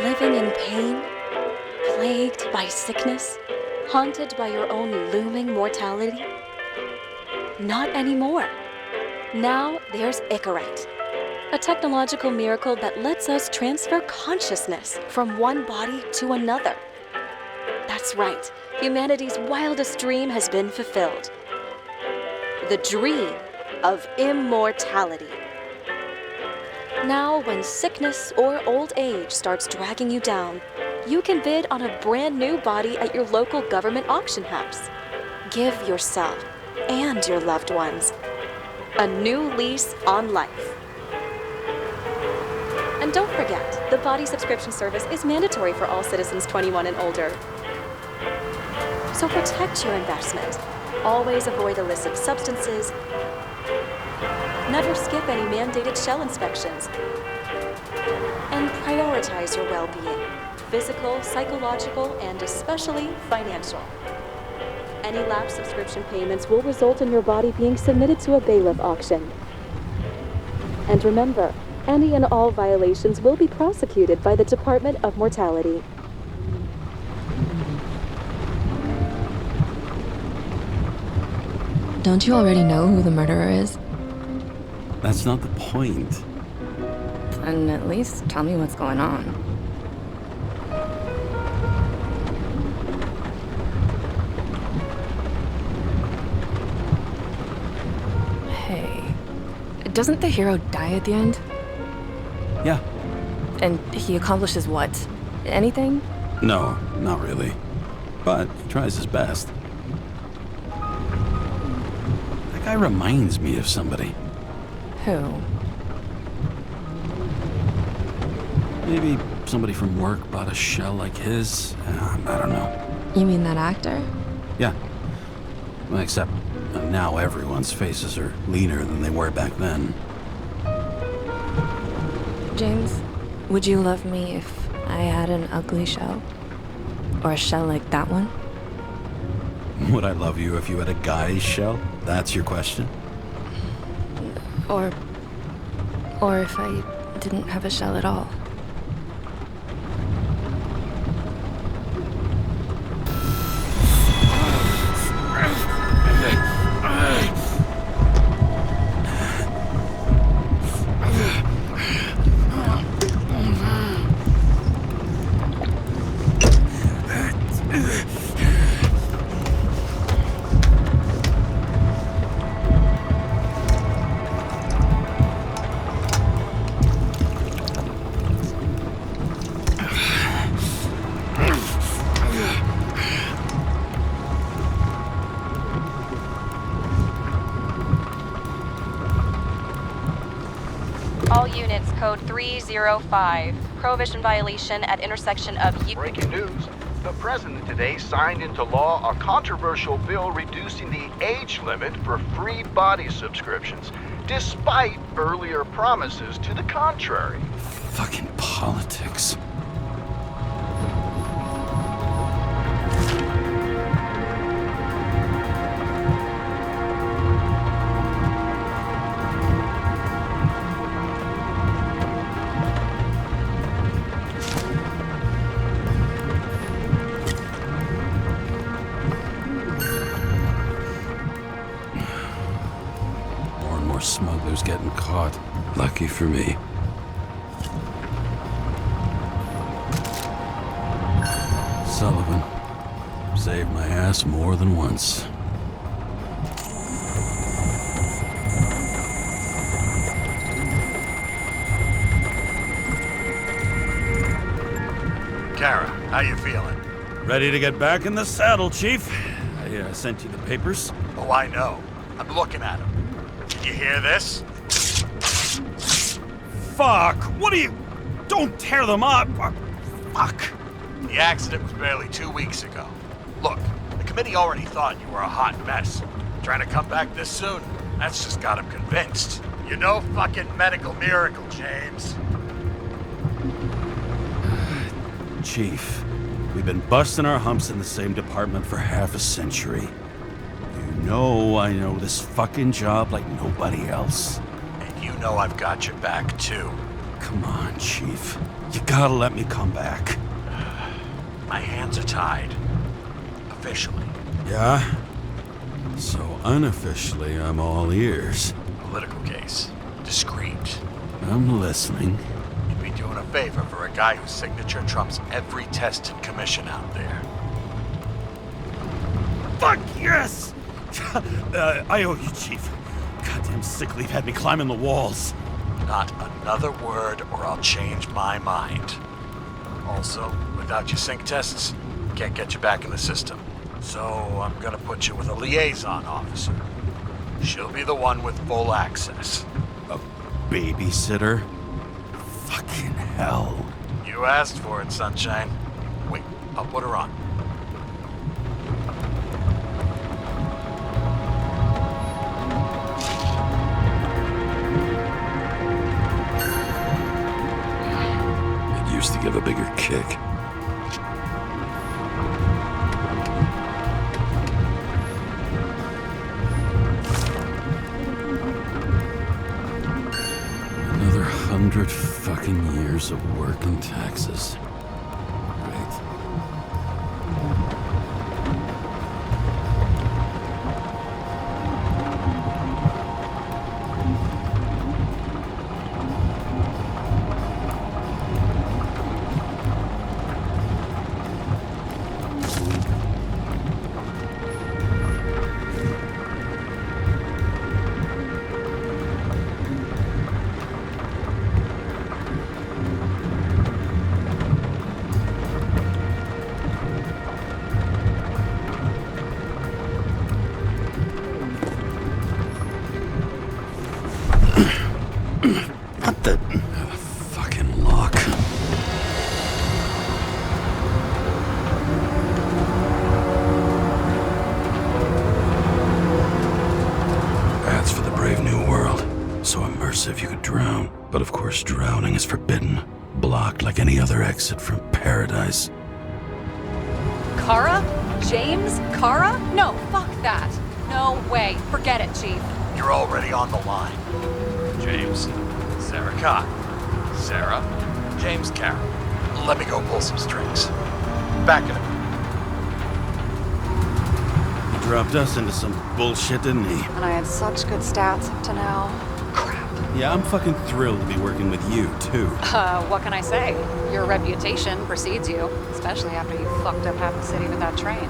Living in pain, plagued by sickness, haunted by your own looming mortality? Not anymore. Now there's Icarite, a technological miracle that lets us transfer consciousness from one body to another. That's right, humanity's wildest dream has been fulfilled. The dream of immortality. Now, when sickness or old age starts dragging you down, you can bid on a brand new body at your local government auction house. Give yourself and your loved ones a new lease on life. And don't forget, the body subscription service is mandatory for all citizens 21 and older. So protect your investment. Always avoid illicit substances. Never skip any mandated shell inspections. And prioritize your well-being, physical, psychological, and especially financial. Any lapsed subscription payments will result in your body being submitted to a bailiff auction. And remember, any and all violations will be prosecuted by the Department of Mortality. Don't you already know who the murderer is? That's not the point. Then at least tell me what's going on. Hey, doesn't the hero die at the end? Yeah. And he accomplishes what? Anything? No, not really. But he tries his best. That guy reminds me of somebody. Who? Maybe somebody from work bought a shell like his. I don't know. You mean that actor? Yeah. Well, except now everyone's faces are leaner than they were back then. James, would you love me if I had an ugly shell? Or a shell like that one? Would I love you if you had a guy's shell? That's your question? Or if I didn't have a shell at all. All units, code 305. Prohibition violation at intersection of... Breaking news. The president today signed into law a controversial bill reducing the age limit for free body subscriptions, despite earlier promises to the contrary. Fucking politics. Smugglers getting caught. Lucky for me. Sullivan saved my ass more than once. Kara, how you feeling? Ready to get back in the saddle, Chief. I sent you the papers. Oh, I know. I'm looking at them. Did you hear this? Fuck! What are you... Don't tear them up! Fuck! The accident was barely 2 weeks ago. Look, the committee already thought you were a hot mess. Trying to come back this soon, that's just got them convinced. You're no fucking medical miracle, James. Chief, we've been busting our humps in the same department for half a century. You know I know this fucking job like nobody else. And you know I've got your back, too. Come on, Chief. You gotta let me come back. My hands are tied. Officially. Yeah? So unofficially, I'm all ears. Political case. Discreet. I'm listening. You'd be doing a favor for a guy whose signature trumps every test and commission out there. Fuck yes! I owe you, Chief. Goddamn sick leave had me climbing the walls. Not another word or I'll change my mind. Also, without your sync tests, can't get you back in the system. So I'm gonna put you with a liaison officer. She'll be the one with full access. A babysitter? Fucking hell. You asked for it, Sunshine. Wait, I'll put her on. It used to give a bigger kick. Another 100 fucking years of work and taxes. Right. What the fucking lock? That's for the brave new world. So immersive you could drown. But of course drowning is forbidden. Blocked like any other exit from paradise. Kara? James? Kara? No, fuck that. No way. Forget it, Chief. You're already on the line. James, Sarah Cott. Sarah, James Carroll. Let me go pull some strings. Back in a minute. He dropped us into some bullshit, didn't he? And I had such good stats up to now. Crap. Yeah, I'm fucking thrilled to be working with you, too. What can I say? Your reputation precedes you, especially after you fucked up half the city with that train.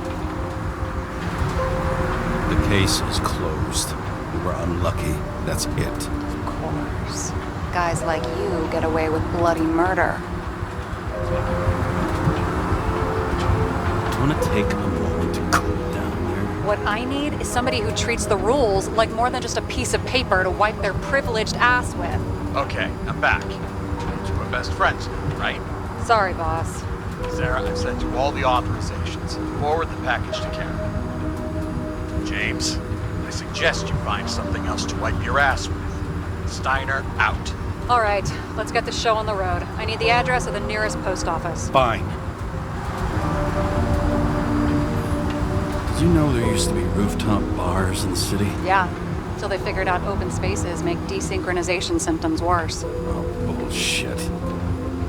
The case is closed. We were unlucky. That's it. Of course. Guys like you get away with bloody murder. I want to take a moment to cool down there. What I need is somebody who treats the rules like more than just a piece of paper to wipe their privileged ass with. Okay, I'm back. You two are best friends now, right? Sorry, boss. Sarah, I've sent you all the authorizations. Forward the package to Karen. James, I suggest you find something else to wipe your ass with. Steiner out. All right, let's get the show on the road. I need the address of the nearest post office. Fine. Did you know there used to be rooftop bars in the city? Yeah, till they figured out open spaces make desynchronization symptoms worse. Oh, bullshit.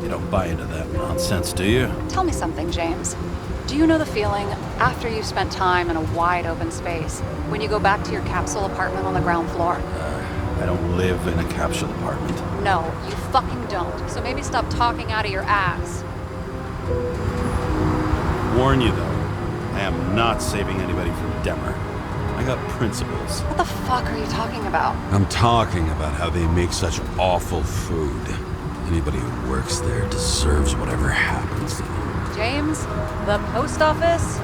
You don't buy into that nonsense, do you? Tell me something, James. Do you know the feeling after you've spent time in a wide open space, when you go back to your capsule apartment on the ground floor? I don't live in a capsule apartment. No, you fucking don't. So maybe stop talking out of your ass. Warn you, though. I am not saving anybody from Demmer. I got principles. What the fuck are you talking about? I'm talking about how they make such awful food. Anybody who works there deserves whatever happens to them. James, the post office?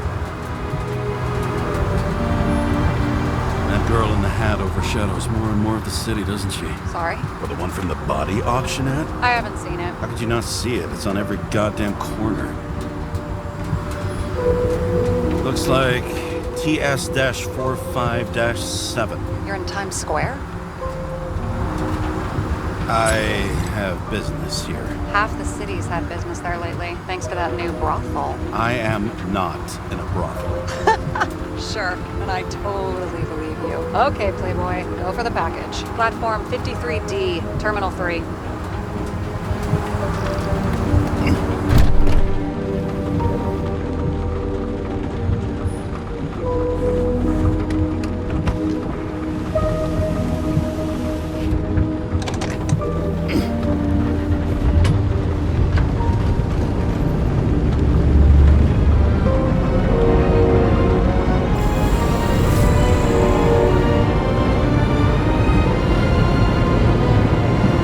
That girl in the hat overshadows more and more of the city, doesn't she? Sorry, Or the one from the body auction ad? I haven't seen it. How could you not see it? It's on every goddamn corner. Looks like TS-45-7. You're in Times Square? I have business here. Half the city's had business there lately, thanks to that new brothel. I am not in a brothel. Sure, and I totally believe you. Okay, Playboy, go for the package. Platform 53D, Terminal 3.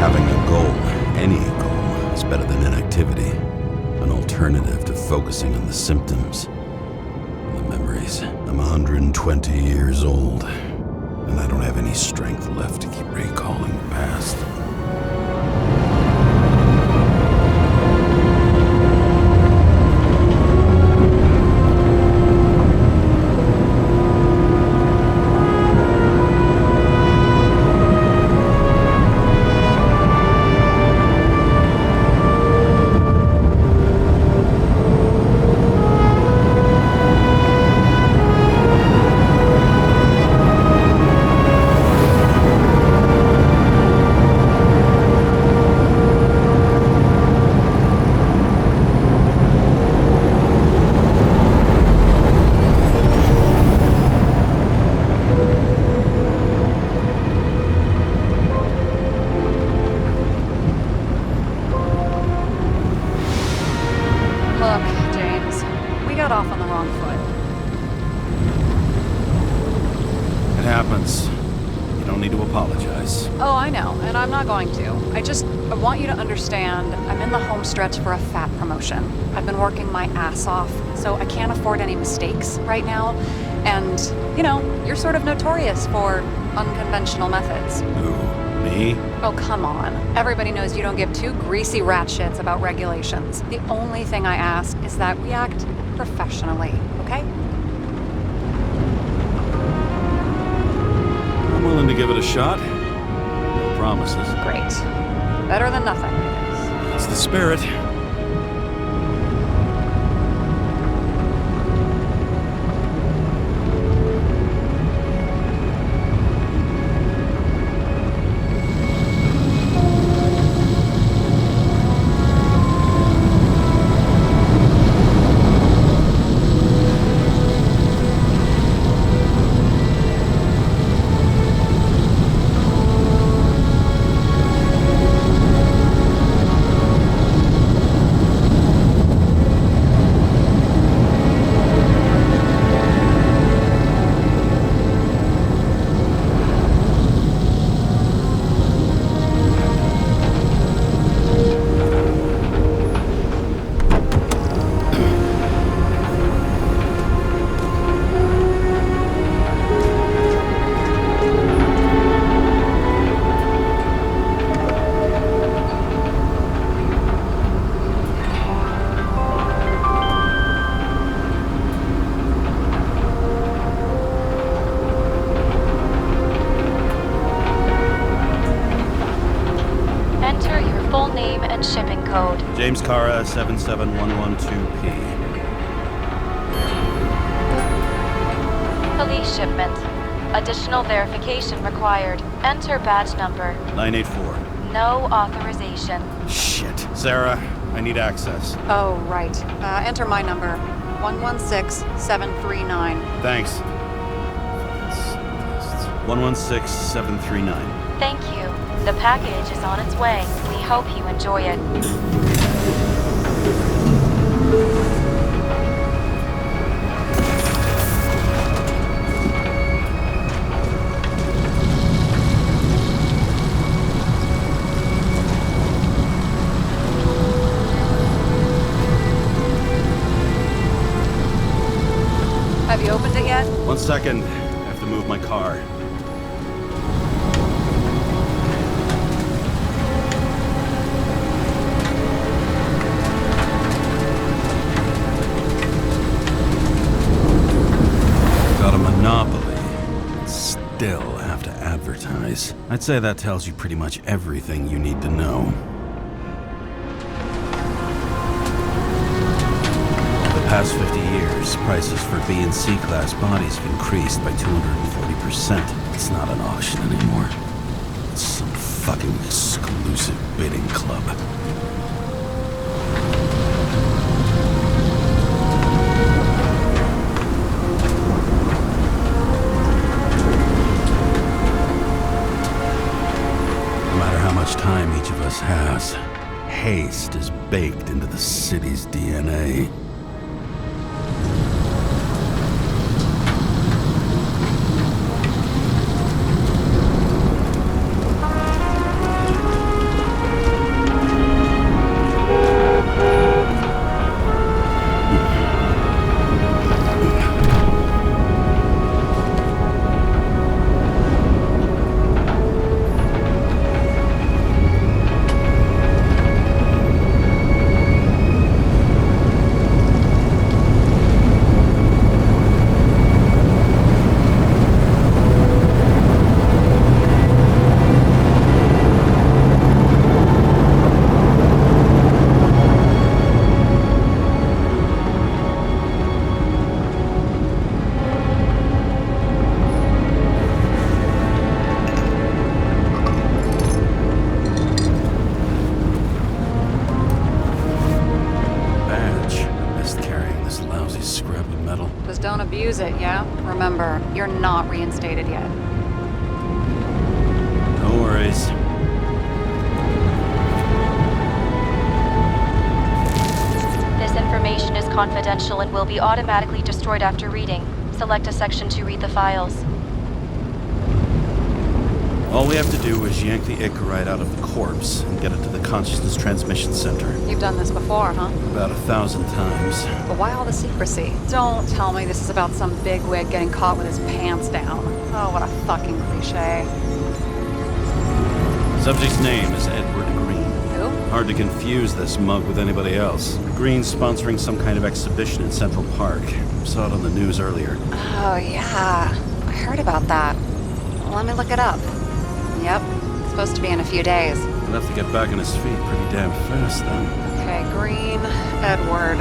Having a goal, any goal, is better than inactivity. An alternative to focusing on the symptoms and the memories. I'm 120 years old, and I don't have any strength left to keep recalling the past. Look, James, we got off on the wrong foot. It happens. You don't need to apologize. Oh, I know, and I'm not going to. I want you to understand I'm in the home stretch for a fat promotion. I've been working my ass off, so I can't afford any mistakes right now. And, you know, you're sort of notorious for unconventional methods. Who? Me? Oh, come on. Everybody knows you don't give two greasy rat shits about regulations. The only thing I ask is that we act professionally, okay? I'm willing to give it a shot. No promises. Great. Better than nothing. That's the spirit. Shipping code. James Cara 77112P. Police shipment. Additional verification required. Enter badge number. 984. No authorization. Shit. Sarah, I need access. Oh, right. Enter my number. 116739. Thanks. 116739. Thank you. The package is on its way. We hope you enjoy it. Have you opened it yet? 1 second. I have to move my car. Got a monopoly. Still have to advertise. I'd say that tells you pretty much everything you need to know. The past 50 years, prices for B and C class bodies have increased by 240%. It's not an auction anymore. It's some fucking exclusive bidding club. No matter how much time each of us has, haste is baked into the city's DNA. Don't abuse it, yeah? Remember, you're not reinstated yet. No worries. This information is confidential and will be automatically destroyed after reading. Select a section to read the files. All we have to do is yank the Icarite out of the corpse and get it to the consciousness transmission center. You've done this before, huh? About 1,000 times. But why all the secrecy? Don't tell me this is about some bigwig getting caught with his pants down. Oh, what a fucking cliche. Subject's name is Edward Green. Who? Hard to confuse this mug with anybody else. Green's sponsoring some kind of exhibition in Central Park. Saw it on the news earlier. Oh, yeah. I heard about that. Let me look it up. Yep. Supposed to be in a few days. He'll have to get back on his feet pretty damn fast, then. Okay, Green, Edward.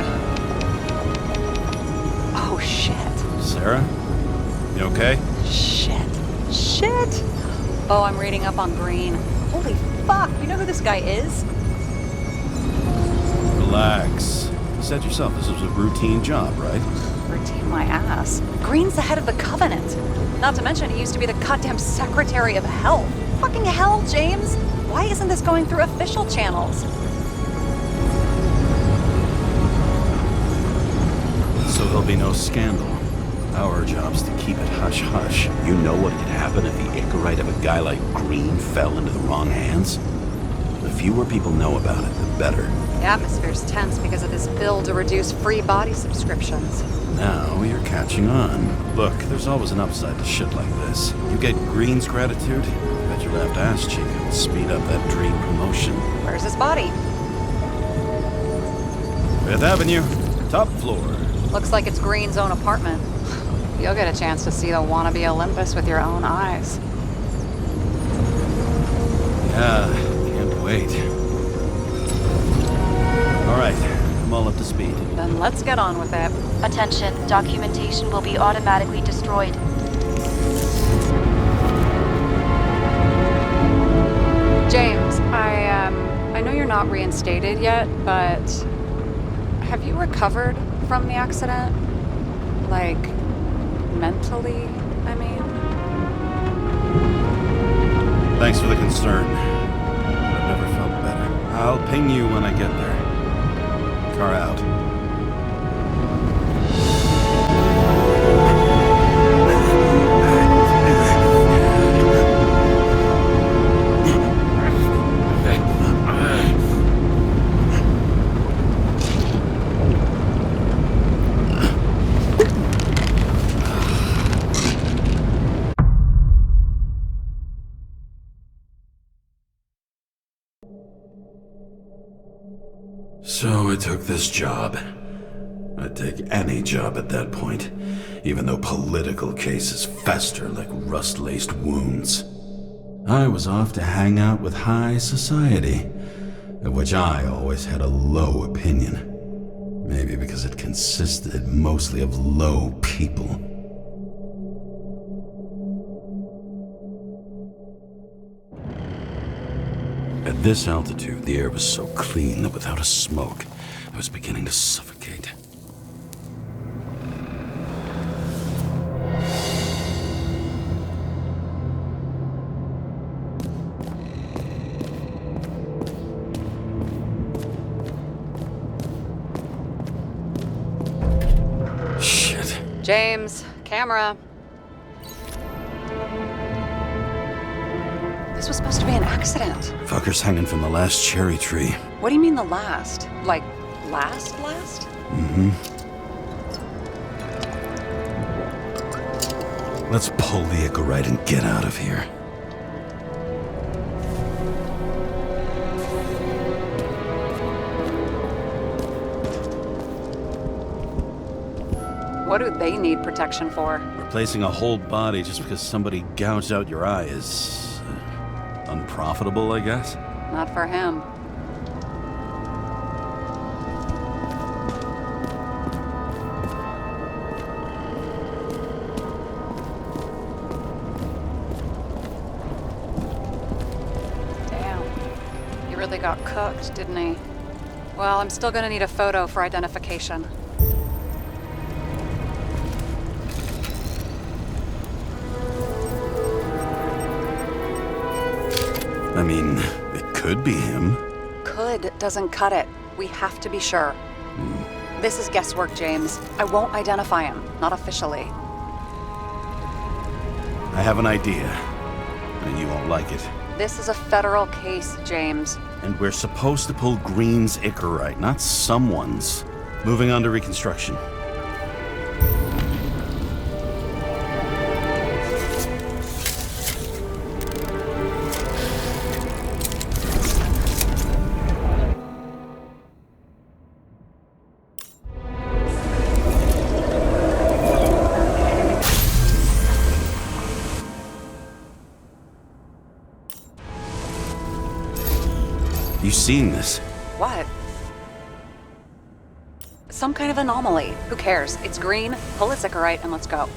Oh, shit. Sarah? You okay? Shit. Oh, I'm reading up on Green. Holy fuck, you know who this guy is? Relax. You said yourself this was a routine job, right? Routine my ass. Green's the head of the Covenant. Not to mention he used to be the goddamn Secretary of Health. Fucking hell, James! Why isn't this going through official channels? So there'll be no scandal. Our job's to keep it hush-hush. You know what could happen if the Icarite of a guy like Green fell into the wrong hands? The fewer people know about it, the better. The atmosphere's tense because of this bill to reduce free body subscriptions. Now you're catching on. Look, there's always an upside to shit like this. You get Green's gratitude, bet your left ass cheek will speed up that dream promotion. Where's his body? 5th Avenue, top floor. Looks like it's Green's own apartment. You'll get a chance to see the wannabe Olympus with your own eyes. Yeah, can't wait. All right, I'm all up to speed. Then let's get on with it. Attention, documentation will be automatically destroyed. James, I know you're not reinstated yet, but have you recovered from the accident? Like, mentally, I mean? Thanks for the concern. I've never felt better. I'll ping you when I get there. Car out. So I took this job. I'd take any job at that point, even though political cases fester like rust-laced wounds. I was off to hang out with high society, of which I always had a low opinion. Maybe because it consisted mostly of low people. At this altitude, the air was so clean that without a smoke, I was beginning to suffocate. Shit. James, camera. This was supposed to be an accident. Fucker's hanging from the last cherry tree. What do you mean the last? Like, last? Let's pull the Ico right and get out of here. What do they need protection for? Replacing a whole body just because somebody gouged out your eye is unprofitable, I guess. Not for him. Damn. He really got cooked, didn't he? Well, I'm still gonna need a photo for identification. I mean, it could be him. Could doesn't cut it. We have to be sure. This is guesswork, James. I won't identify him, not officially. I have an idea, and you won't like it. This is a federal case, James. And we're supposed to pull Green's Icarite, not someone's. Moving on to reconstruction. You seen this? What? Some kind of anomaly. Who cares? It's green, pull its Icarite, and let's go.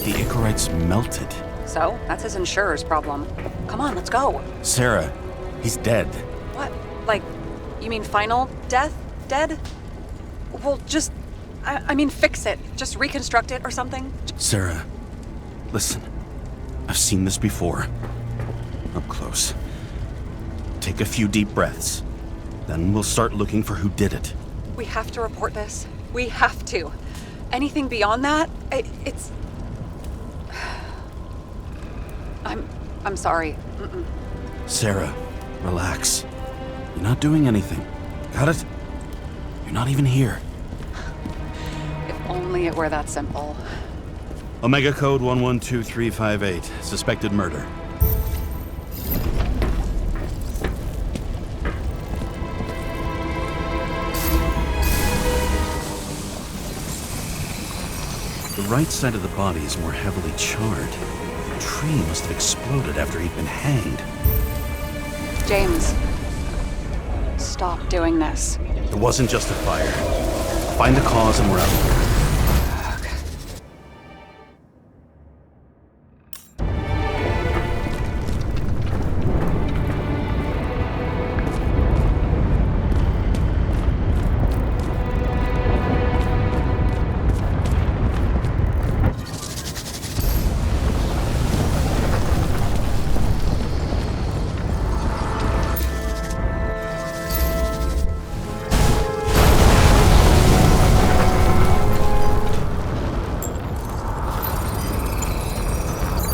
The Icarite's melted. So, that's his insurer's problem. Come on, let's go. Sarah, he's dead. What? Like, you mean final death? Dead? Well, just, I mean, fix it. Just reconstruct it or something. Sarah, listen. I've seen this before. Up close. Take a few deep breaths. Then we'll start looking for who did it. We have to report this. We have to. Anything beyond that, it's... I'm sorry. Mm-mm. Sarah, relax. You're not doing anything. Got it? You're not even here. If only it were that simple. Omega code 112358. Suspected murder. The right side of the body is more heavily charred. The tree must have exploded after he'd been hanged. James, stop doing this. It wasn't just a fire. Find the cause and we're out of here.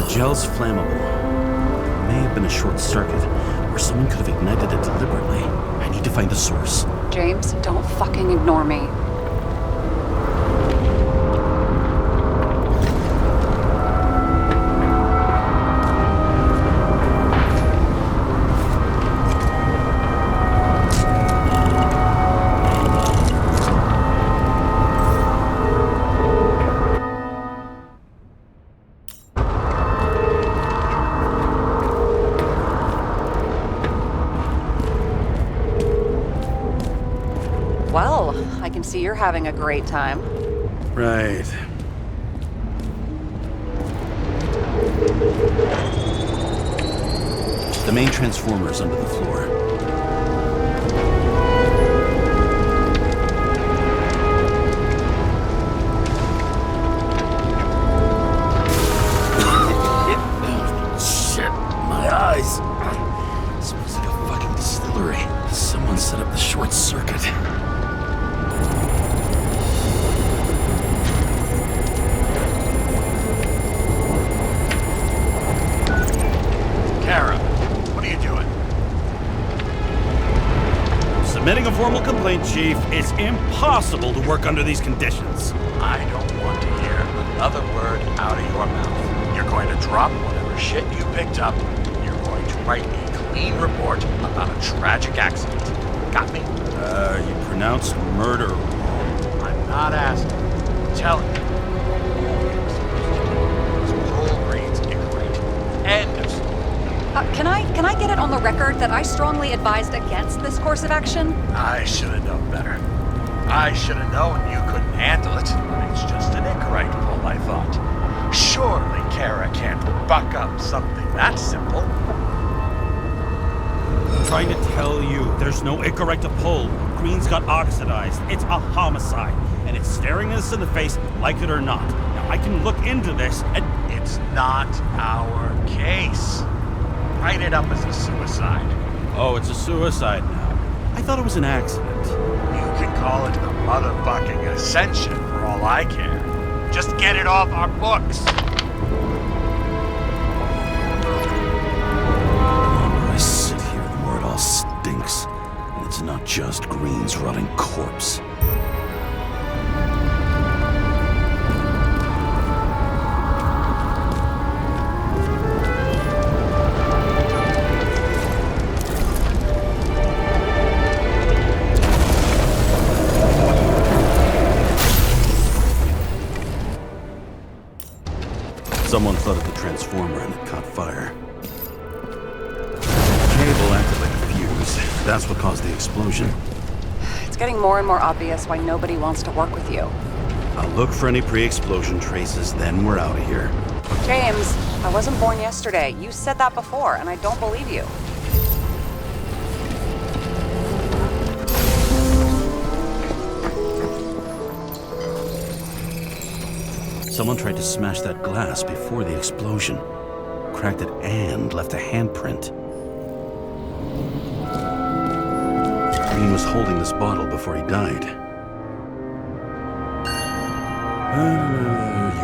Gel's flammable. It may have been a short circuit, or someone could have ignited it deliberately. I need to find the source. James, don't fucking ignore me. Well, I can see you're having a great time. Right. The main transformer's under the floor. Shit, my eyes. Smells like a fucking distillery. Someone set up the short circuit. Kara, what are you doing? Submitting a formal complaint, Chief. It's impossible to work under these conditions. I don't want to hear another word out of your mouth. You're going to drop whatever shit you picked up. You're going to write a clean report about a tragic accident. Got me? You pronounced murder wrong. I'm not asking. Tell me. Whole grains incorrect. End of story. Can I get it on the record that I strongly advised against this course of action? I should have known better. I should have known you couldn't handle it. It's just an incorrect pull, I thought. Surely Kara can't buck up something that simple. I'm trying to tell you, there's no incorrect to pull. Green's got oxidized. It's a homicide. And it's staring us in the face, like it or not. Now, I can look into this and... It's not our case. Write it up as a suicide. Oh, it's a suicide now. I thought it was an accident. You can call it the motherfucking ascension for all I care. Just get it off our books. The longer I sit here, the more it all stinks. And it's not just Green's rotting corpse. Someone flooded the transformer and it caught fire. The cable acted like a fuse. That's what caused the explosion. It's getting more and more obvious why nobody wants to work with you. I'll look for any pre-explosion traces, then we're out of here. James, I wasn't born yesterday. You said that before, and I don't believe you. Someone tried to smash that glass before the explosion. Cracked it and left a handprint. Green was holding this bottle before he died.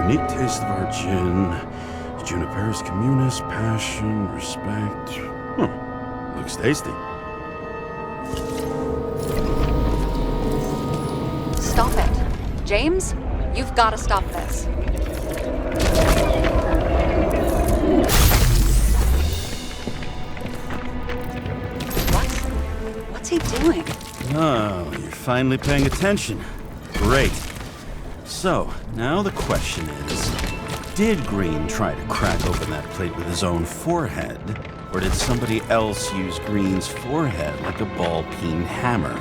Unique taste of our gin. Juniper's communis, passion, respect. Looks tasty. Stop it. James, you've got to stop this. What's he doing? Oh, you're finally paying attention. Great. So, now the question is, did Green try to crack open that plate with his own forehead? Or did somebody else use Green's forehead like a ball-peen hammer?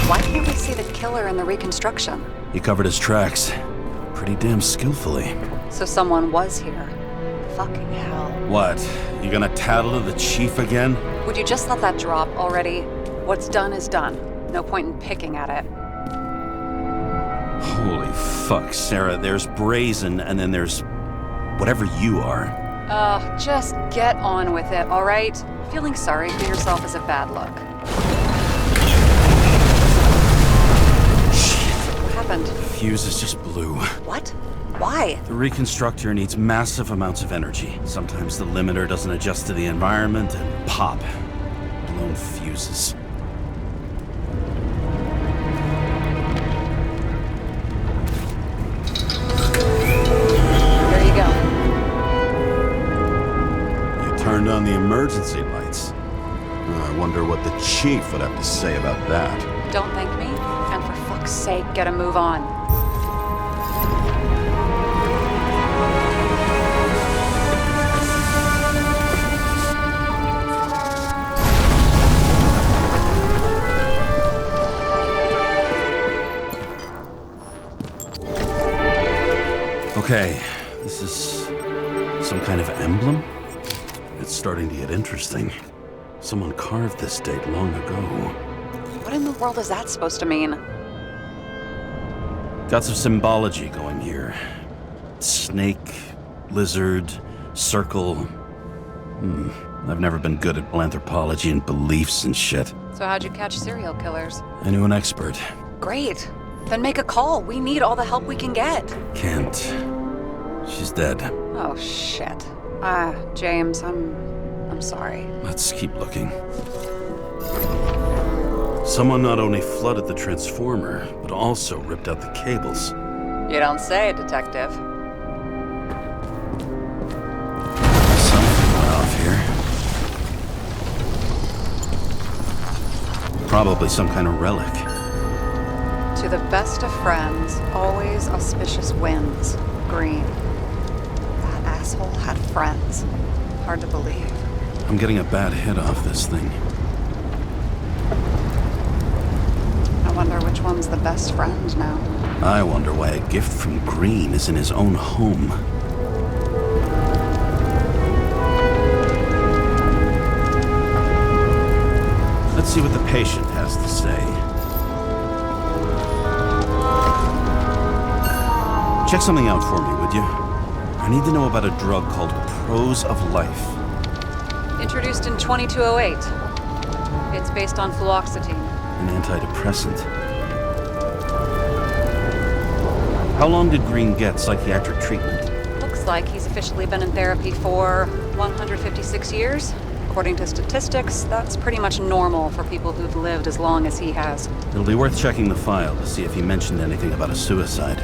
Why can't we see the killer in the reconstruction? He covered his tracks pretty damn skillfully. So someone was here. Fucking hell. What? You gonna tattle to the chief again? Would you just let that drop already? What's done is done. No point in picking at it. Holy fuck, Sarah. There's brazen, and then there's whatever you are. Just get on with it, all right? Feeling sorry for yourself is a bad look. Shit. What happened? The fuse is just blue. What? Why? The reconstructor needs massive amounts of energy. Sometimes the limiter doesn't adjust to the environment, and pop. Blown fuses. There you go. You turned on the emergency lights. I wonder what the chief would have to say about that. Don't thank me, and for fuck's sake, get a move on. Okay, this is some kind of emblem? It's starting to get interesting. Someone carved this date long ago. What in the world is that supposed to mean? Got some symbology going here. Snake, lizard, circle. I've never been good at anthropology and beliefs and shit. So how'd you catch serial killers? I knew an expert. Great. Then make a call. We need all the help we can get. Can't. She's dead. Oh, shit. James, I'm sorry. Let's keep looking. Someone not only flooded the transformer, but also ripped out the cables. You don't say, detective. Something went off here. Probably some kind of relic. To the best of friends, always auspicious winds. Green. That asshole had friends. Hard to believe. I'm getting a bad hit off this thing. I wonder which one's the best friend now. I wonder why a gift from Green is in his own home. Let's see what the patient has to say. Check something out for me, would you? I need to know about a drug called Prose of Life. Introduced in 2208. It's based on fluoxetine. An antidepressant. How long did Green get psychiatric treatment? Looks like he's officially been in therapy for 156 years. According to statistics, that's pretty much normal for people who've lived as long as he has. It'll be worth checking the file to see if he mentioned anything about a suicide.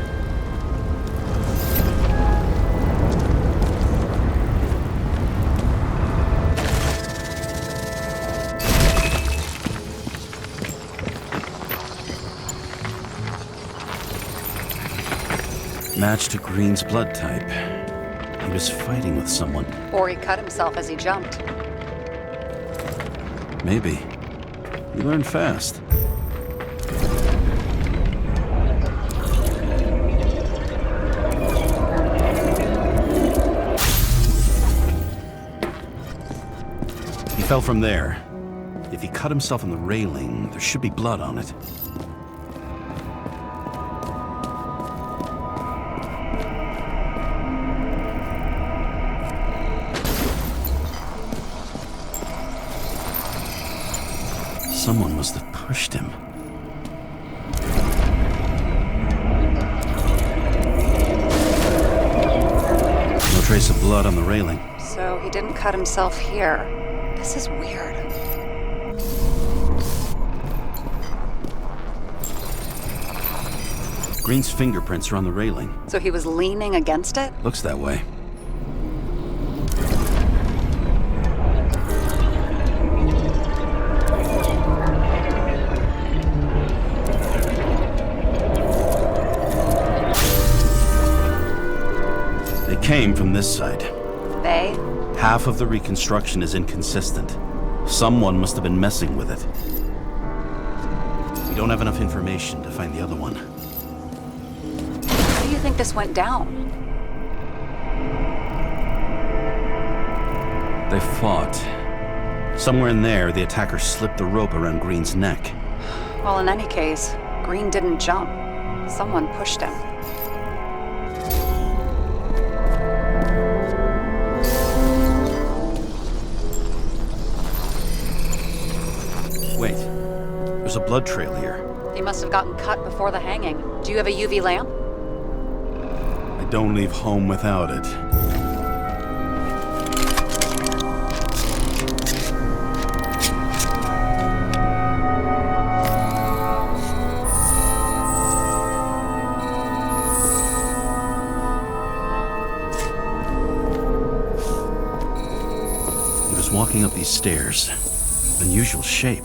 Match to Green's blood type. He was fighting with someone. Or he cut himself as he jumped. Maybe. You learn fast. He fell from there. If he cut himself on the railing, there should be blood on it. Someone must have pushed him. No trace of blood on the railing. So he didn't cut himself here. This is weird. Green's fingerprints are on the railing. So he was leaning against it? Looks that way. Came from this side. They? Half of the reconstruction is inconsistent. Someone must have been messing with it. We don't have enough information to find the other one. How do you think this went down? They fought. Somewhere in there, the attacker slipped the rope around Green's neck. Well, in any case, Green didn't jump. Someone pushed him. Wait, there's a blood trail here. He must have gotten cut before the hanging. Do you have a UV lamp? I don't leave home without it. He was walking up these stairs. Unusual shape.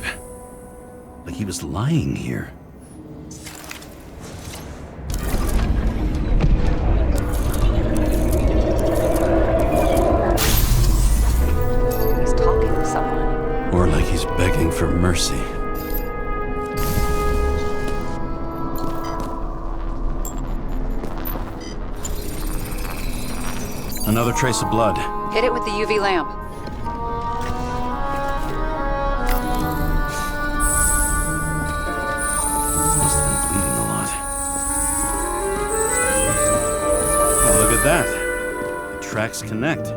Like he was lying here. He's talking to someone. Or like he's begging for mercy. Another trace of blood. Hit it with the UV lamp. Must have been bleeding a lot. Oh, look at that. The tracks connect.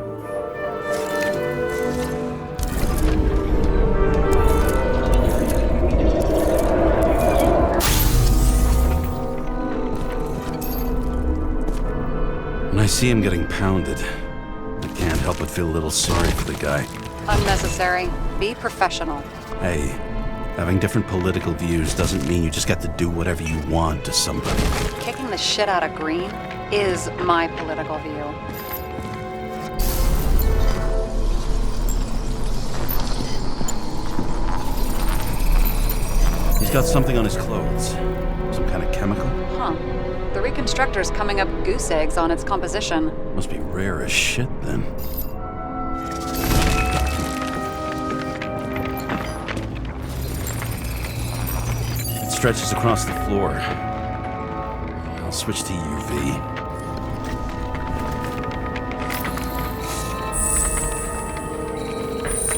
When I see him getting pounded, I can't help but feel a little sorry for the guy. Unnecessary. Be professional. Hey, having different political views doesn't mean you just get to do whatever you want to somebody. Kicking the shit out of Green is my political view. He's got something on his clothes. Some kind of chemical? Huh. The reconstructor's coming up goose eggs on its composition. Must be rare as shit then. It stretches across the floor. I'll switch to UV.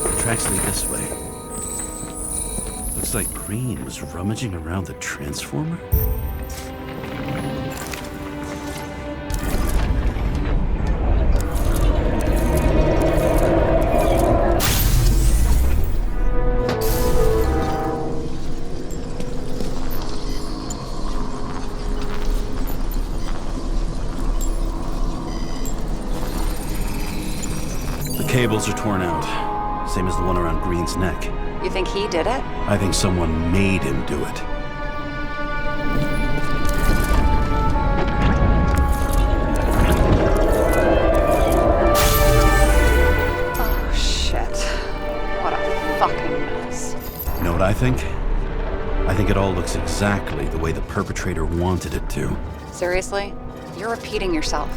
The tracks lead this way. Looks like Green was rummaging around the transformer. The cables are torn out, same as the one around Green's neck. You think he did it? I think someone made him do it. Oh, shit. What a fucking mess. You know what I think? I think it all looks exactly the way the perpetrator wanted it to. Seriously? You're repeating yourself.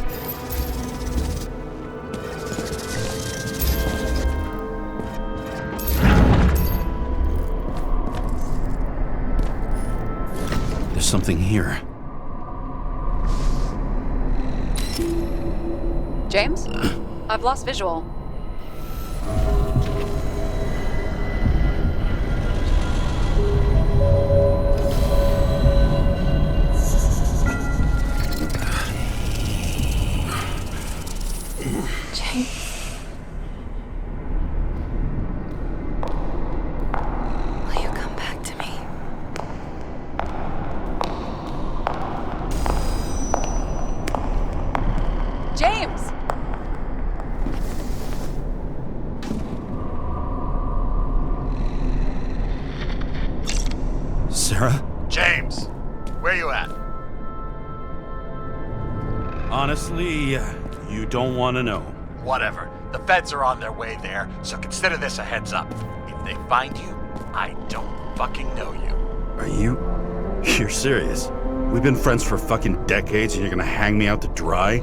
There's something here. James? I've lost visual. James. Will you come back to me? James! Sarah? James, where you at? Honestly, you don't want to know. Whatever. The feds are on their way there, so consider this a heads up. If they find you, I don't fucking know you. Are you? You're serious? We've been friends for fucking decades and you're gonna hang me out to dry?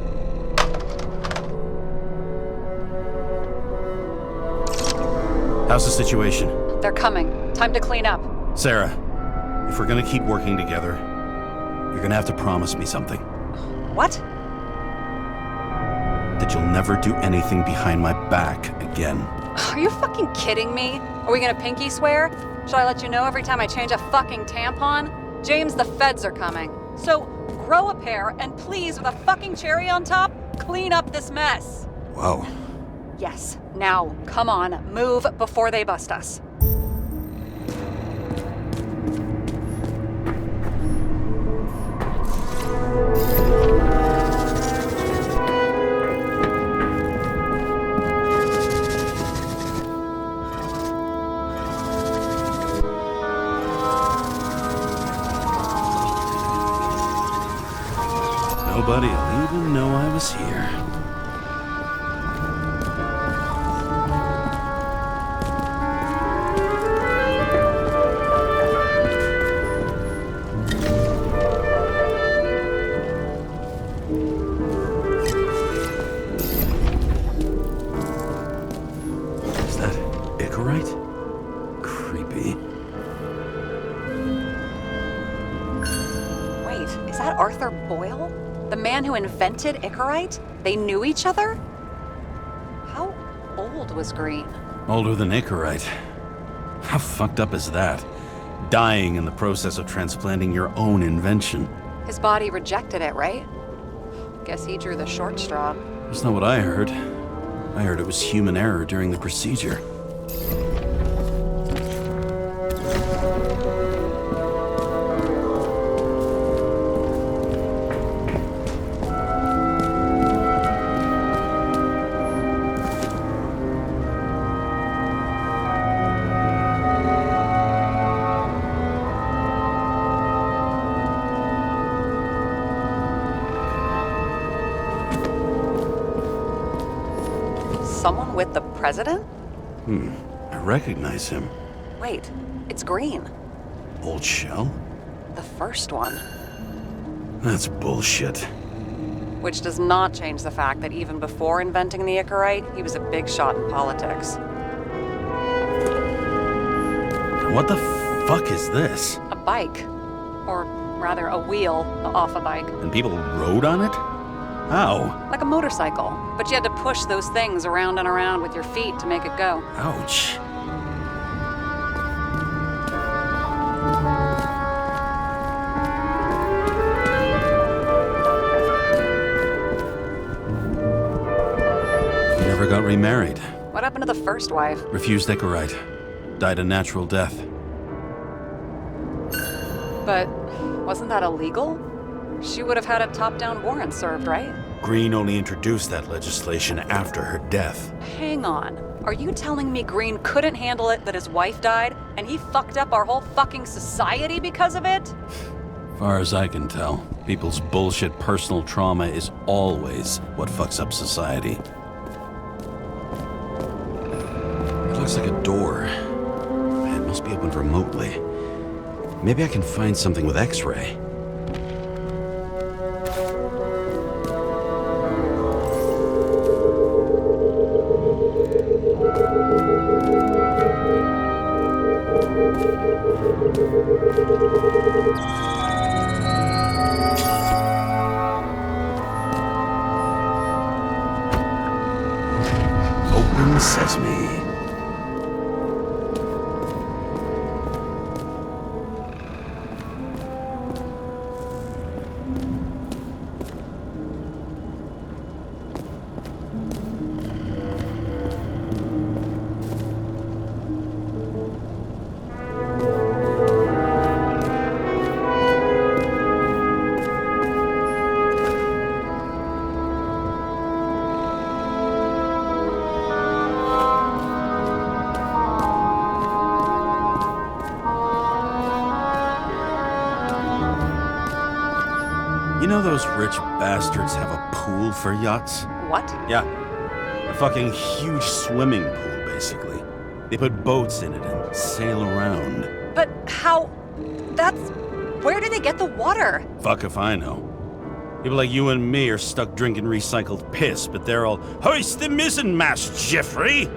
How's the situation? They're coming. Time to clean up. Sarah, if we're gonna keep working together, you're gonna have to promise me something. What? That you'll never do anything behind my back again. Are you fucking kidding me? Are we gonna pinky swear? Should I let you know every time I change a fucking tampon? James, the feds are coming. So grow a pair and please, with a fucking cherry on top, clean up this mess. Whoa. Yes. Now, come on, move before they bust us. Nobody'll even know I was here. Is that Icarite? Creepy. Wait, is that Arthur Boyle? The man who invented Icarite? They knew each other? old was Green? Older than Icarite. How fucked up is that? Dying in the process of transplanting your own invention. His body rejected it, right? Guess he drew the short straw. That's not what I heard. I heard it was human error during the procedure. Someone with the president? I recognize him. Wait, it's Green. Old shell? The first one. That's bullshit. Which does not change the fact that even before inventing the Icarite, he was a big shot in politics. What the fuck is this? A bike. Or rather, a wheel off a bike. And people rode on it? How? Like a motorcycle. But you had to push those things around and around with your feet to make it go. Ouch. He never got remarried. What happened to the first wife? Refused Icarite. Died a natural death. But wasn't that illegal? She would have had a top-down warrant served, right? Green only introduced that legislation after her death. Hang on. Are you telling me Green couldn't handle it that his wife died, and he fucked up our whole fucking society because of it? Far as I can tell, people's bullshit personal trauma is always what fucks up society. It looks like a door. It must be opened remotely. Maybe I can find something with X-ray. Open sesame. You know those rich bastards have a pool for yachts? What? Yeah. A fucking huge swimming pool, basically. They put boats in it and sail around. But how... That's... Where do they get the water? Fuck if I know. People like you and me are stuck drinking recycled piss, but they're all, hoist the mizzenmast, Jeffrey!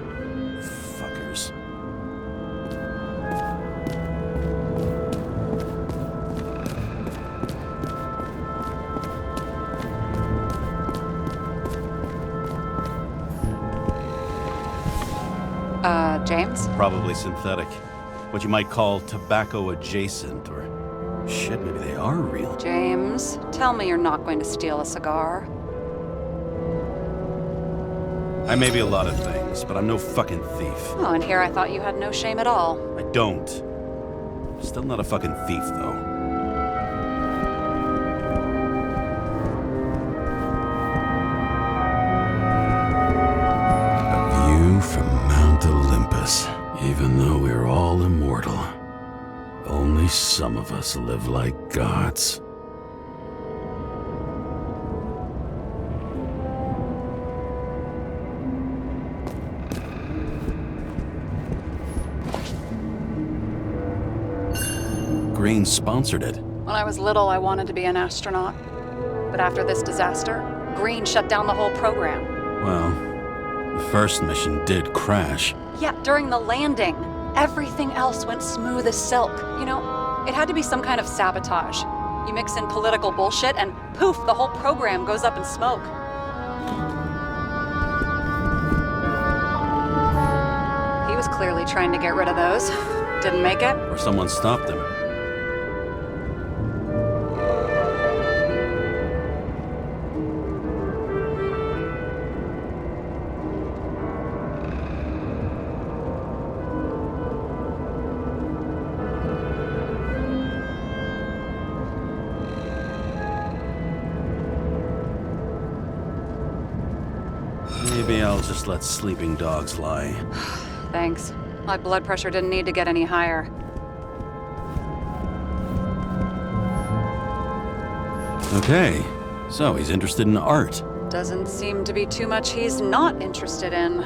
Fuckers. James? Probably synthetic. What you might call tobacco adjacent, or shit, maybe they are real. James, tell me you're not going to steal a cigar. I may be a lot of things, but I'm no fucking thief. Oh, and here I thought you had no shame at all. I don't. Still not a fucking thief, though. A view from Mount Olympus. Even though we're all immortal, only some of us live like gods. Green sponsored it. When I was little, I wanted to be an astronaut. But after this disaster, Green shut down the whole program. Well, the first mission did crash. Yeah, during the landing. Everything else went smooth as silk. You know, it had to be some kind of sabotage. You mix in political bullshit and poof, the whole program goes up in smoke. clearly trying to get rid of those. Didn't make it? Or someone stopped him. Maybe I'll just let sleeping dogs lie. Thanks. My blood pressure didn't need to get any higher. Okay, so he's interested in art. Doesn't seem to be too much he's not interested in.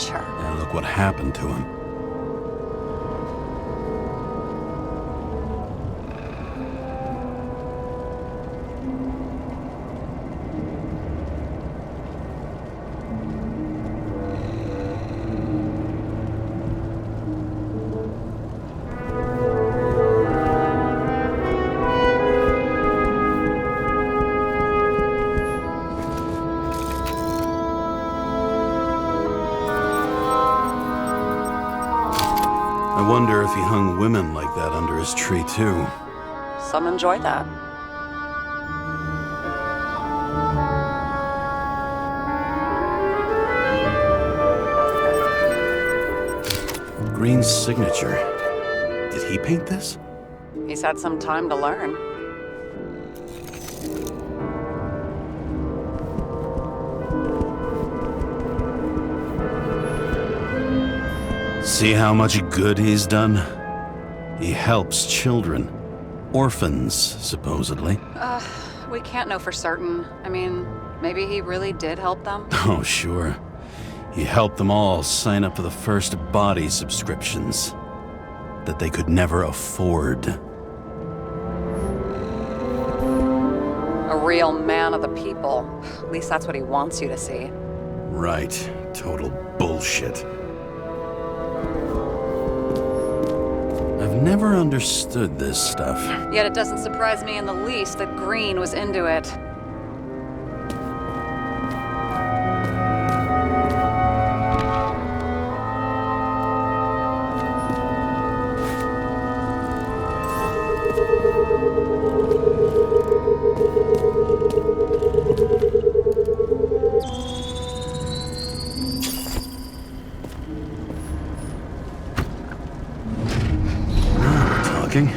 Yeah, look what happened to him. I wonder if he hung women like that under his tree, too. Some enjoy that. Green's signature. Did he paint this? He's had some time to learn. See how much good he's done? He helps children. Orphans, supposedly. We can't know for certain. I mean, maybe he really did help them. Oh, sure. He helped them all sign up for the first body subscriptions that they could never afford. A real man of the people. At least that's what he wants you to see. Right. Total bullshit. I've never understood this stuff. Yet it doesn't surprise me in the least that Green was into it. Talking.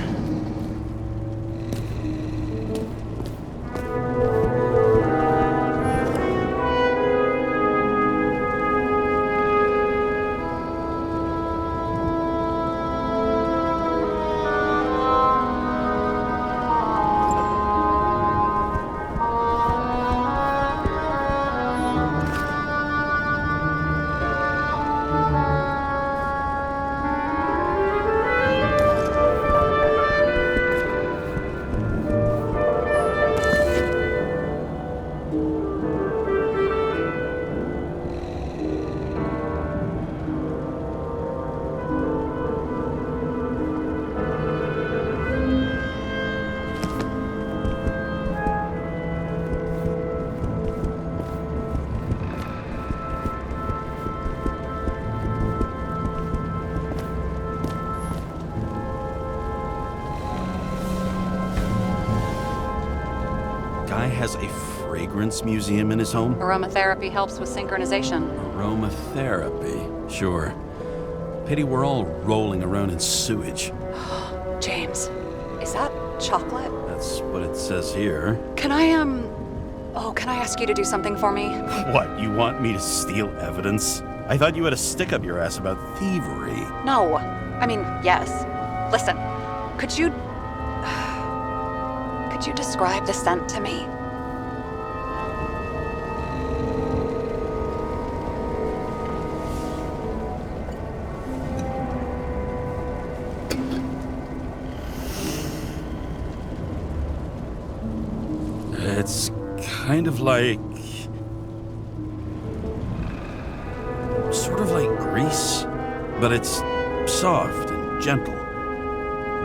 Guy has a fragrance museum in his home? Aromatherapy helps with synchronization. Aromatherapy, sure. Pity we're all rolling around in sewage. James, is that chocolate? That's what it says here. Can I ask you to do something for me? What, you want me to steal evidence? I thought you had a stick up your ass about thievery. No. I mean, yes. Listen, could you describe the scent to me? It's kind of like... sort of like grease, but it's soft and gentle.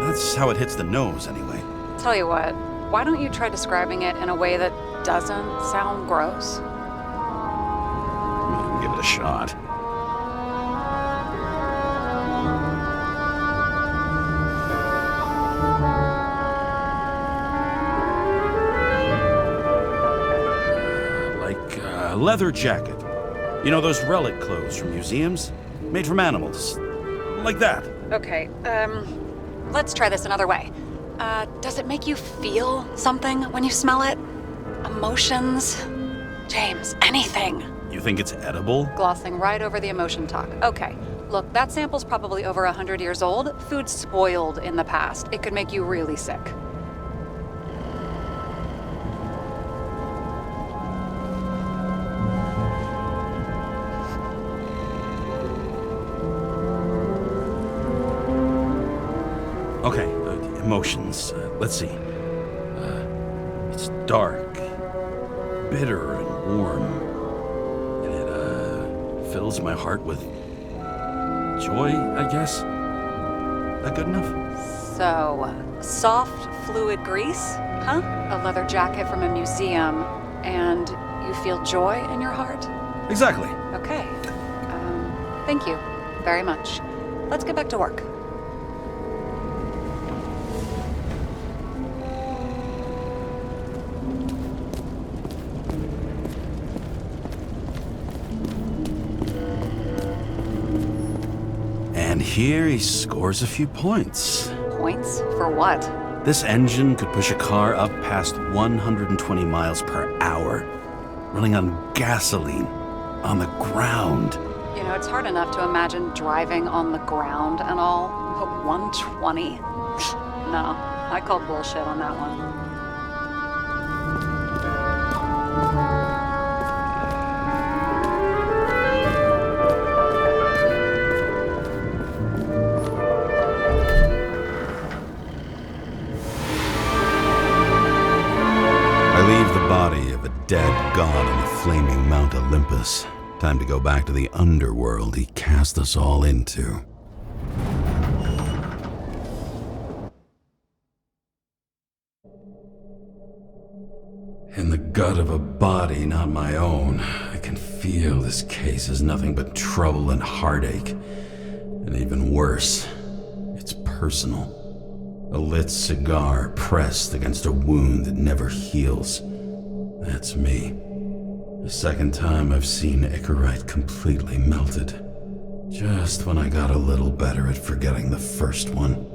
That's how it hits the nose, anyway. Tell you what, why don't you try describing it in a way that doesn't sound gross? Give it a shot. Like a leather jacket. You know those relic clothes from museums? Made from animals. Like that. Okay, let's try this another way. Does it make you feel something when you smell it? Emotions? James, anything. You think it's edible? Glossing right over the emotion talk. Okay, look, that sample's probably over 100 years old. Food spoiled in the past. It could make you really sick. Okay, emotions. Let's see. It's dark, bitter, and warm. And it fills my heart with joy, I guess. That good enough? So, soft fluid grease, huh? A leather jacket from a museum, and you feel joy in your heart? Exactly. Okay. Thank you very much. Let's get back to work. And here he scores a few points. Points? For what? This engine could push a car up past 120 miles per hour, running on gasoline, on the ground. You know, it's hard enough to imagine driving on the ground and all, but 120? No, I call bullshit on that one. Dead god on the flaming Mount Olympus. Time to go back to the underworld he cast us all into. In the gut of a body not my own, I can feel this case is nothing but trouble and heartache. And even worse, it's personal. A lit cigar pressed against a wound that never heals. That's me. The second time I've seen Icarite completely melted. Just when I got a little better at forgetting the first one.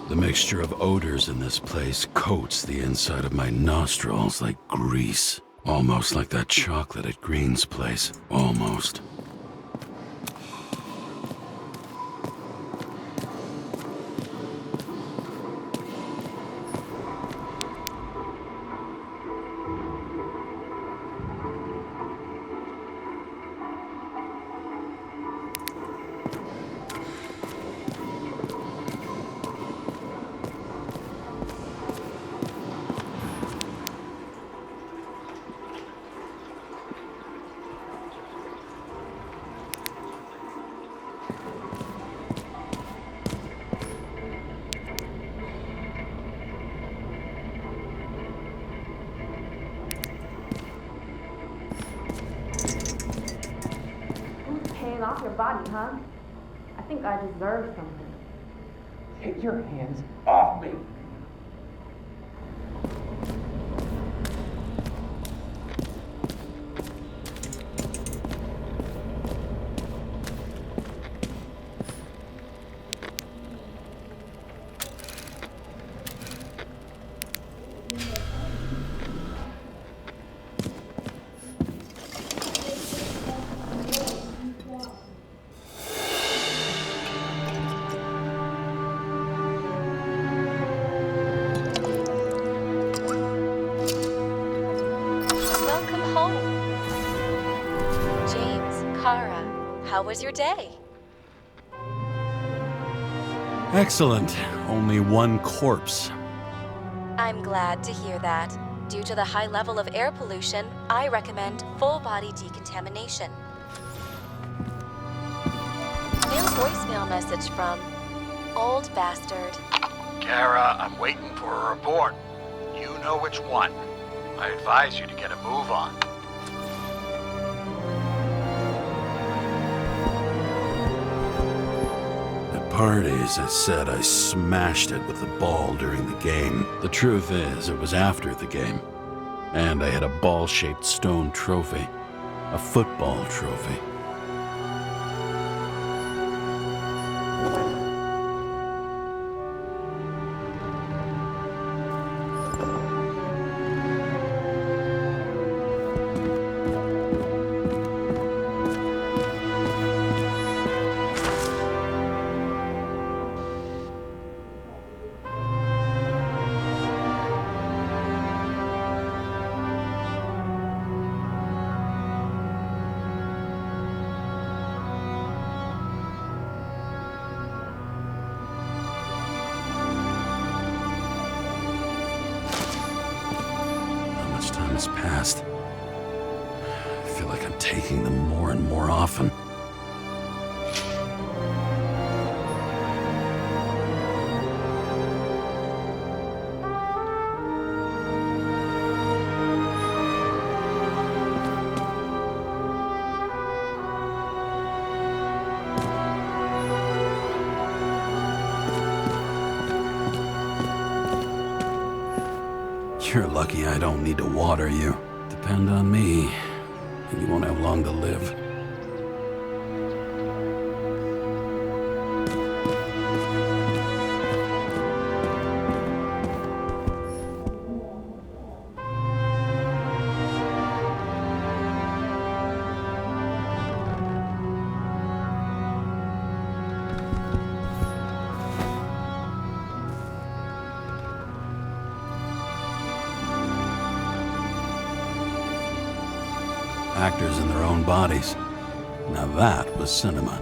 The mixture of odors in this place coats the inside of my nostrils like grease. Almost like that chocolate at Green's place. Almost. Off your body, huh? I think I deserve something. Get your hands off me! How was your day? Excellent. Only one corpse. I'm glad to hear that. Due to the high level of air pollution, I recommend full-body decontamination. New voicemail message from Old Bastard. Kara, I'm waiting for a report. You know which one. I advise you to get a move on. At parties, I said I smashed it with the ball during the game. The truth is, it was after the game. And I had a ball-shaped stone trophy. A football trophy. Past. I feel like I'm taking them more and more often. You're lucky I don't need to water you. Depend on me, and you won't have long to live. Actors in their own bodies. Now that was cinema.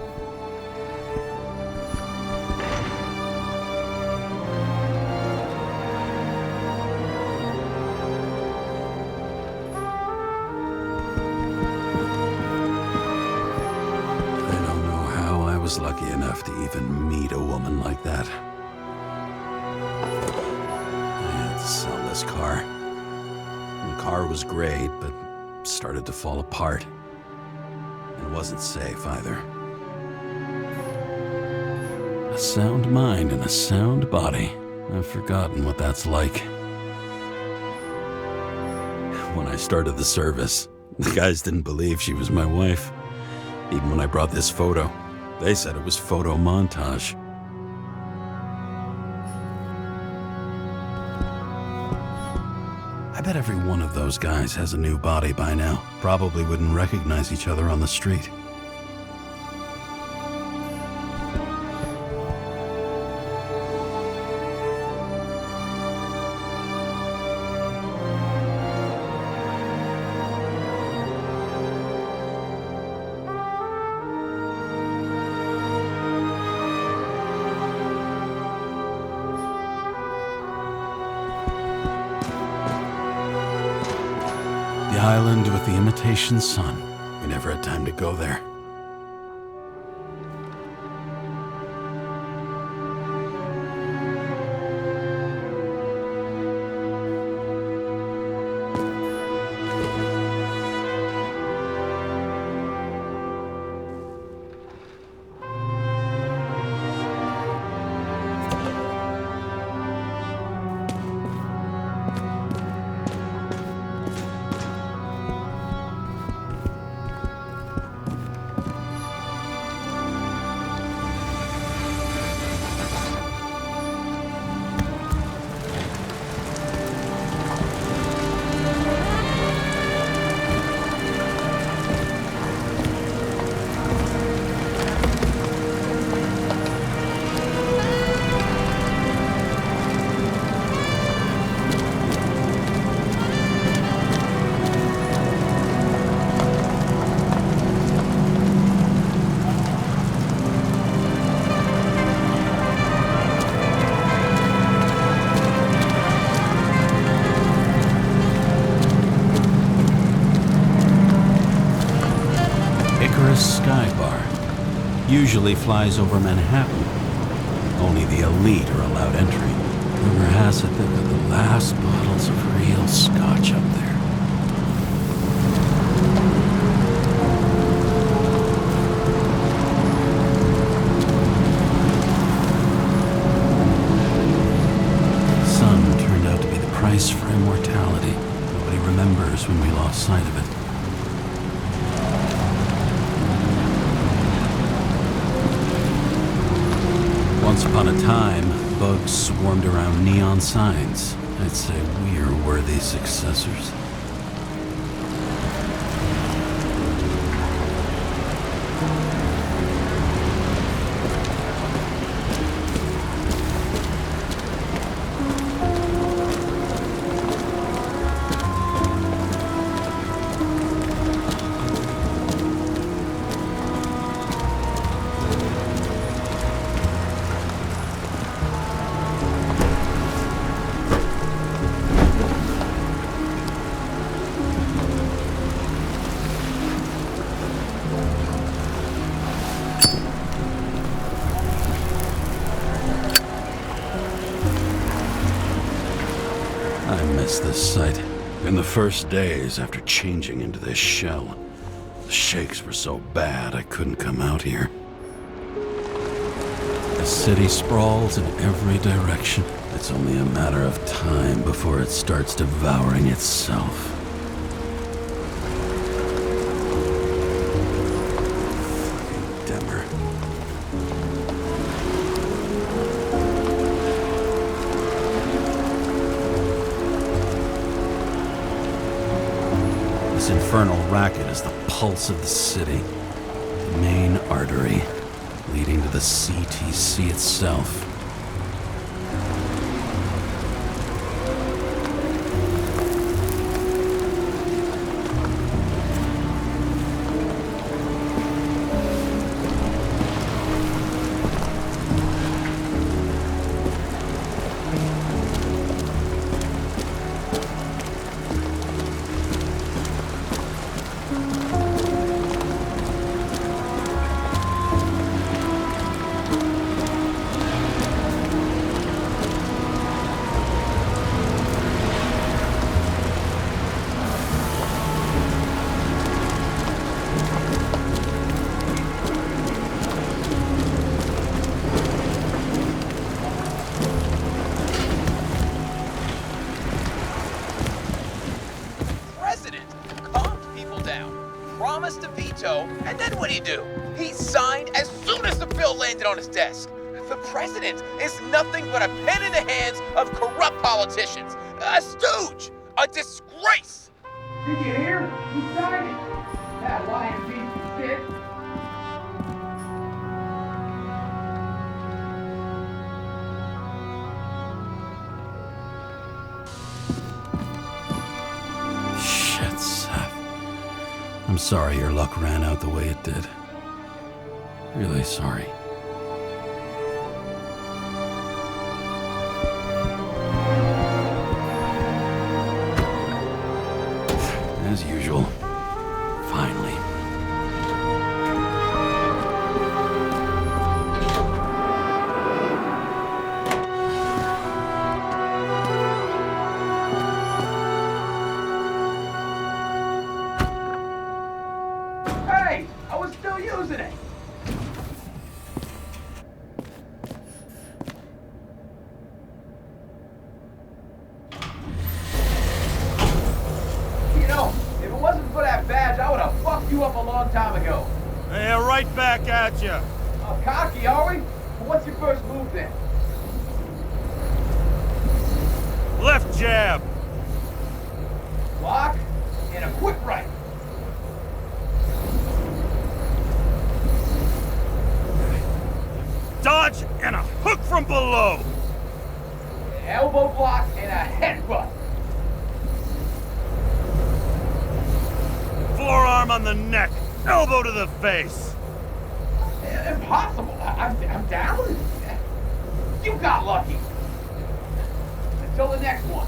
I don't know how I was lucky enough to even meet a woman like that. I had to sell this car. The car was great, but started to fall apart. It wasn't safe either. A sound mind and a sound body. I've forgotten what that's like. When I started the service, the guys didn't believe she was my wife. Even when I brought this photo, they said it was photo montage. I bet every one of those guys has a new body by now. Probably wouldn't recognize each other on the street. The island with the imitation sun. We never had time to go there. Skybar. Usually flies over Manhattan. Only the elite are allowed entry. Rumor has it they've got the last bottles of real scotch up there. Sun turned out to be the price for immortality. Nobody remembers when we lost sight of it. Once upon a time, bugs swarmed around neon signs. I'd say we are worthy successors. I miss this site. In the first days after changing into this shell, the shakes were so bad I couldn't come out here. The city sprawls in every direction. It's only a matter of time before it starts devouring itself. Fucking dimmer. This infernal racket is the pulse of the city, the main artery leading to the CTC itself. Promised to veto, and then what'd he do? He signed as soon as the bill landed on his desk. The president is nothing but a pen in the hands of corrupt politicians. A stooge! A disgrace! Did you hear? He signed it. That lying piece of shit. Shit, Seth. I'm sorry your luck ran out the way it did. Really sorry. As usual. Finally. Hey, I was still using it. You know, if it wasn't for that badge, I would have fucked you up a long time ago. Yeah, right back at you. Cocky, are we? Well, what's your first move then? Left jab. Block and a quick right. Dodge and a hook from below. Elbow block and a headbutt. Forearm on the neck. Elbow to the face. Impossible. I'm down. You got lucky. Until the next one.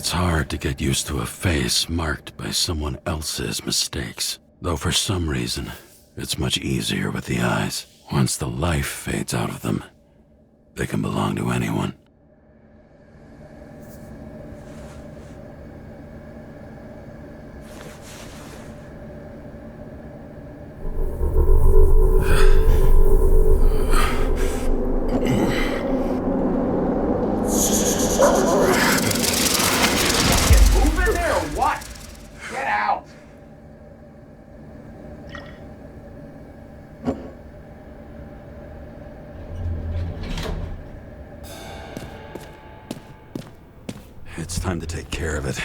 It's hard to get used to a face marked by someone else's mistakes. Though for some reason, it's much easier with the eyes. Once the life fades out of them, they can belong to anyone. It's time to take care of it.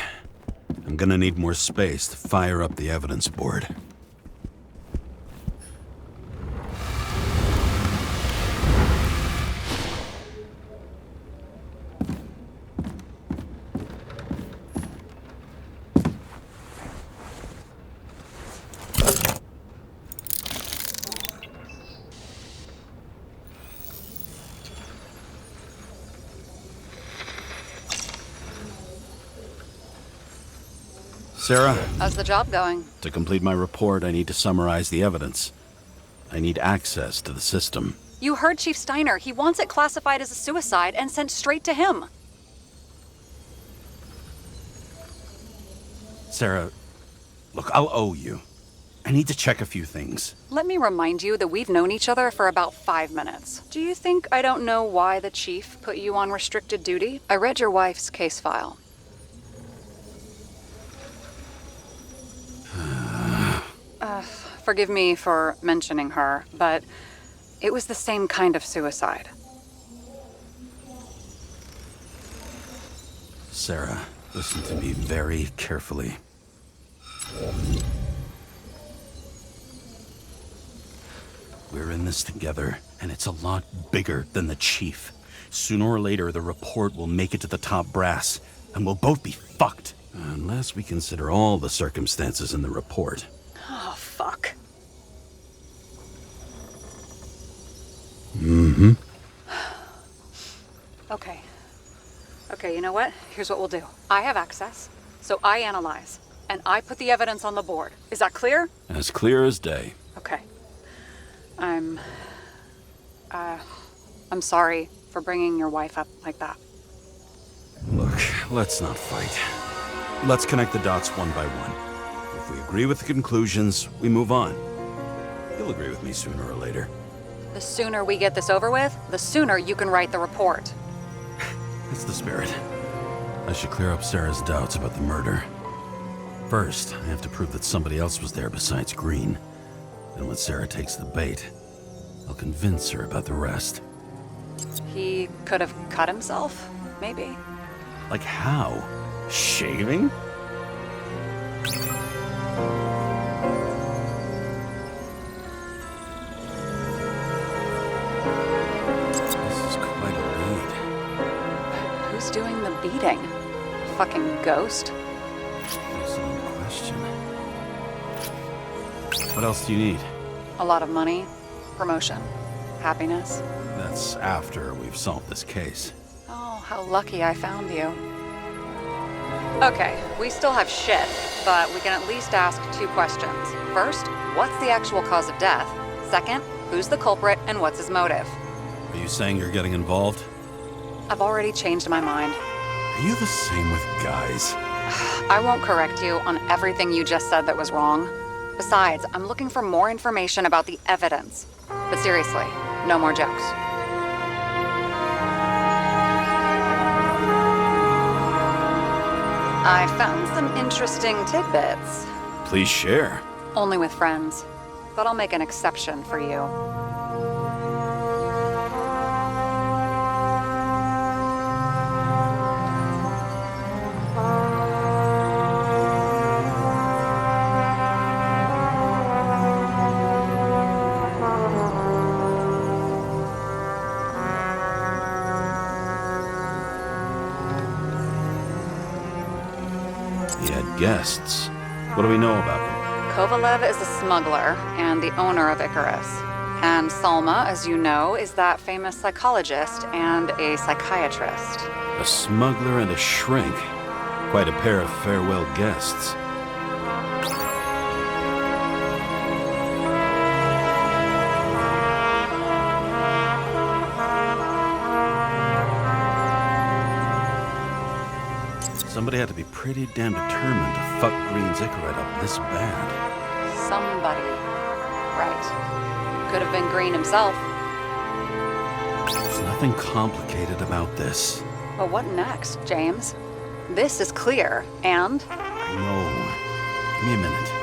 I'm gonna need more space to fire up the evidence board. Sarah? How's the job going? To complete my report, I need to summarize the evidence. I need access to the system. You heard Chief Steiner. He wants it classified as a suicide and sent straight to him. Sarah, look, I'll owe you. I need to check a few things. Let me remind you that we've known each other for about 5 minutes. Do you think I don't know why the chief put you on restricted duty? I read your wife's case file. Forgive me for mentioning her, but it was the same kind of suicide. Sarah, listen to me very carefully. We're in this together, and it's a lot bigger than the chief. Sooner or later, the report will make it to the top brass, and we'll both be fucked. Unless we consider all the circumstances in the report. Oh, fuck. Mm-hmm. Okay. Okay, you know what? Here's what we'll do. I have access, so I analyze, and I put the evidence on the board. Is that clear? As clear as day. Okay. I'm sorry for bringing your wife up like that. Look, let's not fight. Let's connect the dots one by one. If we agree with the conclusions, we move on. You'll agree with me sooner or later. The sooner we get this over with, the sooner you can write the report. That's the spirit. I should clear up Sarah's doubts about the murder. First, I have to prove that somebody else was there besides Green. And when Sarah takes the bait, I'll convince her about the rest. He could have cut himself, maybe. Like how? Shaving? This is quite a lead. Who's doing the beating? Fucking ghost? Excellent question. What else do you need? A lot of money, promotion, happiness. That's after we've solved this case. Oh, how lucky I found you. Okay, we still have shit, but we can at least ask 2 questions. First, what's the actual cause of death? Second, who's the culprit and what's his motive? Are you saying you're getting involved? I've already changed my mind. Are you the same with guys? I won't correct you on everything you just said that was wrong. Besides, I'm looking for more information about the evidence. But seriously, no more jokes. I found some interesting tidbits. Please share. Only with friends. But I'll make an exception for you. He had guests. What do we know about them? Kovalev is a smuggler and the owner of Icarus. And Salma, as you know, is that famous psychologist and a psychiatrist. A smuggler and a shrink. Quite a pair of farewell guests. Somebody had to be pretty damn determined to fuck Green's Icarite up this bad. Somebody. Right. Could have been Green himself. There's nothing complicated about this. But what next, James? This is clear, and? I know. Give me a minute.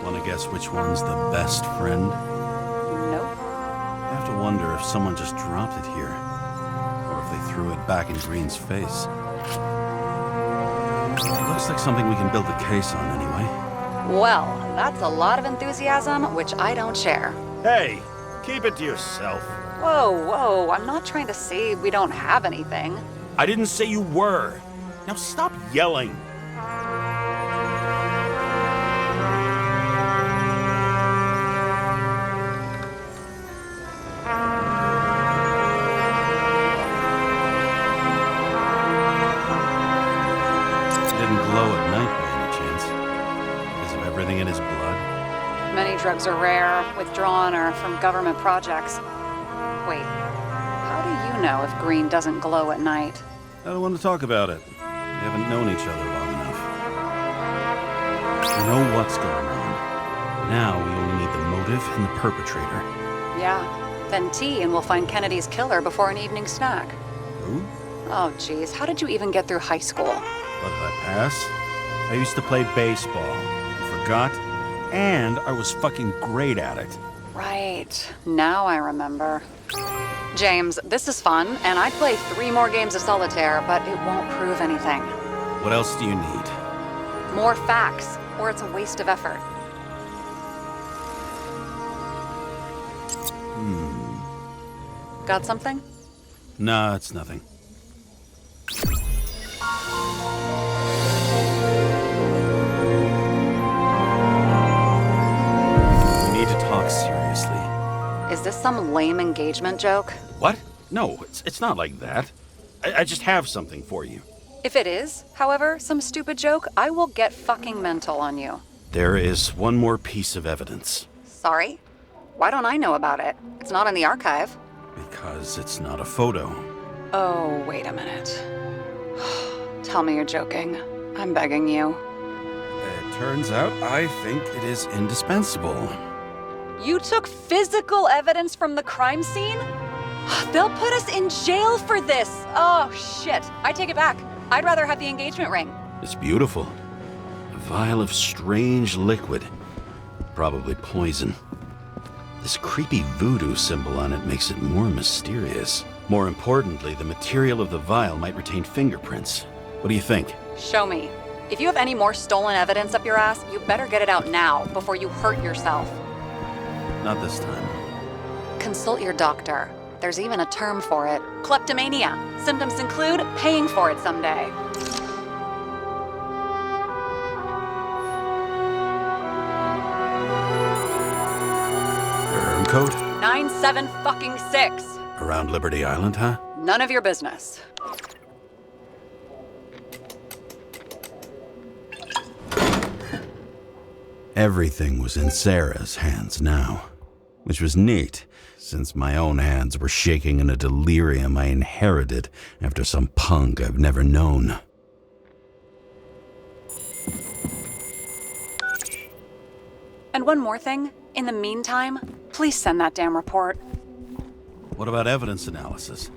Want to guess which one's the best friend? Nope. I have to wonder if someone just dropped it here, or if they threw it back in Green's face. It looks like something we can build a case on anyway. Well, that's a lot of enthusiasm, which I don't share. Hey, keep it to yourself. Whoa, I'm not trying to say we don't have anything. I didn't say you were. Now stop yelling. Many drugs are rare, withdrawn, or from government projects. Wait, how do you know if Green doesn't glow at night? I don't want to talk about it. We haven't known each other long enough. We know what's going on. Now we only need the motive and the perpetrator. Yeah, then T and we'll find Kennedy's killer before an evening snack. Who? Oh, geez, how did you even get through high school? What, did I pass? I used to play baseball. You forgot? And I was fucking great at it. Right, now I remember. James, this is fun, and I'd play 3 more games of solitaire, but it won't prove anything. What else do you need? More facts, or it's a waste of effort. Got something? Nah, it's nothing. Talk seriously. Is this some lame engagement joke? What? No, it's not like that. I just have something for you. If it is, however, some stupid joke, I will get fucking mental on you. There is one more piece of evidence. Sorry? Why don't I know about it? It's not in the archive. Because it's not a photo. Oh, wait a minute. Tell me you're joking. I'm begging you. It turns out I think it is indispensable. You took physical evidence from the crime scene? They'll put us in jail for this. Oh, shit. I take it back. I'd rather have the engagement ring. It's beautiful. A vial of strange liquid. Probably poison. This creepy voodoo symbol on it makes it more mysterious. More importantly, the material of the vial might retain fingerprints. What do you think? Show me. If you have any more stolen evidence up your ass, you better get it out now before you hurt yourself. Not this time. Consult your doctor. There's even a term for it. Kleptomania. Symptoms include paying for it someday. Your room code? 97-fucking-6. Around Liberty Island, huh? None of your business. Everything was in Sarah's hands now, which was neat, since my own hands were shaking in a delirium I inherited after some punk I've never known. And one more thing. In the meantime, please send that damn report. What about evidence analysis?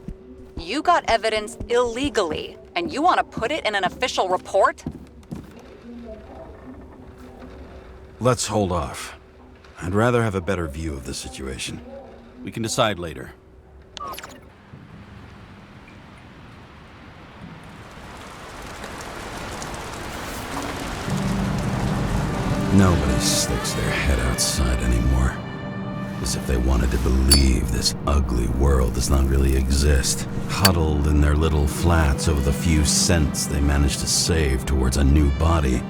You got evidence illegally, and you want to put it in an official report? Let's hold off. I'd rather have a better view of the situation. We can decide later. Nobody sticks their head outside anymore. as if they wanted to believe this ugly world does not really exist, huddled in their little flats over the few cents they managed to save towards a new body,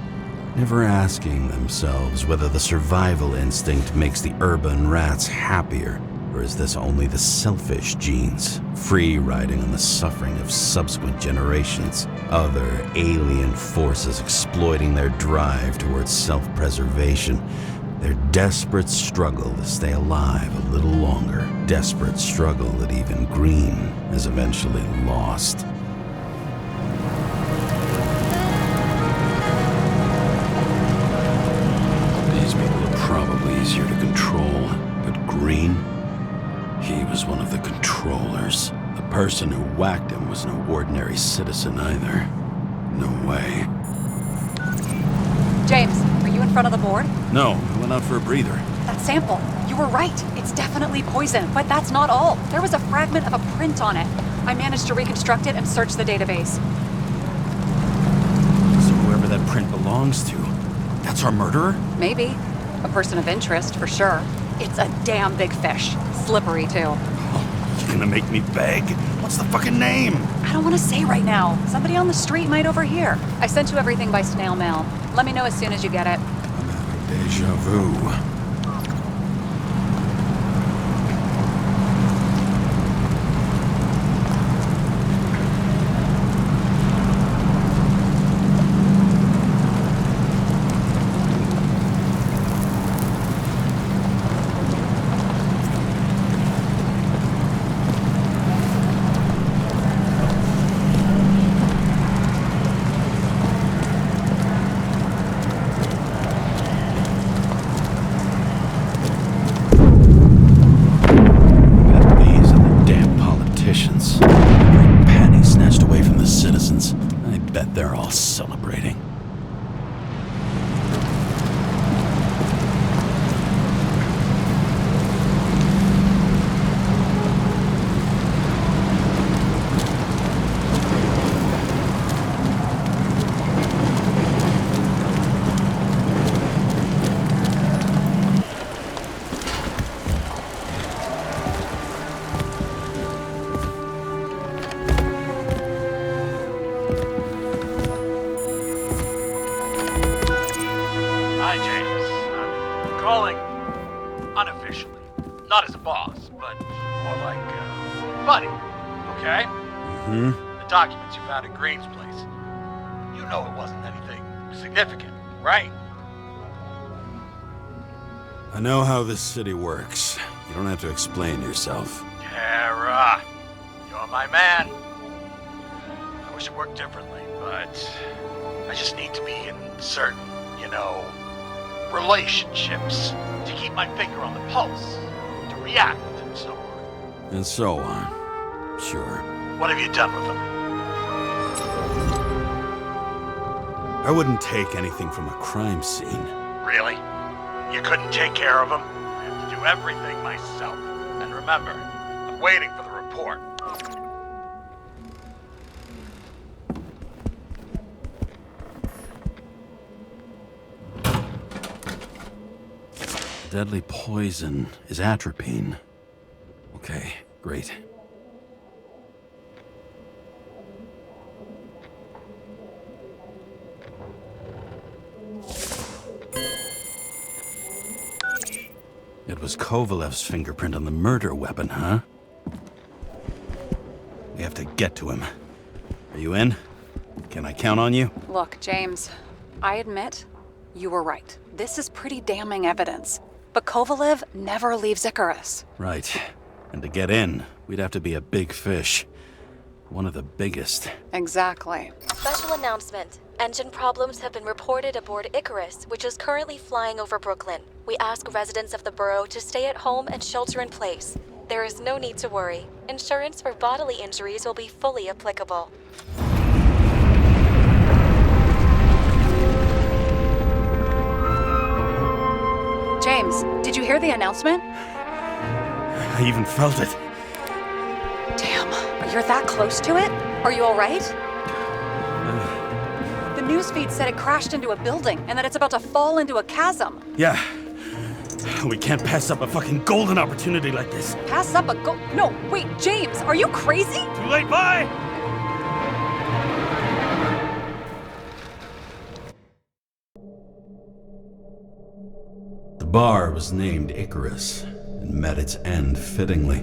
never asking themselves whether the survival instinct makes the urban rats happier, or is this only the selfish genes, free riding on the suffering of subsequent generations, other alien forces exploiting their drive towards self-preservation, their desperate struggle to stay alive a little longer, desperate struggle that even Green has eventually lost. These people are probably easier to control, but Green, he was one of the controllers. The person who whacked him was no ordinary citizen either. No way. James, are you in front of the board? No, I went out for a breather. That sample. You were right. It's definitely poison, but that's not all. There was a fragment of a print on it. I managed to reconstruct it and search the database. So whoever that print belongs to, that's our murderer? Maybe. A person of interest, for sure. It's a damn big fish. Slippery, too. Oh, you gonna make me beg? What's the fucking name? I don't want to say right now. Somebody on the street might overhear. I sent you everything by snail mail. Let me know as soon as you get it. I'm having deja vu. They're all celebrating. Hi, James. I'm calling unofficially. Not as a boss, but more like buddy. Okay? Hmm? The documents you found at Green's place. You know it wasn't anything significant, right? I know how this city works. You don't have to explain yourself. Kara, you're my man. I wish it worked differently, but I just need to be in certain, relationships to keep my finger on the pulse, to react, and so on. And so on. Sure. What have you done with them? I wouldn't take anything from a crime scene. Really? You couldn't take care of them? I have to do everything myself. And remember, I'm waiting for the report. Deadly poison is atropine. Okay, great. It was Kovalev's fingerprint on the murder weapon, huh? We have to get to him. Are you in? Can I count on you? Look, James, I admit you were right. This is pretty damning evidence. But Kovalev never leaves Icarus. Right. And to get in, we'd have to be a big fish. One of the biggest. Exactly. Special announcement. Engine problems have been reported aboard Icarus, which is currently flying over Brooklyn. We ask residents of the borough to stay at home and shelter in place. There is no need to worry. Insurance for bodily injuries will be fully applicable. James, did you hear the announcement? I even felt it. Damn, you're that close to it? Are you all right? The newsfeed said it crashed into a building and that it's about to fall into a chasm. Yeah. We can't pass up a fucking golden opportunity like this. Pass up a No, wait, James, are you crazy? Too late, bye! The bar was named Icarus and met its end fittingly.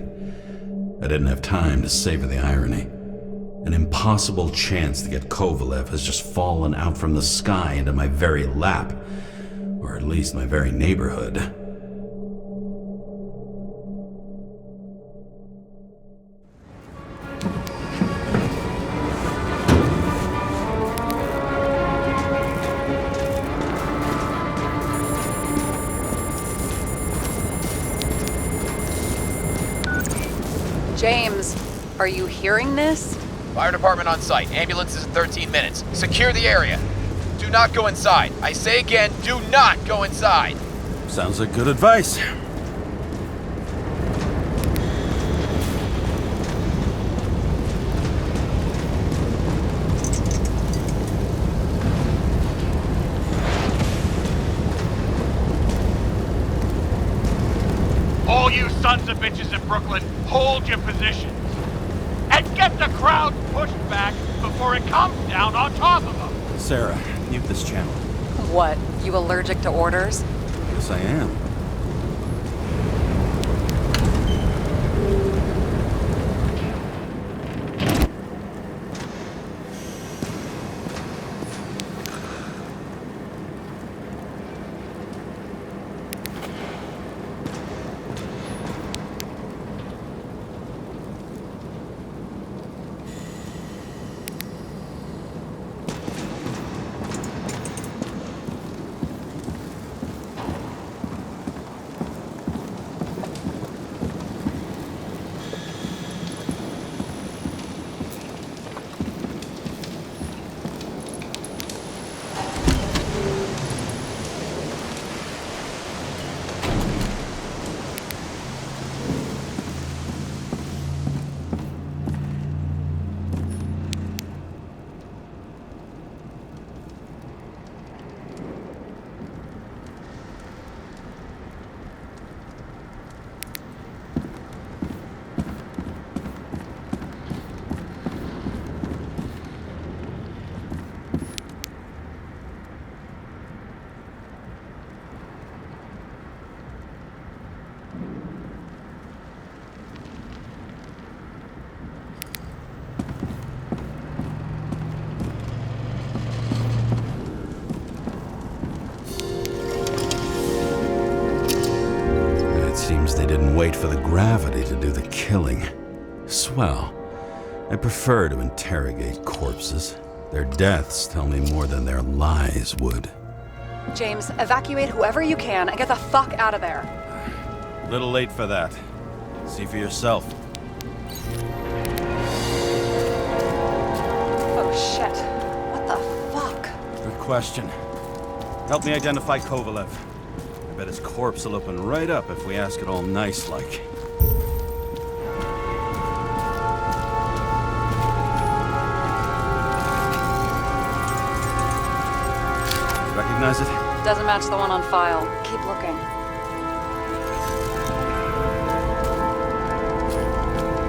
I didn't have time to savor the irony. An impossible chance to get Kovalev has just fallen out from the sky into my very lap, or at least my very neighborhood. James, are you hearing this? Fire department on site. Ambulance is in 13 minutes. Secure the area. Do not go inside. I say again, do not go inside. Sounds like good advice. All you sons of bitches in Brooklyn, hold your positions. And get the crowd pushed back before it comes down on top of them. Sarah, mute this channel. What, you allergic to orders? Yes, I am. They didn't wait for the gravity to do the killing. Swell. I prefer to interrogate corpses. Their deaths tell me more than their lies would. James, evacuate whoever you can and get the fuck out of there. Little late for that. See for yourself. Oh shit. What the fuck? Good question. Help me identify Kovalev. I bet his corpse will open right up if we ask it all nice-like. Recognize it? Doesn't match the one on file. Keep looking.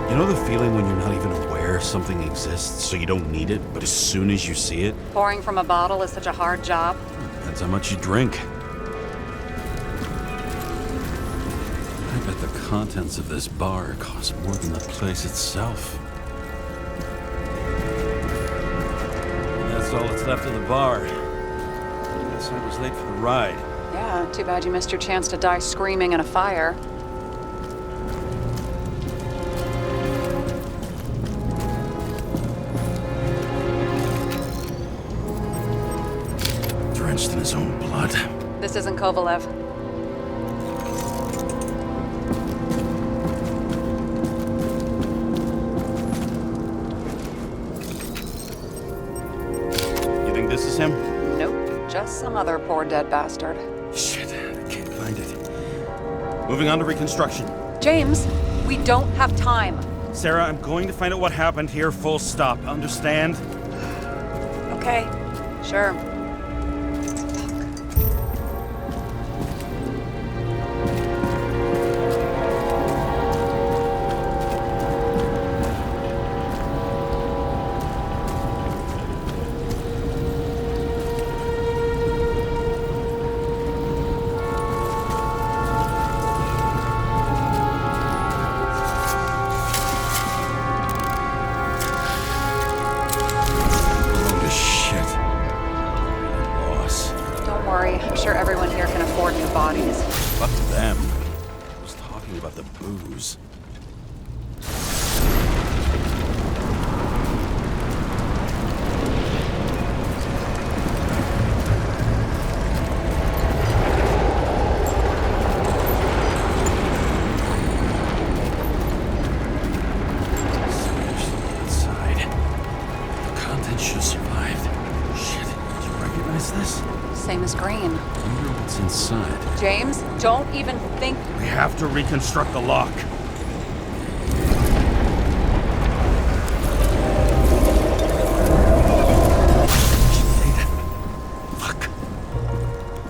You know the feeling when you're not even aware something exists, so you don't need it, but as soon as you see it? Pouring from a bottle is such a hard job. Depends how much you drink. I bet the contents of this bar cost more than the place itself. That's all that's left of the bar. Guess I was late for the ride. Yeah, too bad you missed your chance to die screaming in a fire. Drenched in his own blood. This isn't Kovalev. This is him? Nope, just some other poor dead bastard. Shit, I can't find it. Moving on to reconstruction. James, we don't have time. Sarah, I'm going to find out what happened here, full stop. Understand? Okay, sure. Fuck. bodies. Fuck them. I was talking about the booze. Same as green. I wonder what's inside. James, don't even think. We have to reconstruct the lock. Fuck.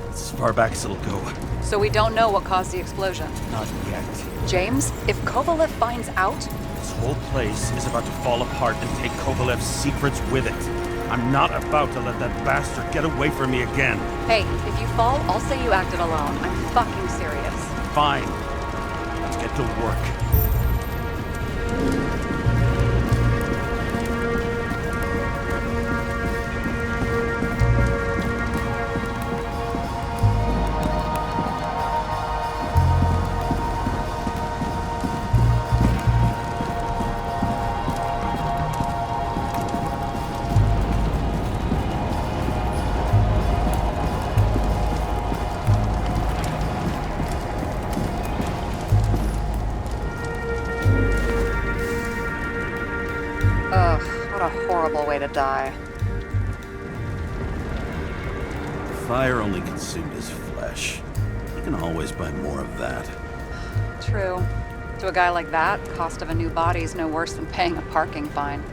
It's as far back as it'll go. So we don't know what caused the explosion. Not yet. James, if Kovalev finds out... This whole place is about to fall apart and take Kovalev's secrets with it. I'm not about to let that bastard get away from me again. Hey, if you fall, I'll say you acted alone. I'm fucking serious. Fine. Let's get to work. Ugh, what a horrible way to die. Fire only consumed his flesh. You can always buy more of that. True. To a guy like that, cost of a new body is no worse than paying a parking fine.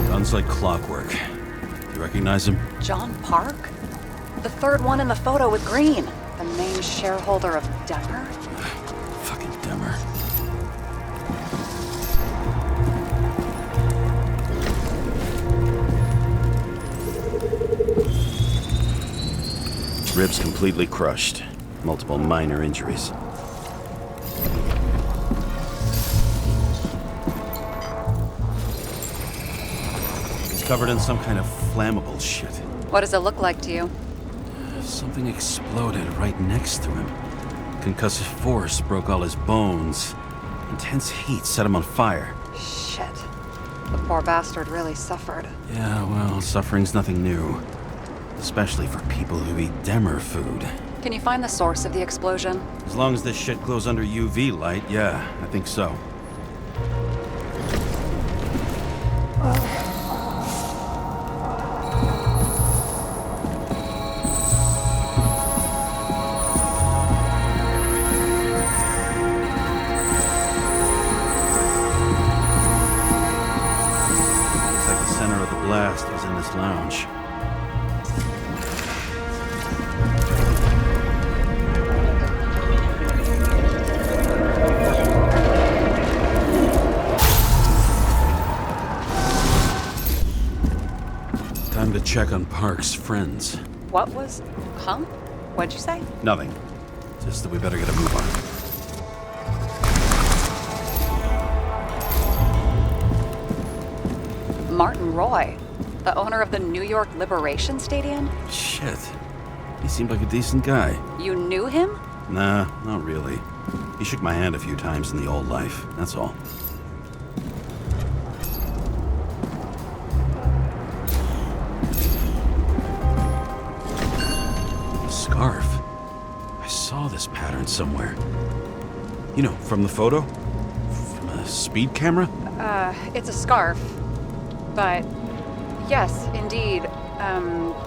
Guns like clockwork. You recognize him? John Park? The third one in the photo with green. The main shareholder of Denver? Fucking Demmer. Ribs completely crushed. Multiple minor injuries. He's covered in some kind of flammable shit. What does it look like to you? Something exploded right next to him. Concussive force broke all his bones. Intense heat set him on fire. Shit. The poor bastard really suffered. Yeah, well, suffering's nothing new. Especially for people who eat Demmer food. Can you find the source of the explosion? As long as this shit glows under UV light, yeah, I think so. Looks like the center of the blast was in this lounge. Time to check on Park's friends. What was... Huh? What'd you say? Nothing. Just that we better get a move on. Martin Roy, the owner of the New York Liberation Stadium? Shit. He seemed like a decent guy. You knew him? Nah, not really. He shook my hand a few times in the old life, that's all. Scarf. I saw this pattern somewhere. You know, from the photo? From a speed camera? It's a scarf. But, yes, indeed.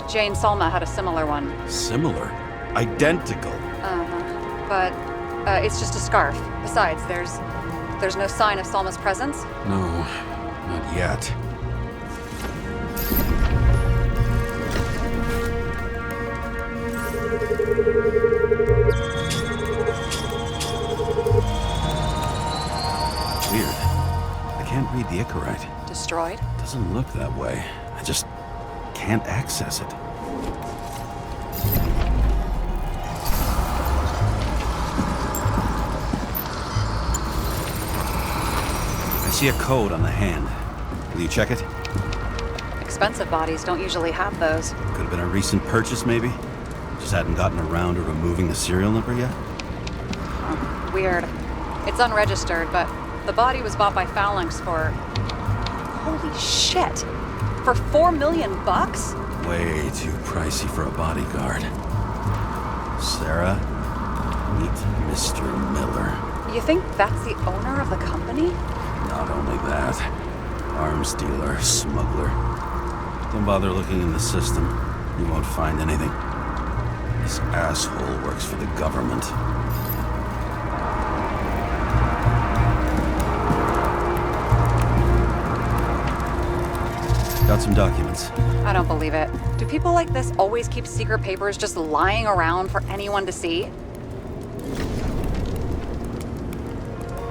Jane Salma had a similar one. Similar? Identical? But, it's just a scarf. Besides, there's no sign of Salma's presence. No, not yet. Weird. I can't read the Icarite. Destroyed? Doesn't look that way. I just can't access it. I see a code on the hand. Will you check it? Expensive bodies don't usually have those. Could have been a recent purchase, maybe? Just hadn't gotten around to removing the serial number yet? Weird. It's unregistered, but the body was bought by Phalanx for... Holy shit! For $4 million bucks? Way too pricey for a bodyguard. Sarah, meet Mr. Miller. You think that's the owner of the company? Not only that, arms dealer, smuggler. Don't bother looking in the system. You won't find anything. This asshole works for the government. Got some documents. I don't believe it. Do people like this always keep secret papers just lying around for anyone to see?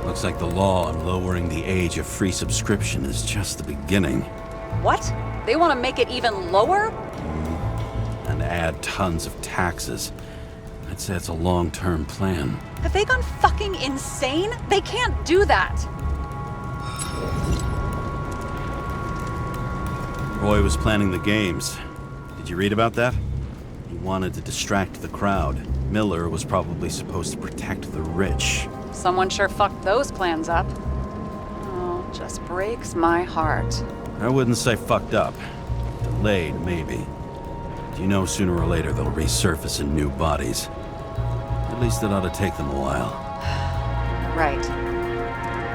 Looks like the law on lowering the age of free subscription is just the beginning. What? They want to make it even lower? And add tons of taxes. I'd say it's a long-term plan. Have they gone fucking insane? They can't do that! Roy was planning the games. Did you read about that? He wanted to distract the crowd. Miller was probably supposed to protect the rich. Someone sure fucked those plans up. Oh, just breaks my heart. I wouldn't say fucked up. Delayed, maybe. Do you know sooner or later they'll resurface in new bodies? At least it ought to take them a while. Right.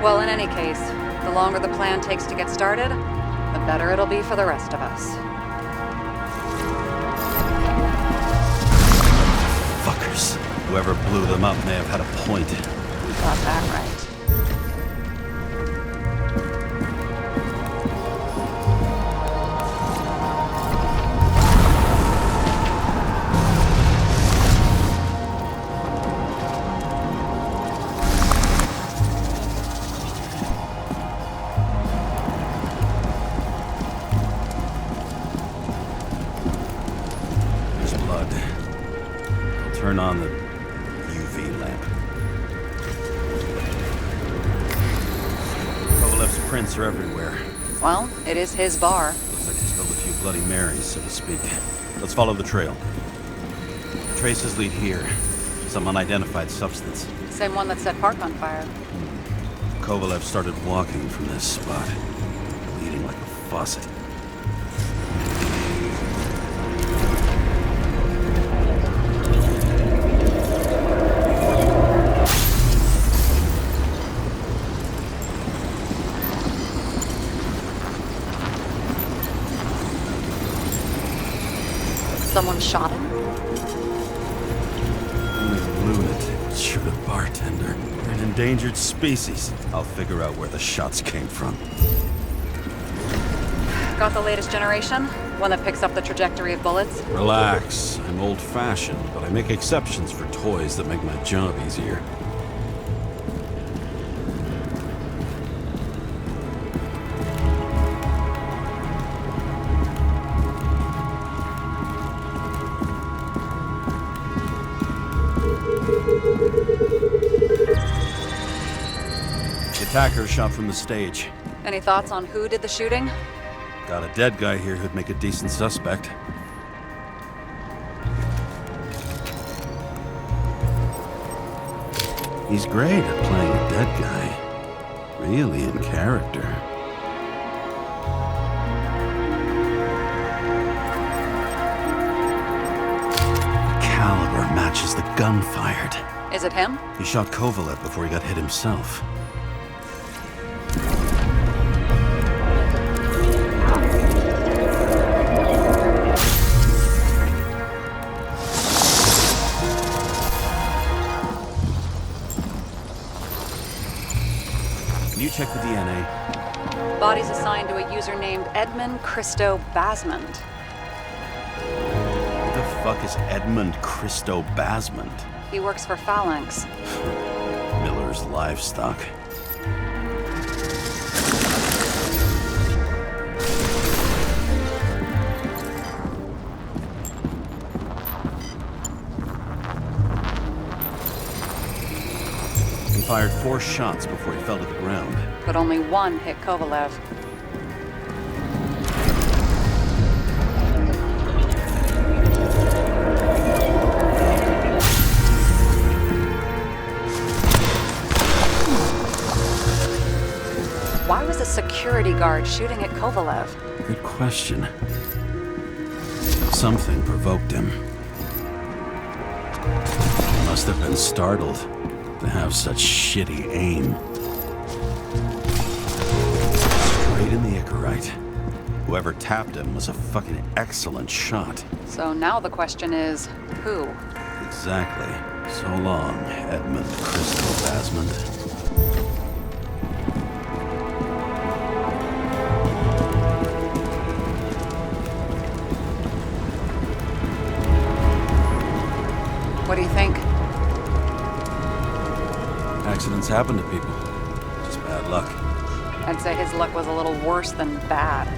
Well, in any case, the longer the plan takes to get started, the better it'll be for the rest of us. Fuckers. Whoever blew them up may have had a point. You got that right. Turn on the UV lamp. Kovalev's prints are everywhere. Well, it is his bar. Looks like he spilled a few Bloody Marys, so to speak. Let's follow the trail. Traces lead here. Some unidentified substance. Same one that set Park on fire. Kovalev started walking from this spot, bleeding like a faucet. Someone shot him? Only a lunatic shoot a bartender. We're an endangered species. I'll figure out where the shots came from. Got the latest generation? One that picks up the trajectory of bullets? Relax. I'm old-fashioned, but I make exceptions for toys that make my job easier. Attacker shot from the stage. Any thoughts on who did the shooting? Got a dead guy here who'd make a decent suspect. He's great at playing a dead guy. Really in character. The caliber matches the gun fired. Is it him? He shot Kovalev before he got hit himself. Can you check the DNA? Body's assigned to a user named Edmund Christo Basmond. Who the fuck is Edmund Christo Basmond? He works for Phalanx. Miller's livestock. fired 4 shots before he fell to the ground. But only one hit Kovalev. Why was a security guard shooting at Kovalev? Good question. Something provoked him. He must have been startled to have such shitty aim. Straight in the Icarite. Whoever tapped him was a fucking excellent shot. So now the question is, who? Exactly. So long, Edmund Crystal Basmond. What do you think? Accidents happen to people. Just bad luck. I'd say his luck was a little worse than bad.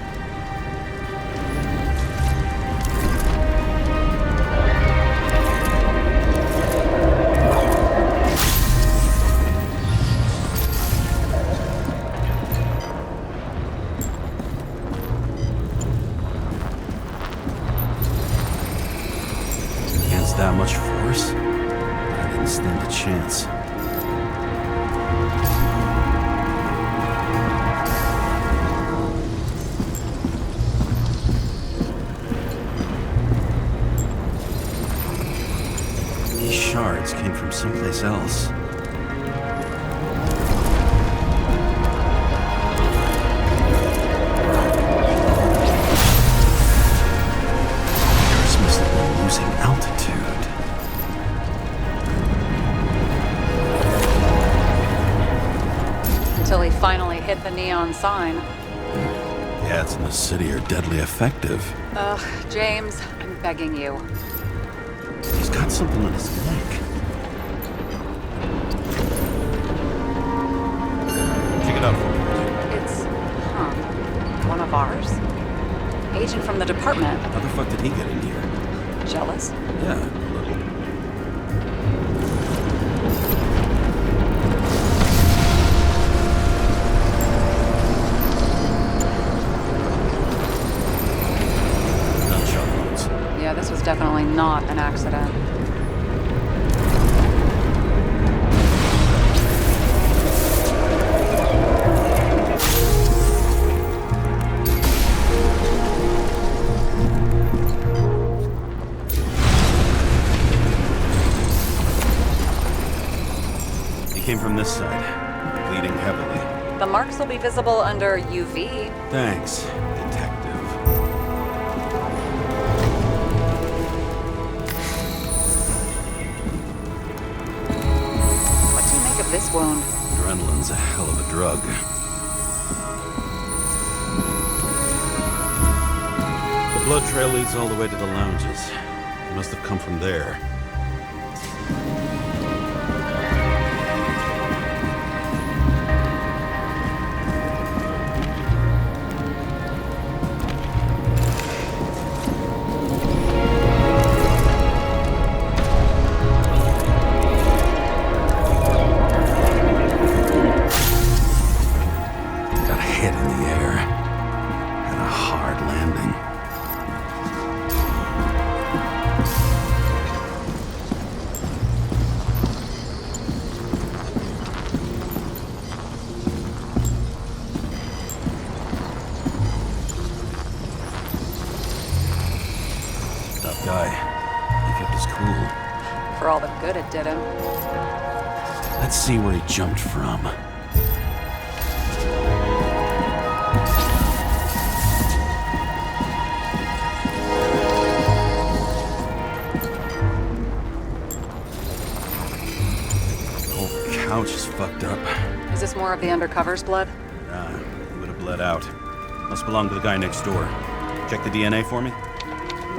Against that much force? I didn't stand a chance. These shards came from someplace else. Yours must have been losing altitude. Until he finally hit the neon sign. The ads in the city are deadly effective. Ugh, James, I'm begging you. He's got something on his neck. Check it out for me. It's, one of ours? Agent from the department. How the fuck did he get in here? Jealous? Yeah, a little. Gunshot wounds. Yeah, this was definitely not an accident. He came from this side, bleeding heavily. The marks will be visible under UV. Thanks, detective. What do you make of this wound? Adrenaline's a hell of a drug. The blood trail leads all the way to the lounges. He must have come from there. Got a head in the air and a hard landing. Tough guy. He kept his cool. For all the good it did him. Let's see where he jumped from. The whole couch is fucked up. Is this more of the undercover's blood? Nah, he would have bled out. Must belong to the guy next door. Check the DNA for me?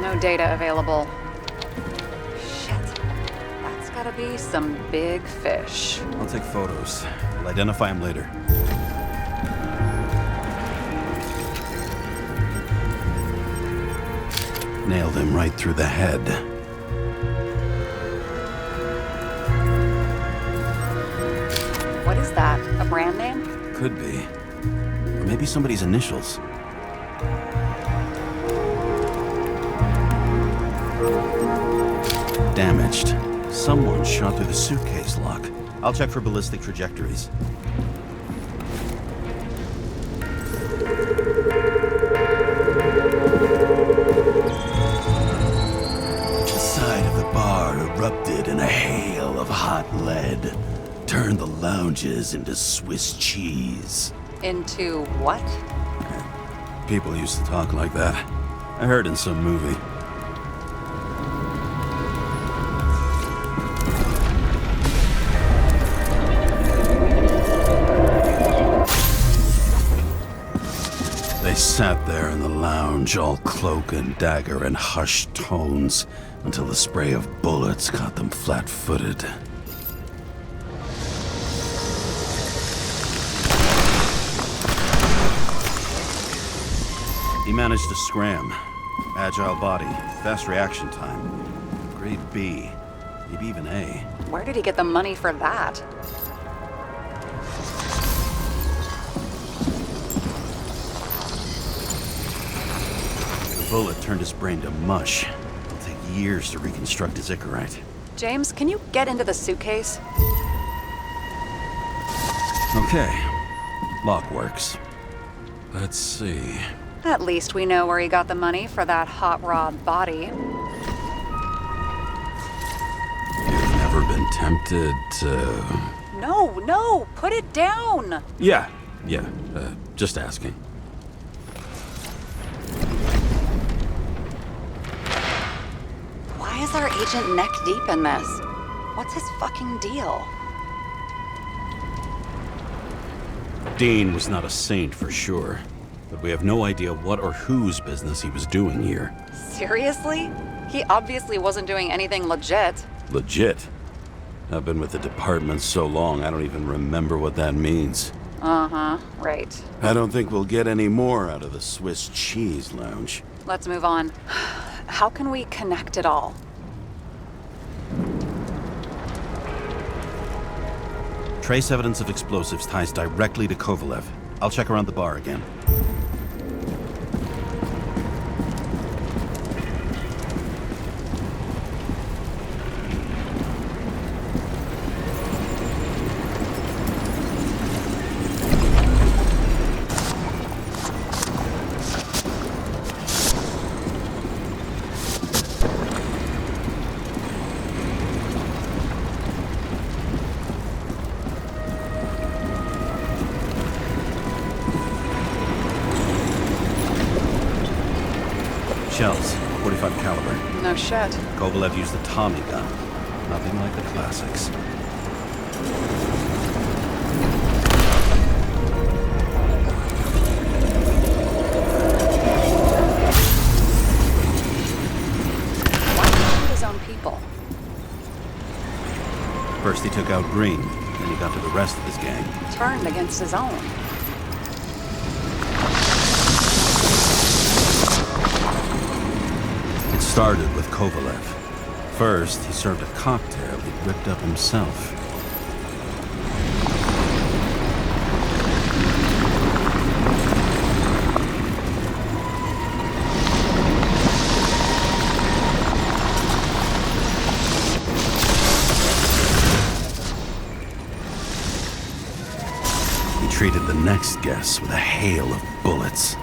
No data available. Shit. That's gotta be some big fish. I'll take photos. I'll identify him later. Nailed him right through the head. A brand name? Could be. Or maybe somebody's initials. Damaged. Someone shot through the suitcase lock. I'll check for ballistic trajectories. The side of the bar erupted in a hail of hot lead. Turned the lounges into Swiss cheese. Into what? People used to talk like that. I heard in some movie. They sat there in the lounge, all cloak and dagger and hushed tones, until the spray of bullets caught them flat-footed. He managed to scram. Agile body, fast reaction time. Grade B, maybe even A. Where did he get the money for that? The bullet turned his brain to mush. It'll take years to reconstruct his Icarite. James, can you get into the suitcase? Okay. Lock works. Let's see. At least we know where he got the money for that hot rod body. You've never been tempted to... No, put it down! Yeah, just asking. Why is our agent neck deep in this? What's his fucking deal? Dean was not a saint for sure, but we have no idea what or whose business he was doing here. Seriously? He obviously wasn't doing anything legit. Legit? I've been with the department so long, I don't even remember what that means. Uh-huh, right. I don't think we'll get any more out of the Swiss cheese lounge. Let's move on. How can we connect it all? Trace evidence of explosives ties directly to Kovalev. I'll check around the bar again. Shells, 45 caliber. No shit. Kovalev used the Tommy gun. Nothing like the classics. Why did he shoot his own people? First he took out Green, then he got to the rest of his gang. Turned against his own. It started with Kovalev. First, he served a cocktail he'd ripped up himself. He treated the next guest with a hail of bullets.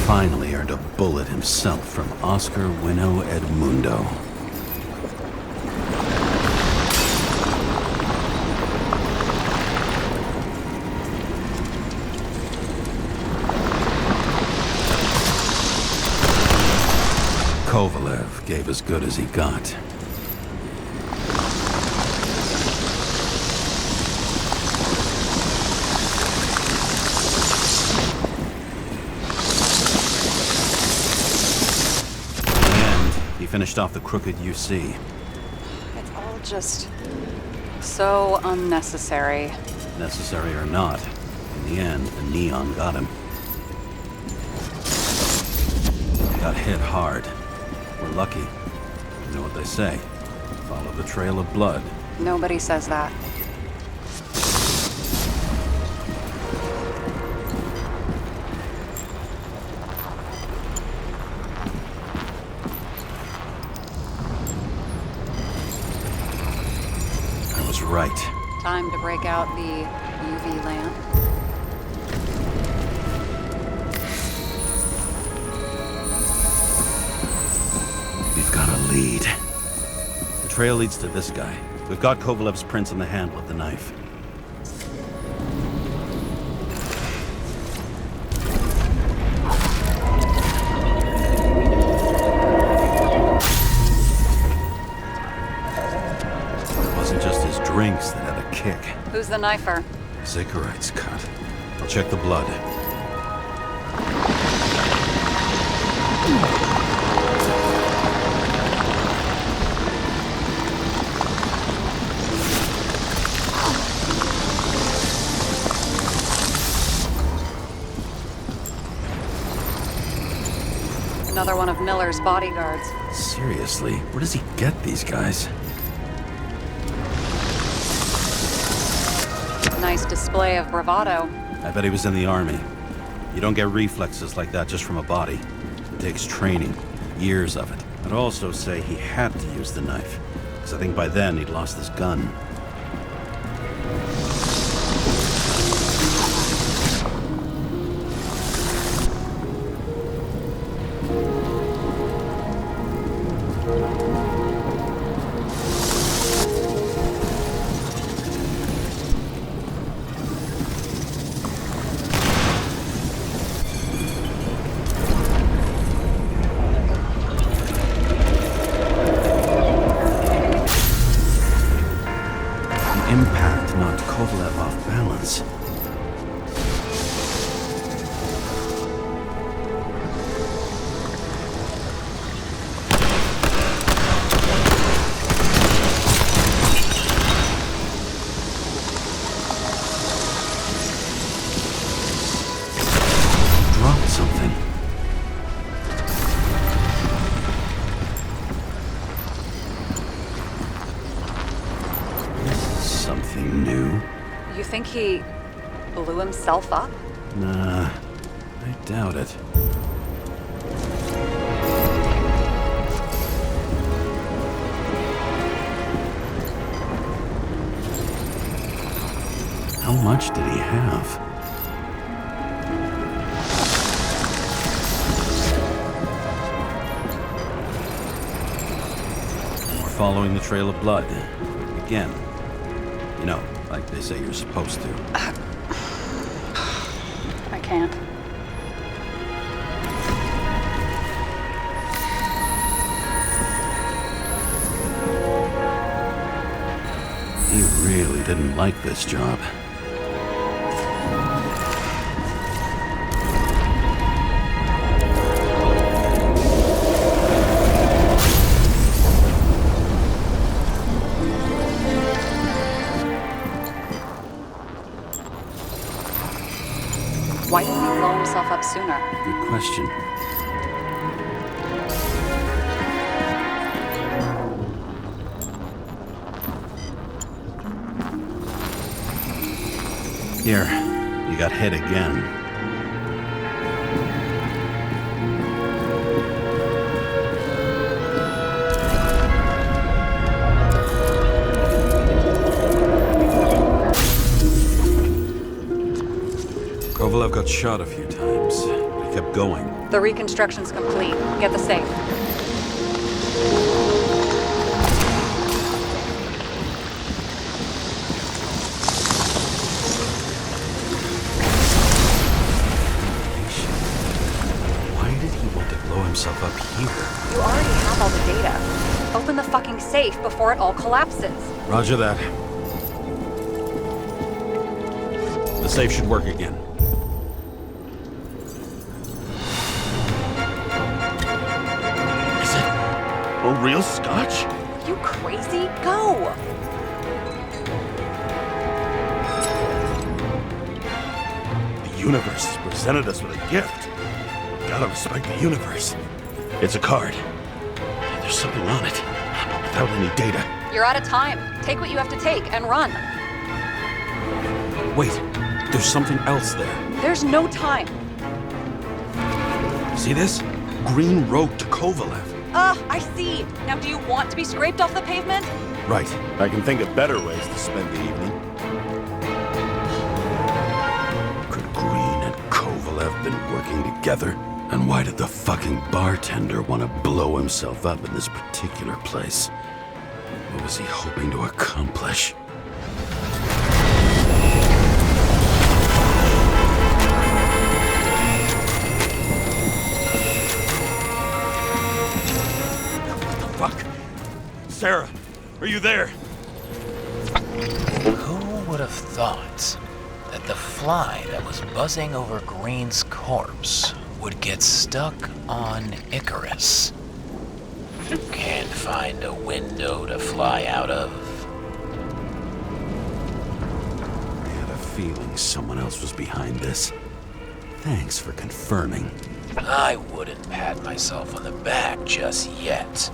Finally earned a bullet himself from Oscar Winnow Edmundo. Kovalev gave as good as he got. He finished off the crooked UC. It's all just so unnecessary. Necessary or not, in the end, the neon got him. He got hit hard. We're lucky. You know what they say. Follow the trail of blood. Nobody says that. Right. Time to break out the UV lamp. We've got a lead. The trail leads to this guy. We've got Kovalev's prints on the handle of the knife. Drinks that had a kick. Who's the knifer? Zicharites cut. I'll check the blood. Another one of Miller's bodyguards. Seriously, where does he get these guys? Nice display of bravado. I bet he was in the army. You don't get reflexes like that just from a body. It takes training, years of it. I'd also say he had to use the knife, because I think by then he'd lost his gun. Impact knocked Kovalev off balance. Dropped something. Something new? You think he blew himself up? Nah, I doubt it. How much did he have? We're following the trail of blood. Again. You know, like they say you're supposed to. I can't. He really didn't like this job. Why didn't he blow himself up sooner? Good question. Here, you got hit again. Kovalev got shot a few times, but he kept going. The reconstruction's complete. Get the safe. Why did he want to blow himself up here? You already have all the data. Open the fucking safe before it all collapses. Roger that. The safe should work again. Is it a real scotch? Are you crazy? Go! The universe has presented us with a gift. Gotta respect the universe. It's a card. There's something on it, but without any data. You're out of time. Take what you have to take and run. Wait, there's something else there. There's no time. See this? Green road to Kovalev. I see. Now do you want to be scraped off the pavement? Right. I can think of better ways to spend the evening. Could Green and Kovalev been working together? And why did the fucking bartender want to blow himself up in this particular place? What was he hoping to accomplish? Fuck! Sarah, are you there? Who would have thought that the fly that was buzzing over Green's corpse would get stuck on Icarus? Can't find a window to fly out of. I had a feeling someone else was behind this. Thanks for confirming. I wouldn't pat myself on the back just yet.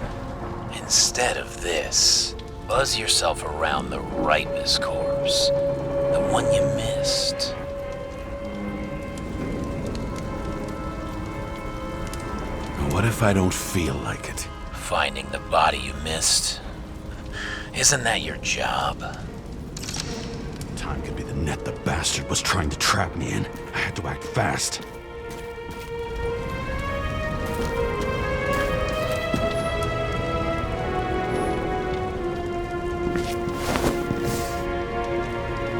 Instead of this, buzz yourself around the Ripus corpse, the one you missed. What if I don't feel like it? Finding the body you missed? Isn't that your job? Time could be the net the bastard was trying to trap me in. I had to act fast.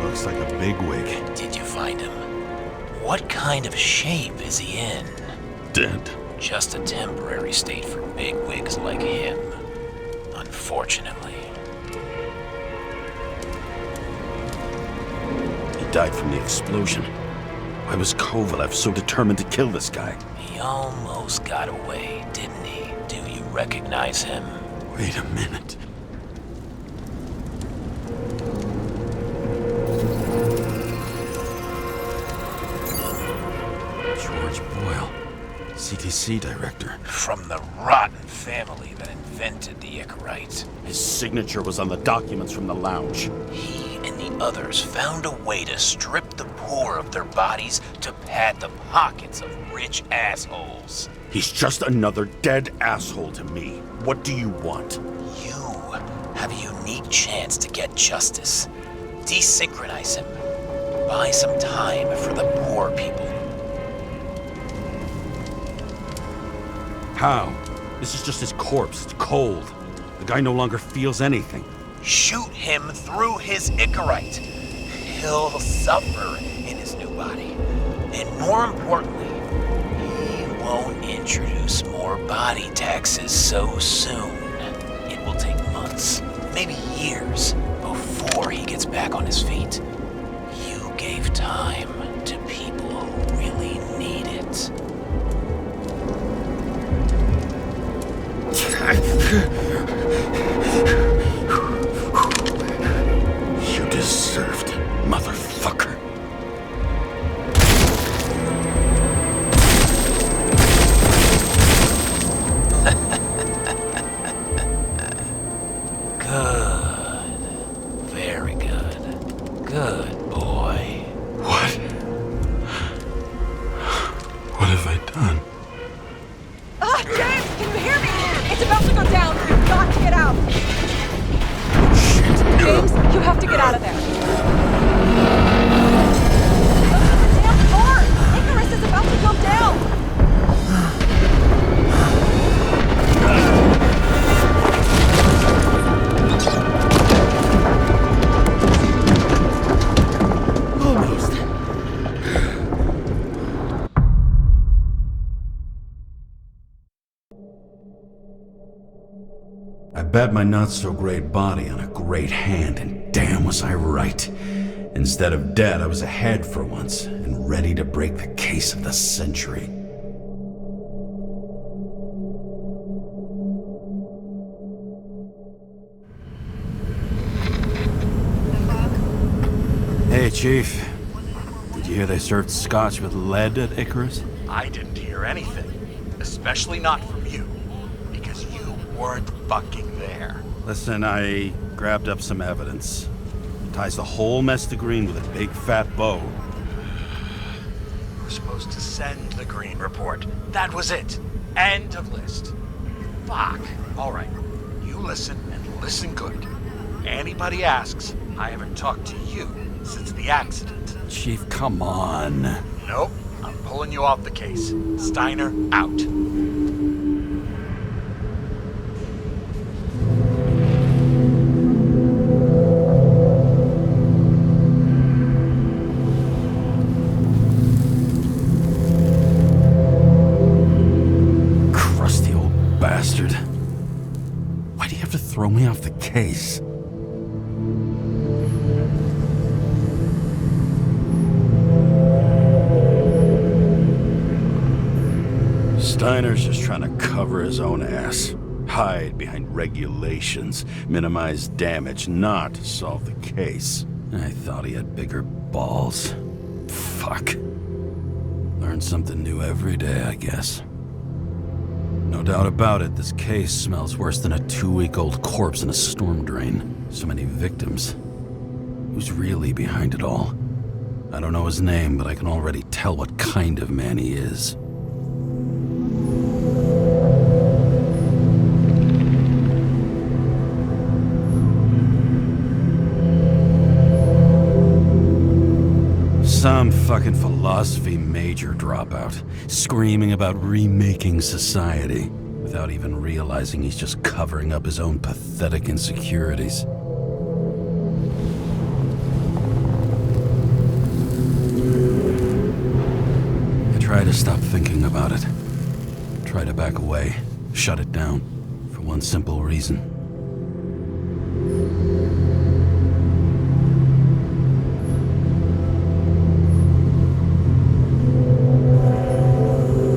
Looks like a bigwig. Did you find him? What kind of shape is he in? Dead. Just a temporary state for bigwigs like him, unfortunately. He died from the explosion. Why was Kovalev so determined to kill this guy? He almost got away, didn't he? Do you recognize him? Wait a minute. George Boyle, CTC director. From the rotten family that invented the Icarite. His signature was on the documents from the lounge. He and the others found a way to strip the poor of their bodies to pad the pockets of rich assholes. He's just another dead asshole to me. What do you want? You have a unique chance to get justice. Desynchronize him. Buy some time for the poor people. How? This is just his corpse. It's cold. The guy no longer feels anything. Shoot him through his Icarite. He'll suffer in his new body. And more importantly, he won't introduce more body taxes so soon. It will take months, maybe years, before he gets back on his feet. You gave time to people who really need it. You deserved it, motherfucker. Good. Very good. Good boy. What? What have I done? James, can you hear me? It's about to go down. You've got to get out. Shit. James, you have to get out of there. Look at the damn car. Icarus is about to go down. Almost. I bet my not-so-great body on a great hand, and damn was I right. Instead of dead, I was ahead for once, and ready to break the case of the century. Hey, Chief. Did you hear they served scotch with lead at Icarus? I didn't hear anything. Especially not from you. Because you weren't fucking there. Listen, I grabbed up some evidence. Ties the whole mess to green with a big fat bow. You were supposed to send the green report. That was it. End of list. Fuck. Alright. You listen, and listen good. Anybody asks, I haven't talked to you since the accident. Chief, come on. Nope. I'm pulling you off the case. Steiner, out. Crusty old bastard. Why do you have to throw me off the case? Steiner's just trying to cover his own ass. Hide behind regulations, minimize damage, not solve the case. I thought he had bigger balls. Fuck. Learn something new every day, I guess. No doubt about it, this case smells worse than a 2-week-old corpse in a storm drain. So many victims. Who's really behind it all? I don't know his name, but I can already tell what kind of man he is. Some fucking philosophy major dropout, screaming about remaking society, without even realizing he's just covering up his own pathetic insecurities. I try to stop thinking about it. Try to back away, shut it down, for one simple reason.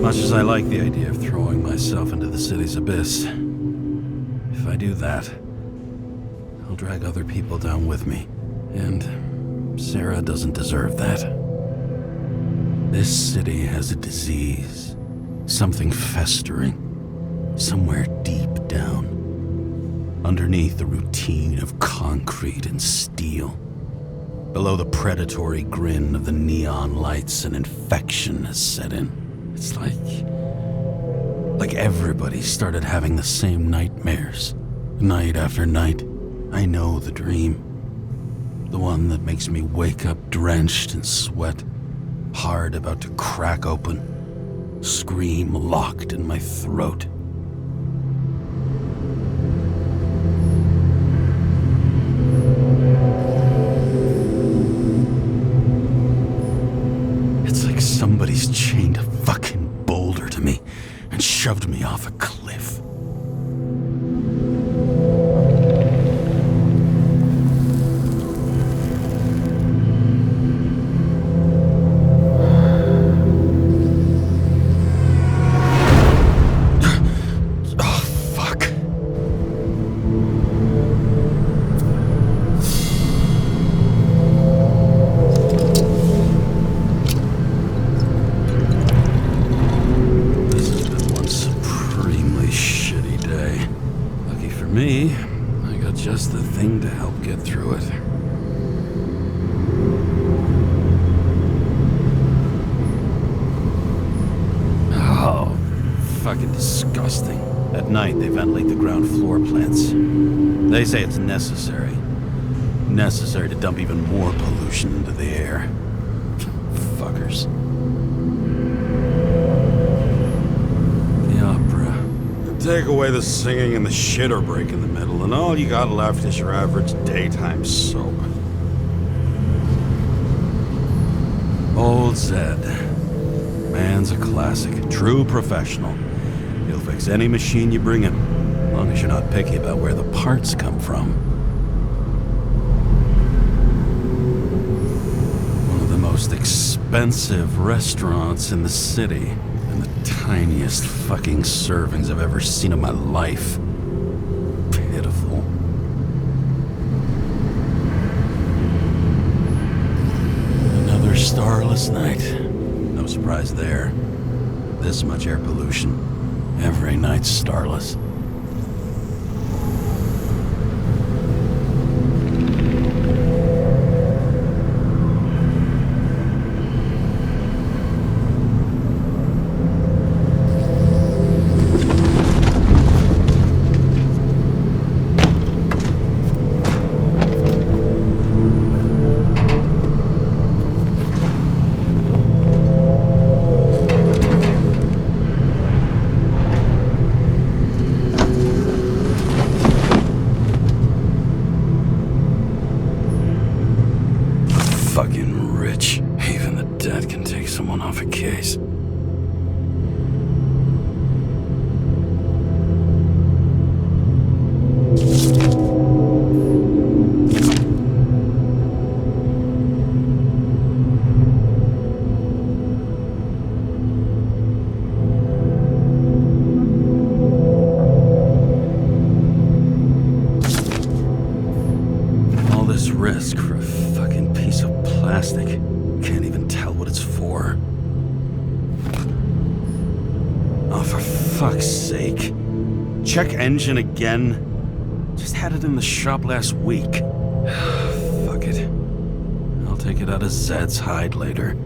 Much as I like the idea of throwing myself into the city's abyss, if I do that, I'll drag other people down with me. And Sarah doesn't deserve that. This city has a disease, something festering, somewhere deep down, underneath the routine of concrete and steel. Below the predatory grin of the neon lights, an infection has set in. It's like everybody started having the same nightmares, night after night. I know the dream. The one that makes me wake up drenched in sweat, heart about to crack open, scream locked in my throat. It's like somebody's chained a fucking boulder to me and shoved me off a cliff. Me, I got just the thing to help get through it. Oh, fucking disgusting. At night, they ventilate the ground floor plants. They say it's necessary. Necessary to dump even more pollution into the air. Fuckers. Take away the singing and the shitter break in the middle, and all you got left is your average daytime soap. Old Zed. Man's a classic, true professional. He'll fix any machine you bring him, long as you're not picky about where the parts come from. One of the most expensive restaurants in the city, and the tiniest fucking servings I've ever seen in my life. Pitiful. Another starless night. No surprise there. This much air pollution. Every night's starless. Fucking rich. Even the dead can take someone off a case. All this risk for a fucking piece of plastic. Can't even tell what it's for. Oh, for fuck's sake. Check engine again? Just had it in the shop last week. Fuck it. I'll take it out of Zed's hide later.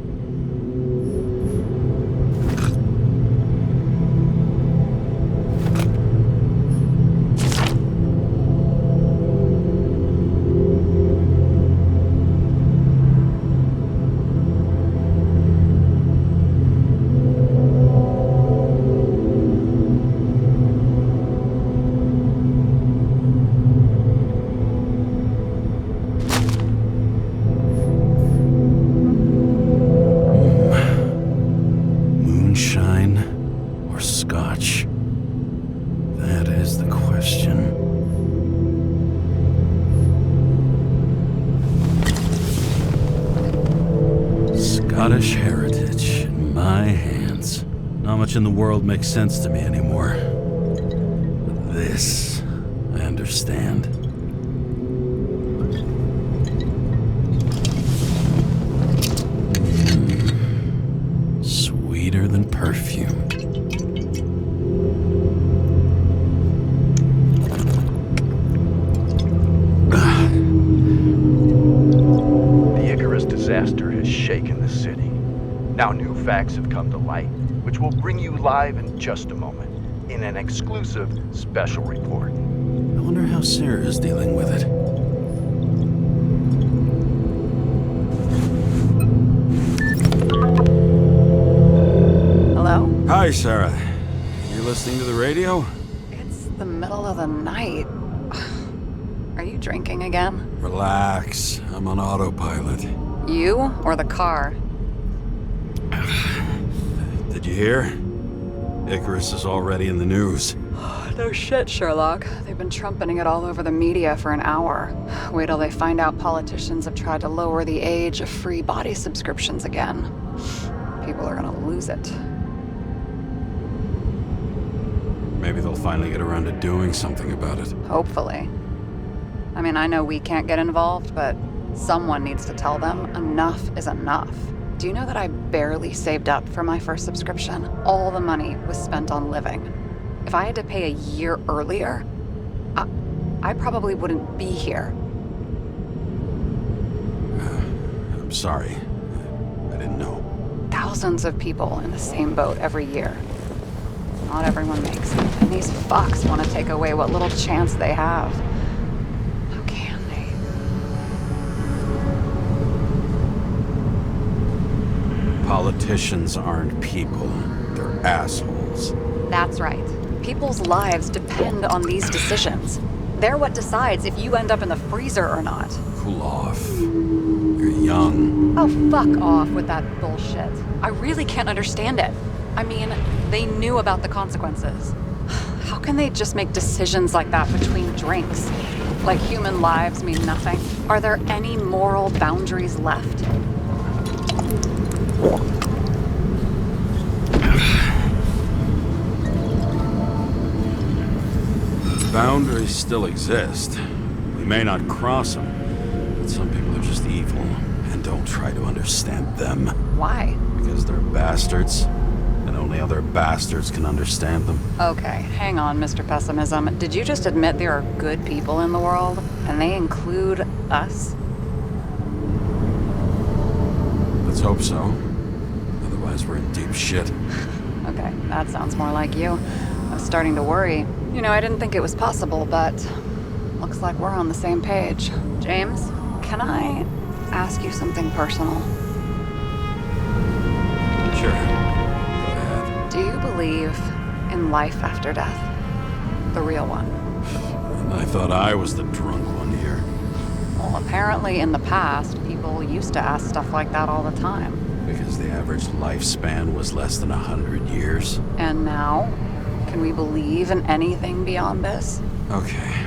Moonshine or scotch? That is the question. Scottish heritage in my hands. Not much in the world makes sense to me anymore. But this, I understand. Sweeter than perfume. The Icarus disaster has shaken the city. Now new facts have come to light, which will bring you live in just a moment, in an exclusive special report. I wonder how Sarah is dealing with it. Hello? Hi, Sarah. You listening to the radio? It's the middle of the night. Are you drinking again? Relax. I'm on autopilot. You or the car? Did you hear? Icarus is already in the news. No shit, Sherlock. They've been trumpeting it all over the media for an hour. Wait till they find out politicians have tried to lower the age of free body subscriptions again. People are gonna lose it. Maybe they'll finally get around to doing something about it. Hopefully. I mean, I know we can't get involved, but someone needs to tell them enough is enough. Do you know that I barely saved up for my first subscription? All the money was spent on living. If I had to pay a year earlier, I probably wouldn't be here. I'm sorry. I didn't know. Thousands of people in the same boat every year. Not everyone makes it, and these fucks want to take away what little chance they have. How can they? Politicians aren't people. They're assholes. That's right. People's lives depend on these decisions. They're what decides if you end up in the freezer or not. Cool off. You're young. Oh, fuck off with that bullshit. I really can't understand it. I mean, they knew about the consequences. How can they just make decisions like that between drinks? Like human lives mean nothing? Are there any moral boundaries left? Boundaries still exist. We may not cross them, but some people are just evil and don't try to understand them. Why? Because they're bastards, and only other bastards can understand them. Okay, hang on, Mr. Pessimism. Did you just admit there are good people in the world, and they include us? Let's hope so. Otherwise, we're in deep shit. Okay, that sounds more like you. I was starting to worry. You know, I didn't think it was possible, but looks like we're on the same page. James, can I ask you something personal? Sure. Go ahead. Do you believe in life after death? The real one? And I thought I was the drunk one here. Well, apparently in the past, people used to ask stuff like that all the time. Because the average lifespan was less than 100 years. And now? Can we believe in anything beyond this? Okay.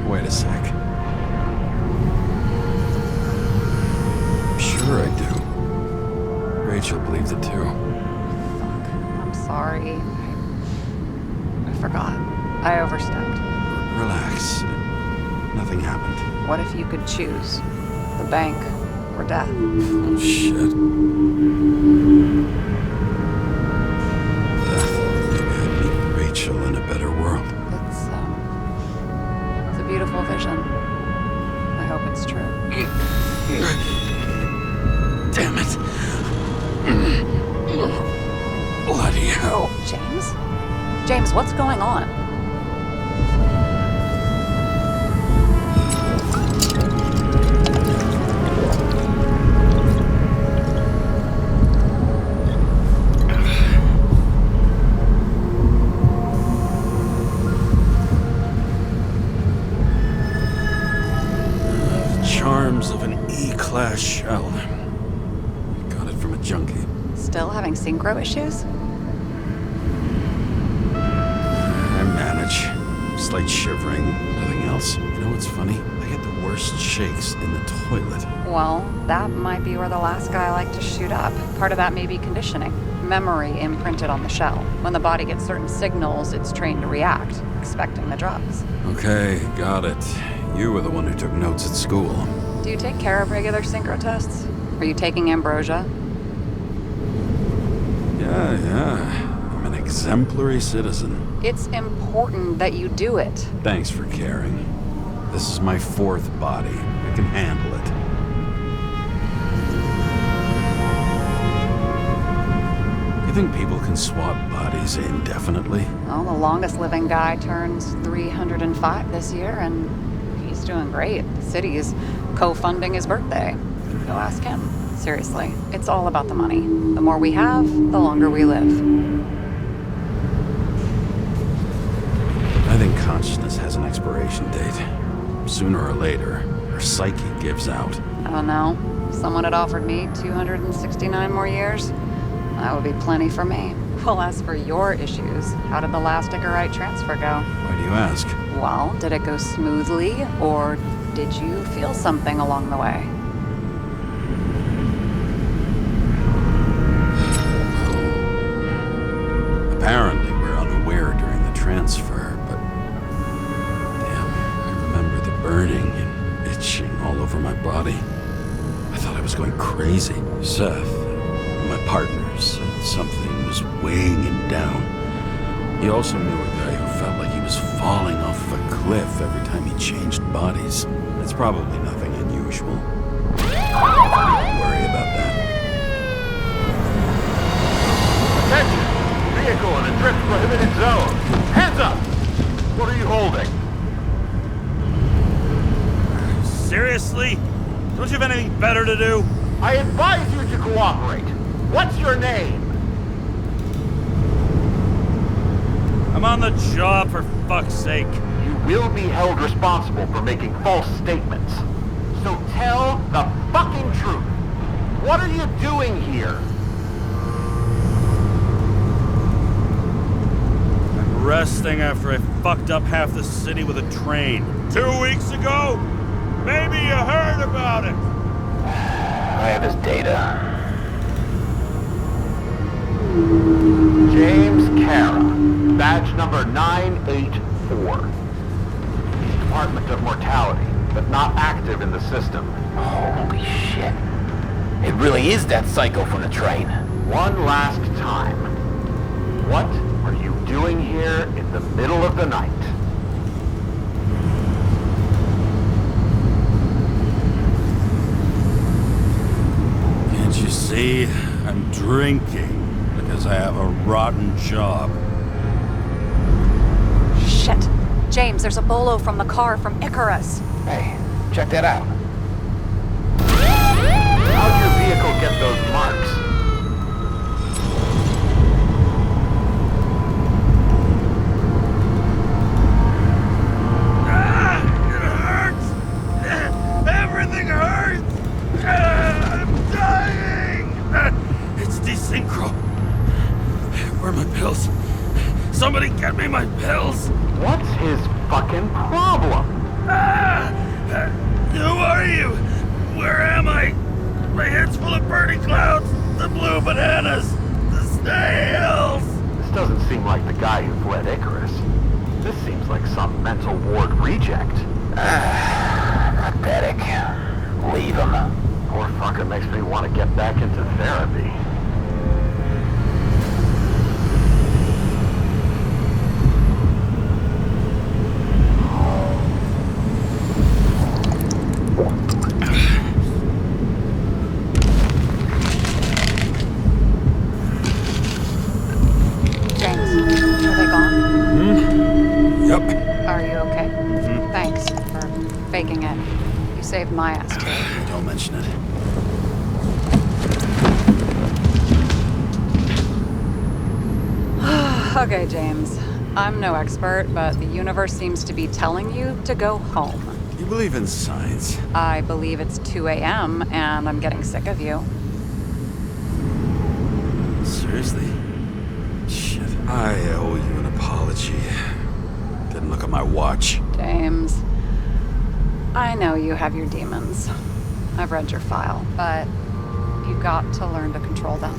Wait a sec. Sure I do. Rachel believes it too. Fuck. I'm sorry. I forgot. I overstepped. Relax. Nothing happened. What if you could choose? The bank or death? Oh, shit. Rachel in a better world. It's a beautiful vision. I hope it's true. Damn it. Bloody hell. James? James, what's going on? Of an E-class shell. Got it from a junkie. Still having synchro issues? I manage. Slight shivering, nothing else. You know what's funny? I get the worst shakes in the toilet. Well, that might be where the last guy liked to shoot up. Part of that may be conditioning. Memory imprinted on the shell. When the body gets certain signals, it's trained to react, expecting the drugs. Okay, got it. You were the one who took notes at school. Do you take care of regular synchro tests? Are you taking ambrosia? Yeah. I'm an exemplary citizen. It's important that you do it. Thanks for caring. This is my fourth body. I can handle it. You think people can swap bodies indefinitely? Well, the longest living guy turns 305 this year, and he's doing great. The city is co-funding his birthday. Go ask him. Seriously, it's all about the money. The more we have, the longer we live. I think consciousness has an expiration date. Sooner or later, her psyche gives out. I don't know. If someone had offered me 269 more years, that would be plenty for me. Well, as for your issues, how did the last Icarite transfer go? Why do you ask? Well, did it go smoothly, or did you feel something along the way? Apparently, we're unaware during the transfer, but... Damn, I remember the burning and itching all over my body. I thought I was going crazy. Seth, my partner, said something was weighing him down. He also knew a guy who felt like he was falling off of a cliff every time he changed bodies. It's probably nothing unusual. Don't worry about that. Attention! Vehicle in a drift prohibited zone. Hands up! What are you holding? Seriously? Don't you have anything better to do? I advise you to cooperate. What's your name? I'm on the job, for fuck's sake. You will be held responsible for making false statements. So tell the fucking truth. What are you doing here? I'm resting after I fucked up half the city with a train. 2 weeks ago? Maybe you heard about it. I have his data. James Cara, badge number 984. Department of Mortality, but not active in the system. Holy shit. It really is that psycho from the train. One last time. What are you doing here in the middle of the night? Can't you see? I'm drinking because I have a rotten job. Shit. James, there's a bolo from the car from Icarus. Hey, check that out. How'd your vehicle get those marks? It hurts! Everything hurts! I'm dying! It's desynchro. Where are my pills? Somebody get me my pills! What's his fucking problem? Who are you? Where am I? My head's full of burning clouds, the blue bananas, the snails! This doesn't seem like the guy who fled Icarus. This seems like some mental ward reject. Pathetic. Leave him. Poor fucker makes me want to get back into therapy. Saved my ass too. Don't mention it. Okay, James. I'm no expert, but the universe seems to be telling you to go home. You believe in science? I believe it's 2 a.m. and I'm getting sick of you. Seriously? Shit. I owe you an apology. Didn't look at my watch. James. I know you have your demons. I've read your file, but you got to learn to control them.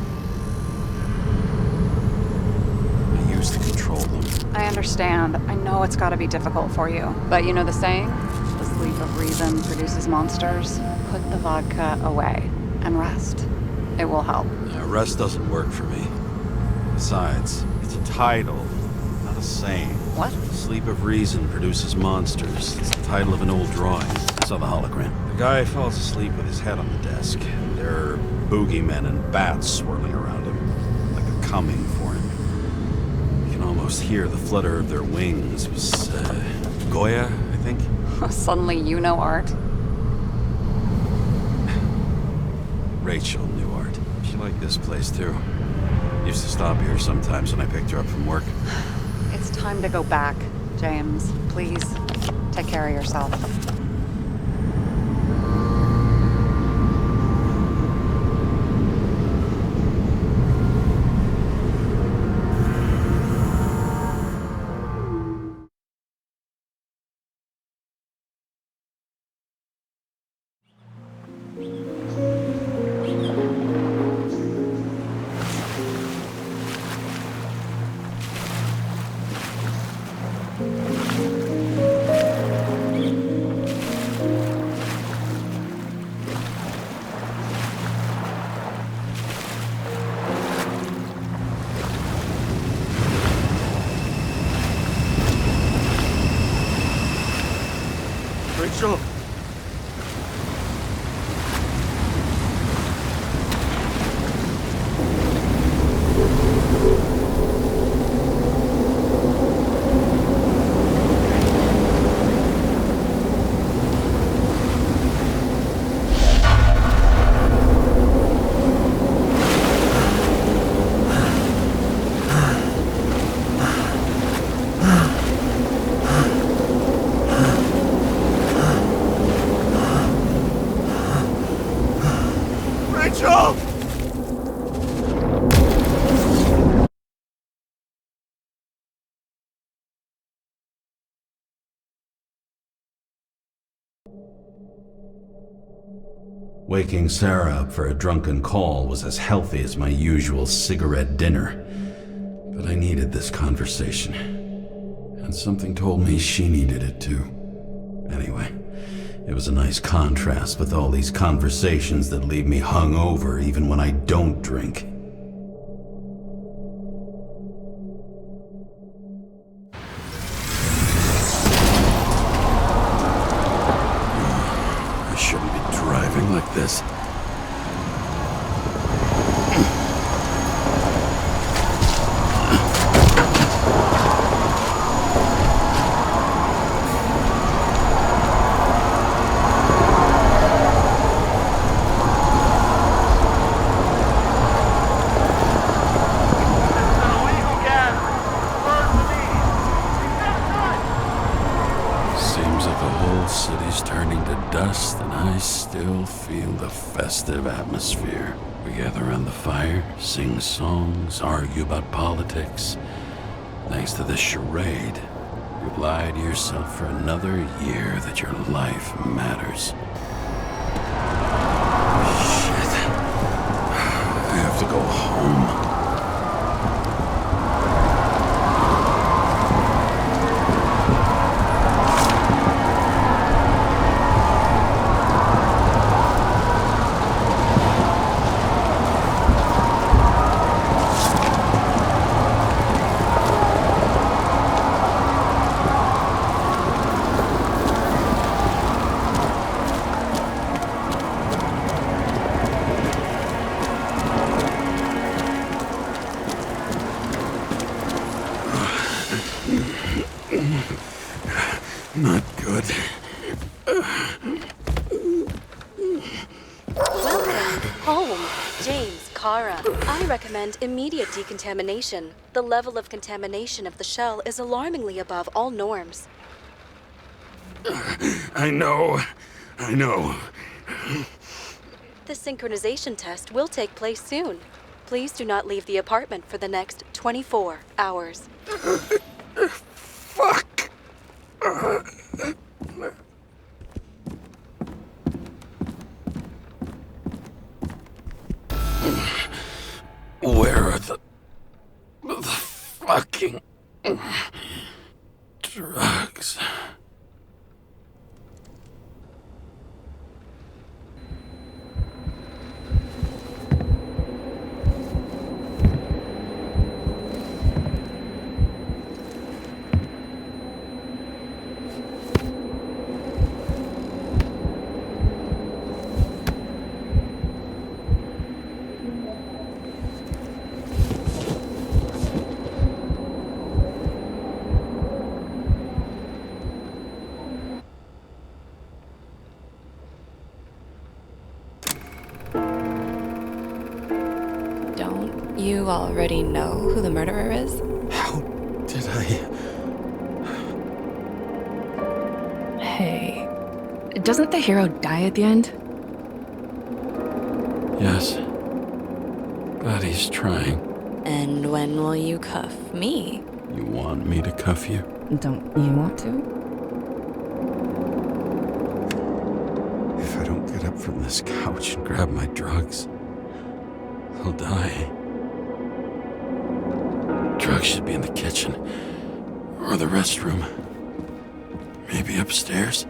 I used to control them. I understand. I know it's got to be difficult for you. But you know the saying? The sleep of reason produces monsters. Put the vodka away and rest. It will help. Yeah, rest doesn't work for me. Besides, it's a title, not a saying. What? Sleep of Reason produces monsters. It's the title of an old drawing. I saw the hologram. The guy falls asleep with his head on the desk. There are boogeymen and bats swirling around him, like they're coming for him. You can almost hear the flutter of their wings. It was, Goya, I think? Suddenly you know art. Rachel knew art. She liked this place, too. Used to stop here sometimes when I picked her up from work. It's time to go back, James. Please, take care of yourself. Rachel! Waking Sarah up for a drunken call was as healthy as my usual cigarette dinner. But I needed this conversation. And something told me she needed it too. Anyway, it was a nice contrast with all these conversations that leave me hungover even when I don't drink. I shouldn't be driving like this. I still feel the festive atmosphere. We gather around the fire, sing songs, argue about politics. Thanks to this charade, you lie to yourself for another year that your life matters. Shit. I have to go home. Not good. Welcome home, James, Kara. I recommend immediate decontamination. The level of contamination of the shell is alarmingly above all norms. I know. The synchronization test will take place soon. Please do not leave the apartment for the next 24 hours. Fuck! Where are the fucking drugs? You already know who the murderer is? How did I... Hey, doesn't the hero die at the end? Yes. But he's trying. And when will you cuff me? You want me to cuff you? Don't you want to? If I don't get up from this couch and grab my drugs, I'll die. Drugs should be in the kitchen. Or the restroom. Maybe upstairs.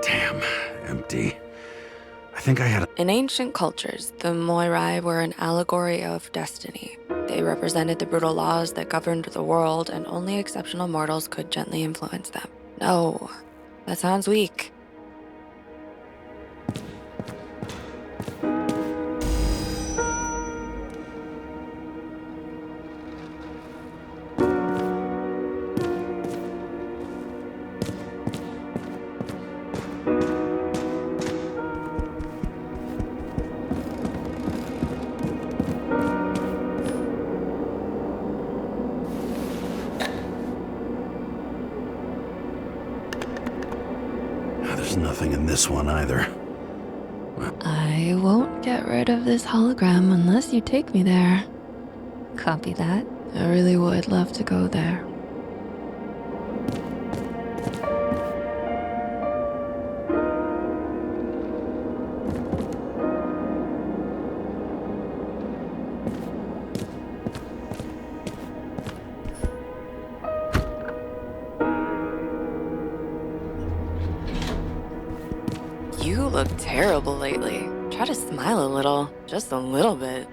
Damn, empty. I think I had In ancient cultures, the Moirai were an allegory of destiny. They represented the brutal laws that governed the world, and only exceptional mortals could gently influence them. No, that sounds weak. There's nothing in this one either. I won't get rid of this hologram unless you take me there. Copy that. I really would love to go there. You look terrible lately. Try to smile a little, just a little bit.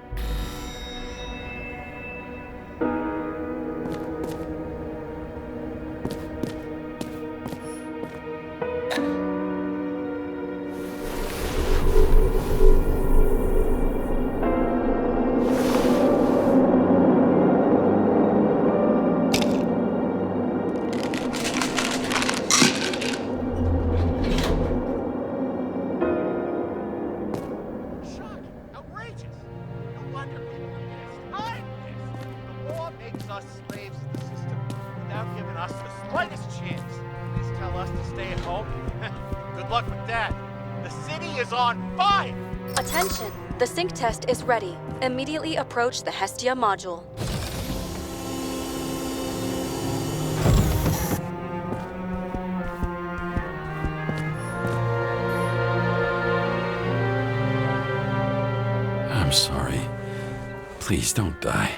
Attention! The sync test is ready. Immediately approach the Hestia module. I'm sorry. Please don't die.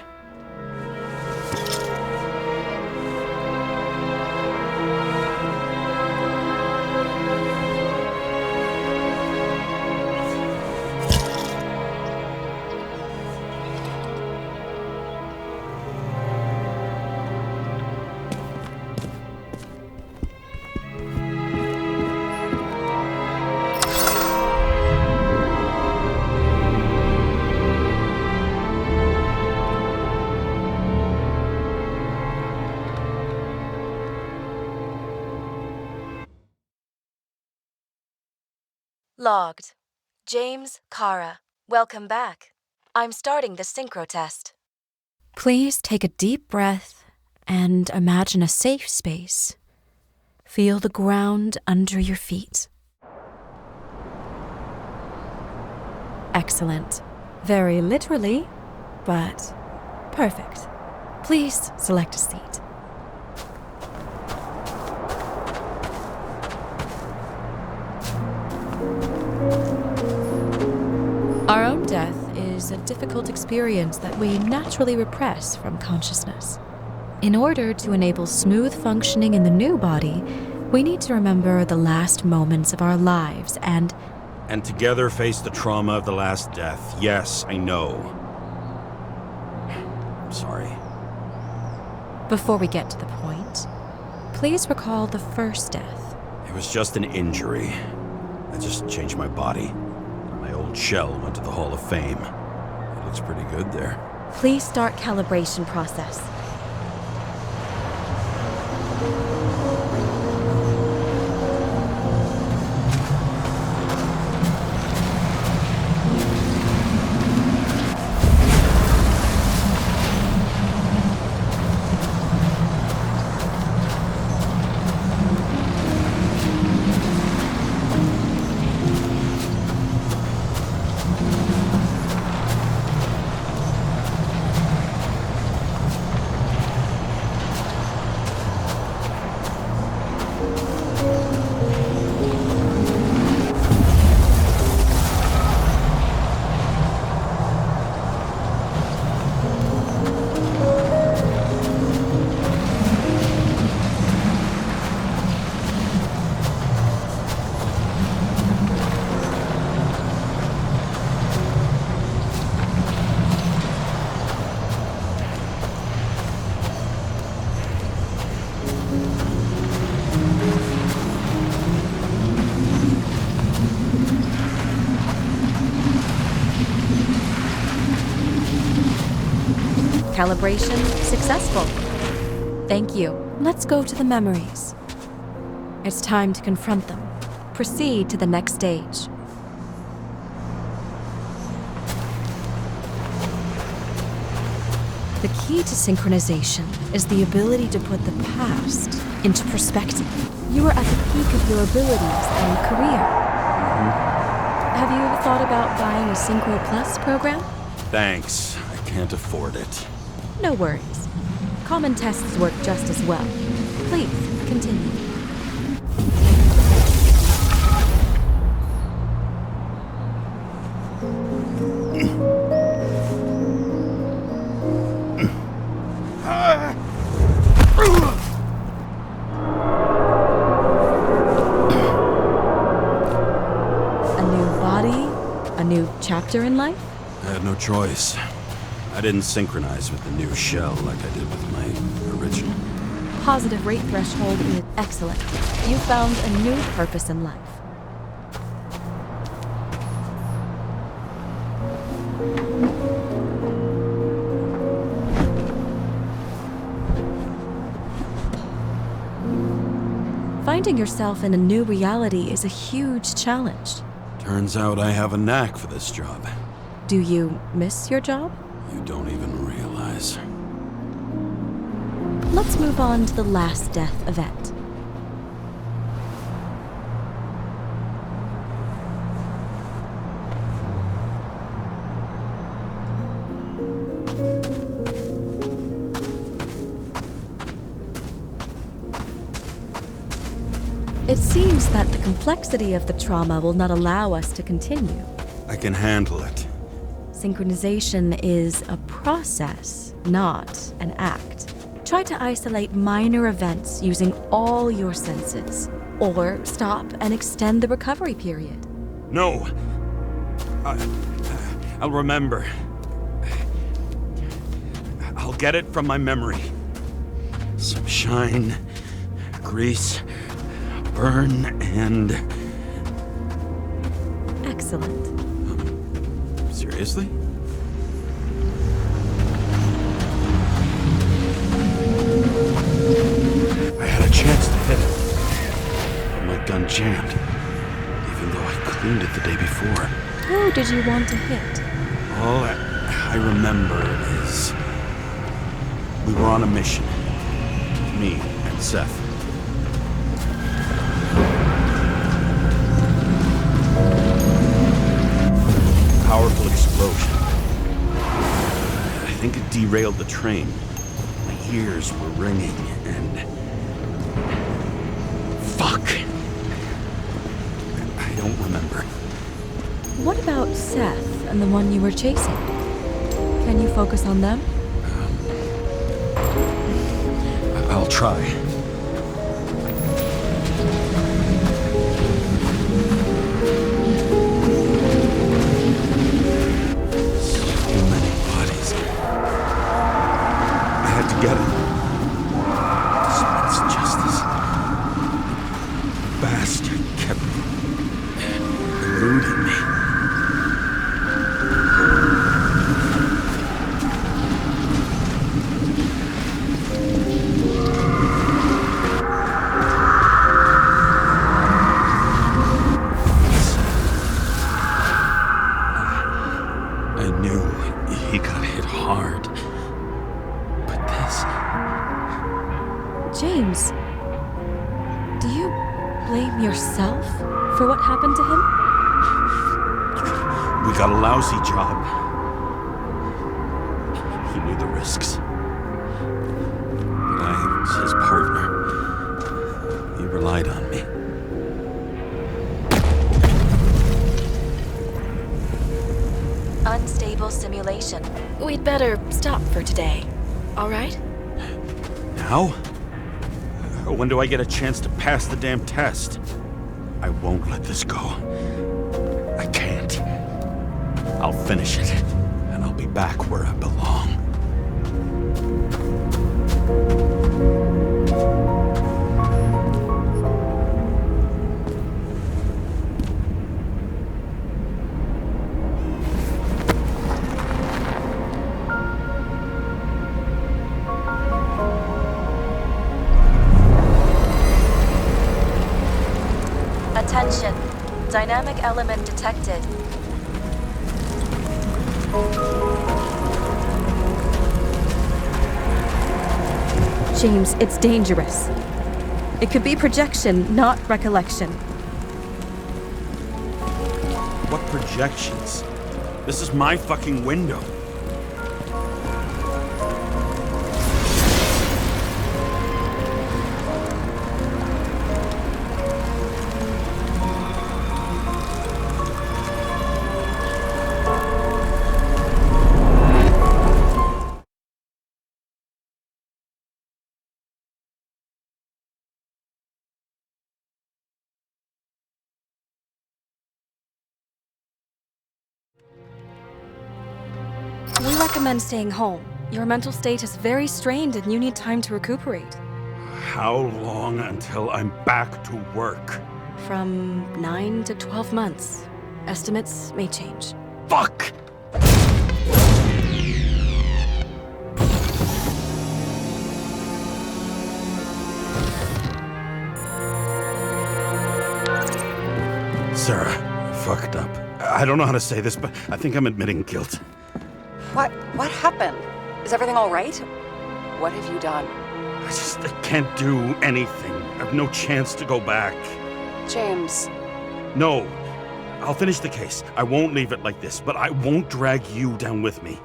Logged. James, Kara, welcome back. I'm starting the synchro test. Please take a deep breath and imagine a safe space. Feel the ground under your feet. Excellent. Very literally, but perfect. Please select a seat. Our own death is a difficult experience that we naturally repress from consciousness. In order to enable smooth functioning in the new body, we need to remember the last moments of our lives and together face the trauma of the last death. Yes, I know. I'm sorry. Before we get to the point, please recall the first death. It was just an injury. I just changed my body. My old shell went to the Hall of Fame. It looks pretty good there. Please start calibration process. Calibration successful. Thank you. Let's go to the memories. It's time to confront them. Proceed to the next stage. The key to synchronization is the ability to put the past into perspective. You are at the peak of your abilities and career. Have you thought about buying a Synchro Plus program? Thanks. I can't afford it. No worries. Common tests work just as well. Please, continue. A new body? A new chapter in life? I had no choice. I didn't synchronize with the new shell like I did with my original. Positive rate threshold is excellent. You found a new purpose in life. Finding yourself in a new reality is a huge challenge. Turns out I have a knack for this job. Do you miss your job? You don't even realize. Let's move on to the last death event. It seems that the complexity of the trauma will not allow us to continue. I can handle it. Synchronization is a process, not an act. Try to isolate minor events using all your senses, or stop and extend the recovery period. No. I'll remember. I'll get it from my memory. Some shine, grease, burn, and... Excellent. Seriously? I had a chance to hit it, but my gun jammed, even though I cleaned it the day before. Who did you want to hit? All I remember is we were on a mission, me and Seth. Powerful explosion. I think it derailed the train. My ears were ringing and... Fuck! I don't remember. What about Seth and the one you were chasing? Can you focus on them? I'll try. Get him. This justice. Bastard kept eluding me. I knew he got hit hard. James, do you blame yourself for what happened to him? We got a lousy job. He knew the risks. But I was his partner. He relied on me. Unstable simulation. We'd better stop for today. All right? Now? When do I get a chance to pass the damn test? I won't let this go. I can't. I'll finish it, and I'll be back where I belong. Attention. Dynamic element detected. James, it's dangerous. It could be projection, not recollection. What projections? This is my fucking window. recommend staying home. Your mental state is very strained and you need time to recuperate. How long until I'm back to work? From 9 to 12 months. Estimates may change. Fuck! Sarah, I fucked up. I don't know how to say this, but I think I'm admitting guilt. What happened? Is everything all right? What have you done? I can't do anything. I have no chance to go back. James. No. I'll finish the case. I won't leave it like this, but I won't drag you down with me.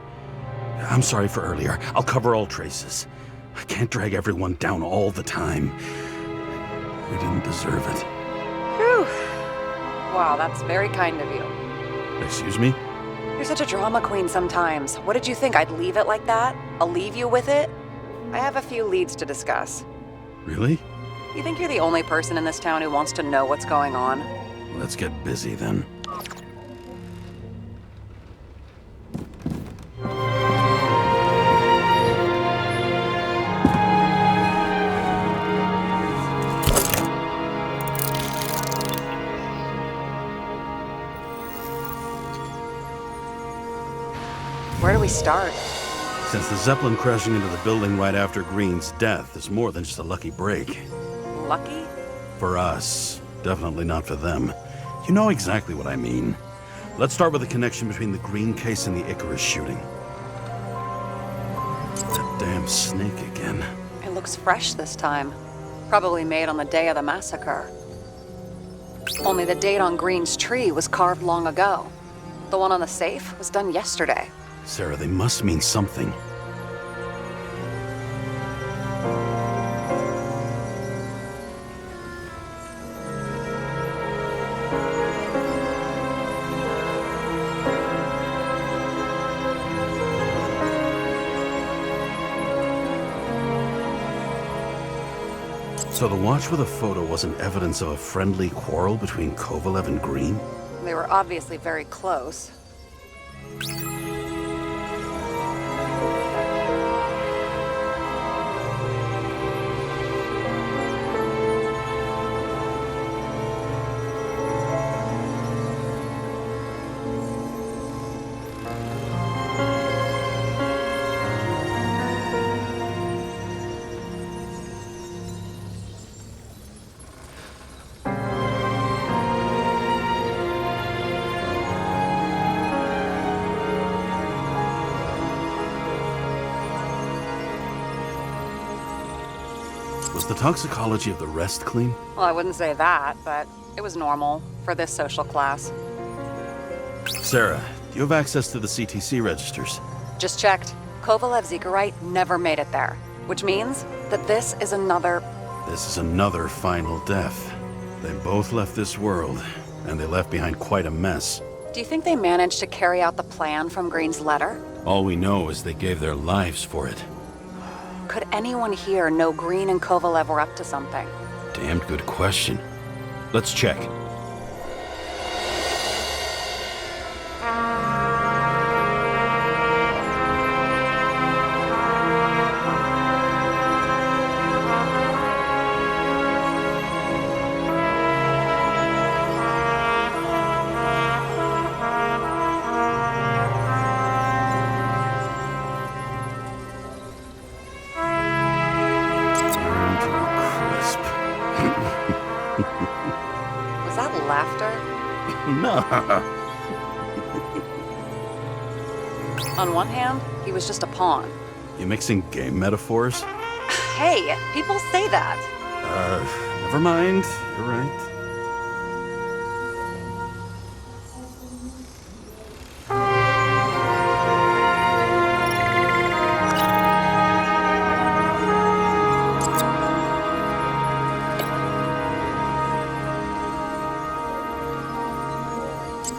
I'm sorry for earlier. I'll cover all traces. I can't drag everyone down all the time. We didn't deserve it. Whew. Wow, that's very kind of you. Excuse me? You're such a drama queen sometimes. What did you think? I'd leave it like that? I'll leave you with it? I have a few leads to discuss. Really? You think you're the only person in this town who wants to know what's going on? Let's get busy then. Where do we start? Since the Zeppelin crashing into the building right after Green's death is more than just a lucky break. Lucky? For us. Definitely not for them. You know exactly what I mean. Let's start with the connection between the Green case and the Icarus shooting. That damn snake again. It looks fresh this time. Probably made on the day of the massacre. Only the date on Green's tree was carved long ago. The one on the safe was done yesterday. Sarah, they must mean something. So the watch with a photo wasn't evidence of a friendly quarrel between Kovalev and Green? They were obviously very close. Was the toxicology of the rest clean? Well, I wouldn't say that, but it was normal for this social class. Sarah, do you have access to the CTC registers? Just checked. Kovalev's Icarite never made it there, which means that this is another final death. They both left this world, and they left behind quite a mess. Do you think they managed to carry out the plan from Green's letter? All we know is they gave their lives for it. Could anyone here know Green and Kovalev were up to something? Damned good question. Let's check. Was that laughter? No. On one hand, he was just a pawn. You mixing game metaphors? Hey, people say that. Never mind. You're right.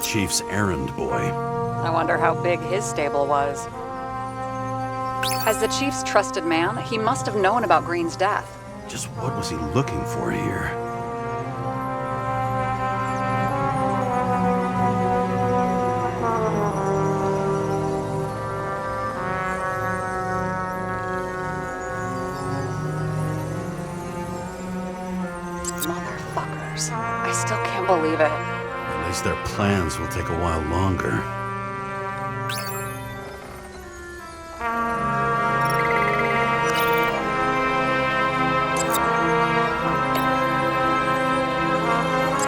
Chief's errand boy. I wonder how big his stable was. As the chief's trusted man, he must have known about Green's death. Just what was he looking for here? Motherfuckers. I still can't believe it. At least their plans will take a while longer.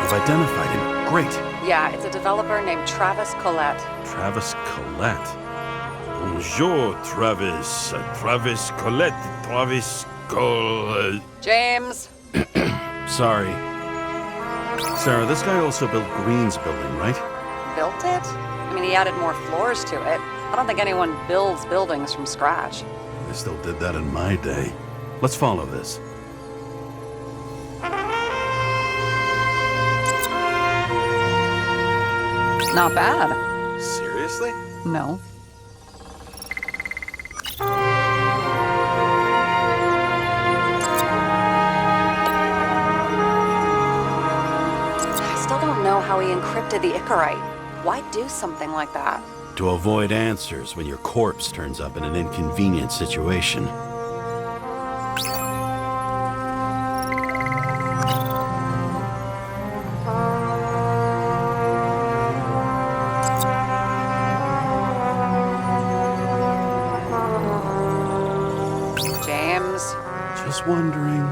You've identified him. Great. Yeah, it's a developer named Travis Collette. Travis Collette. Bonjour, Travis. Travis Colette. Travis Col... James. Sorry. Sarah, this guy also built Green's building, right? Built it? I mean, he added more floors to it. I don't think anyone builds buildings from scratch. I still did that in my day. Let's follow this. Not bad. Seriously? No. I still don't know how he encrypted the Icarite. Why do something like that? To avoid answers when your corpse turns up in an inconvenient situation. James. Just wondering.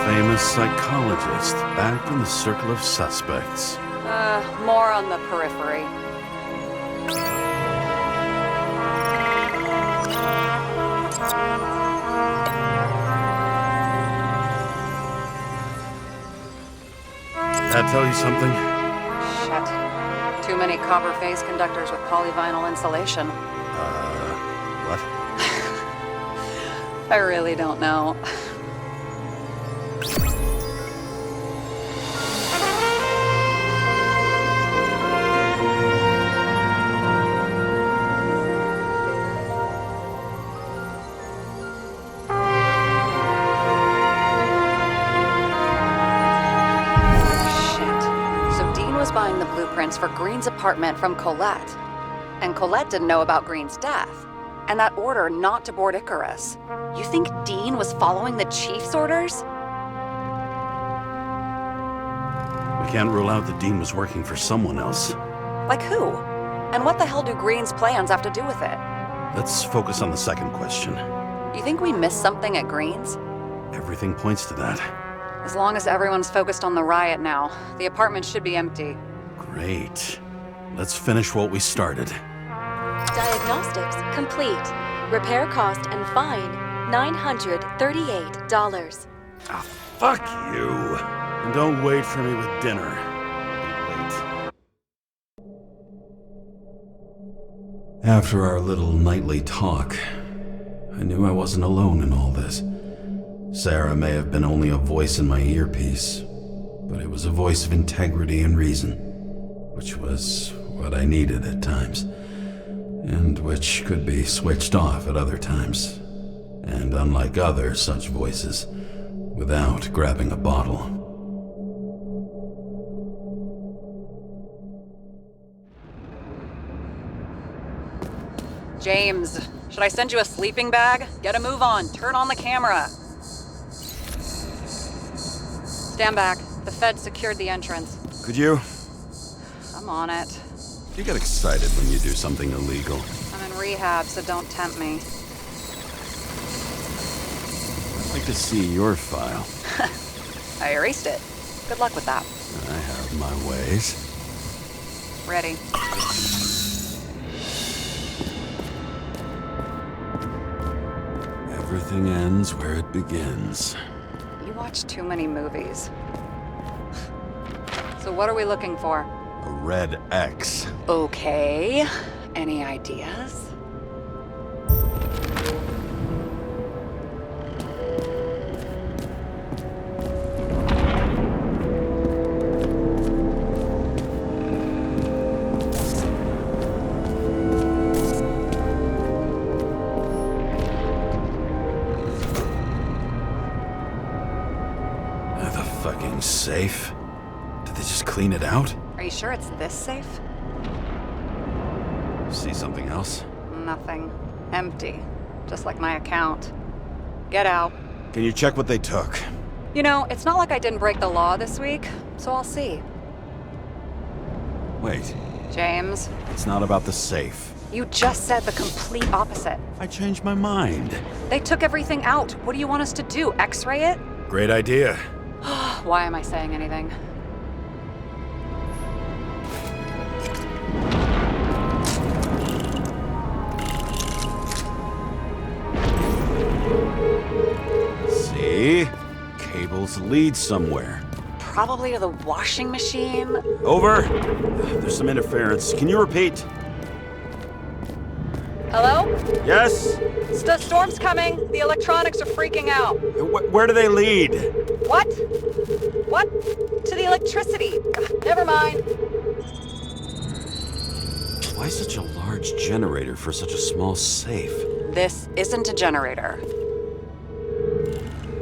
Famous psychologist back in the circle of suspects. More on the periphery. That tell you something? Shit. Too many copper phase conductors with polyvinyl insulation. What? I really don't know. Buying the blueprints for Green's apartment from Collette. And Collette didn't know about Green's death. And that order not to board Icarus. You think Dean was following the chief's orders? We can't rule out that Dean was working for someone else. Like who? And what the hell do Green's plans have to do with it? Let's focus on the second question. You think we missed something at Green's? Everything points to that. As long as everyone's focused on the riot now, the apartment should be empty. Great. Let's finish what we started. Diagnostics complete. Repair cost and fine $938. Ah, fuck you. And don't wait for me with dinner. Wait. After our little nightly talk, I knew I wasn't alone in all this. Sarah may have been only a voice in my earpiece, but it was a voice of integrity and reason, which was what I needed at times, and which could be switched off at other times, and unlike other such voices, without grabbing a bottle. James, should I send you a sleeping bag? Get a move on. Turn on the camera. Stand back. The Fed secured the entrance. Could you? I'm on it. You get excited when you do something illegal. I'm in rehab, so don't tempt me. I'd like to see your file. I erased it. Good luck with that. I have my ways. Ready. Everything ends where it begins. You watch too many movies. So what are we looking for? A red X. Okay. Any ideas? fucking safe. Did they just clean it out? Are you sure it's this safe? See something else? Nothing. Empty. Just like my account. Get out. Can you check what they took? You know, it's not like I didn't break the law this week, so I'll see. Wait, James, it's not about the safe. you just said the complete opposite. I changed my mind. They took everything out. What do you want us to do? X-ray it? Great idea. Why am I saying anything? See? Cables lead somewhere. Probably to the washing machine. Over. There's some interference. Can you repeat? Hello? Yes? Storm's coming. The electronics are freaking out. Where do they lead? What? What? To the electricity. Ugh, never mind. Why such a large generator for such a small safe? This isn't a generator.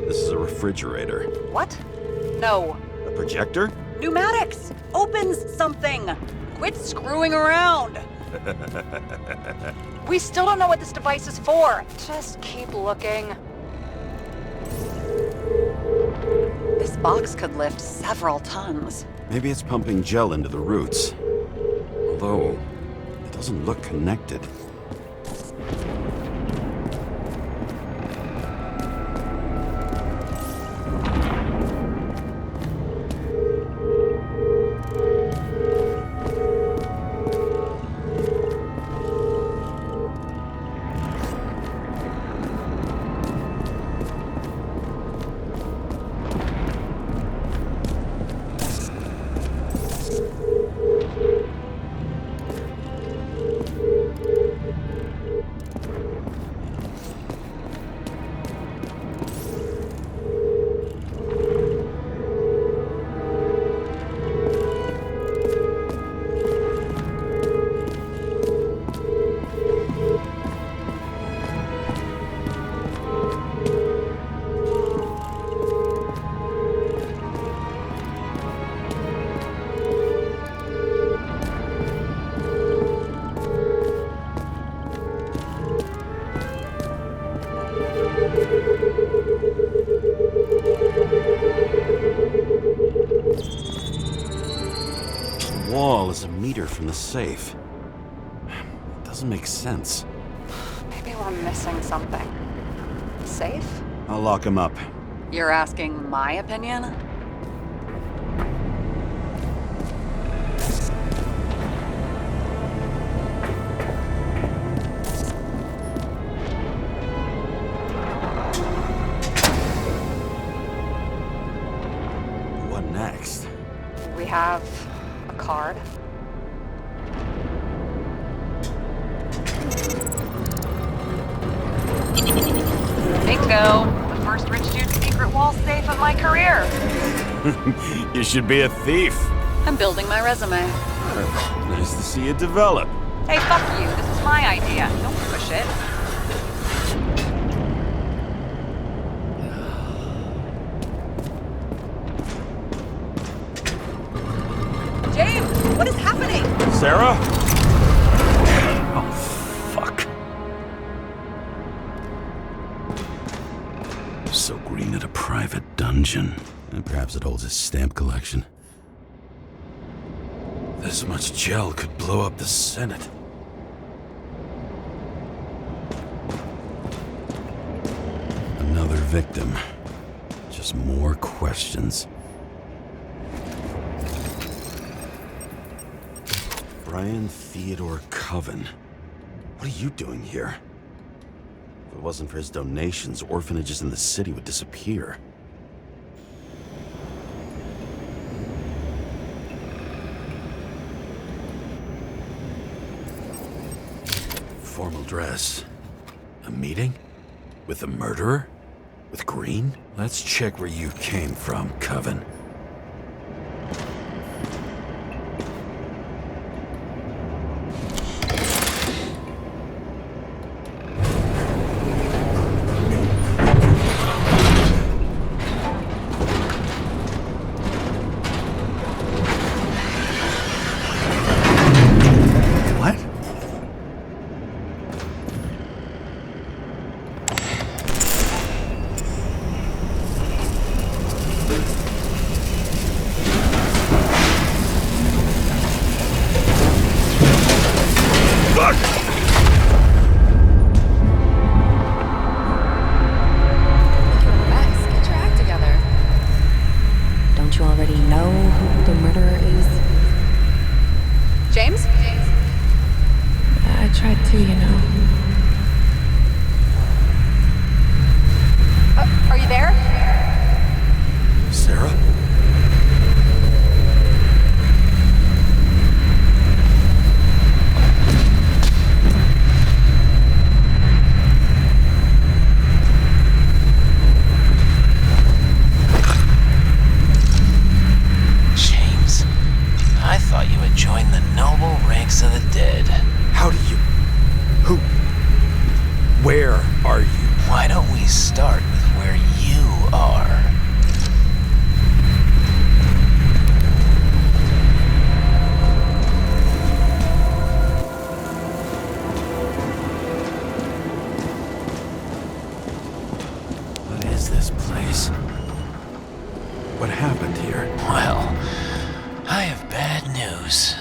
This is a refrigerator. What? No. A projector? Pneumatics! Opens something! Quit screwing around! We still don't know what this device is for. Just keep looking. This box could lift several tons. Maybe it's pumping gel into the roots. Although, it doesn't look connected. Wall is a meter from the safe. It doesn't make sense. Maybe we're missing something. Safe? I'll lock him up. You're asking my opinion? What next? We have a card. Bingo! The first rich dude's secret wall safe of my career. You should be a thief. I'm building my resume. Nice to see it develop. Hey, fuck you. This is my idea. Don't push it. James, what is happening? Sarah? Oh, fuck. So green at a private dungeon. And perhaps it holds his stamp collection. This much gel could blow up the Senate. Another victim. Just more questions. Brian Theodore Coven. What are you doing here? If it wasn't for his donations, orphanages in the city would disappear. Formal dress. A meeting? With a murderer? With Green? Let's check where you came from, Coven. is this place? What happened here? Well, I have bad news.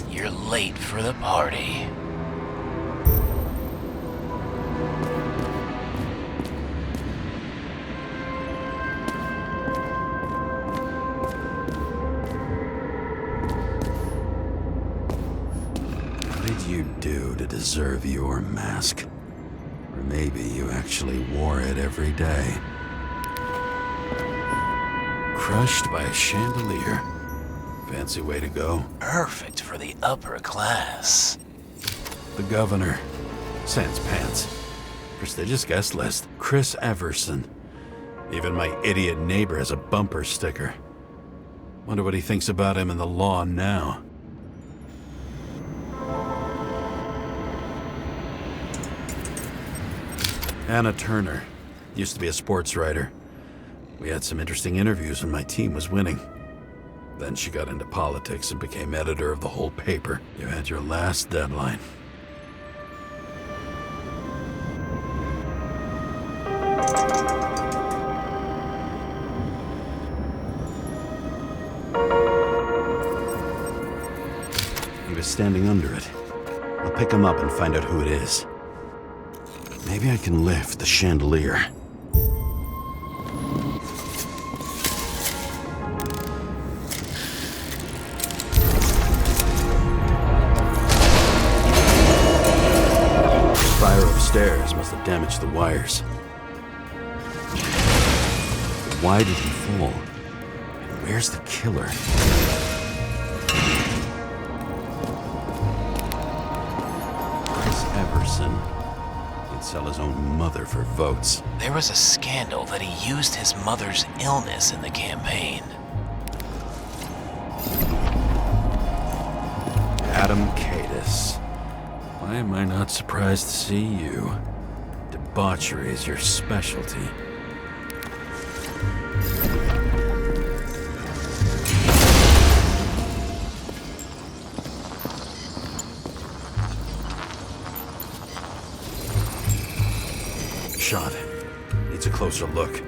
You're late for the party. What did you do to deserve your mask? Or maybe you actually wore it every day. Crushed by a chandelier. Fancy way to go. Perfect for the upper class. The governor. Sans pants. Prestigious guest list. Chris Everson. Even my idiot neighbor has a bumper sticker. Wonder what he thinks about him and the law now. Anna Turner. Used to be a sports writer. We had some interesting interviews when my team was winning. Then she got into politics and became editor of the whole paper. You had your last deadline. He was standing under it. I'll pick him up and find out who it is. Maybe I can lift the chandelier. Fire upstairs must have damaged the wires. Why did he fall? And where's the killer? Chris Everson. He'd sell his own mother for votes. There was a scandal that he used his mother's illness in the campaign. Adam Cadis. Why am I not surprised to see you? Debauchery is your specialty. Shot. Needs a closer look.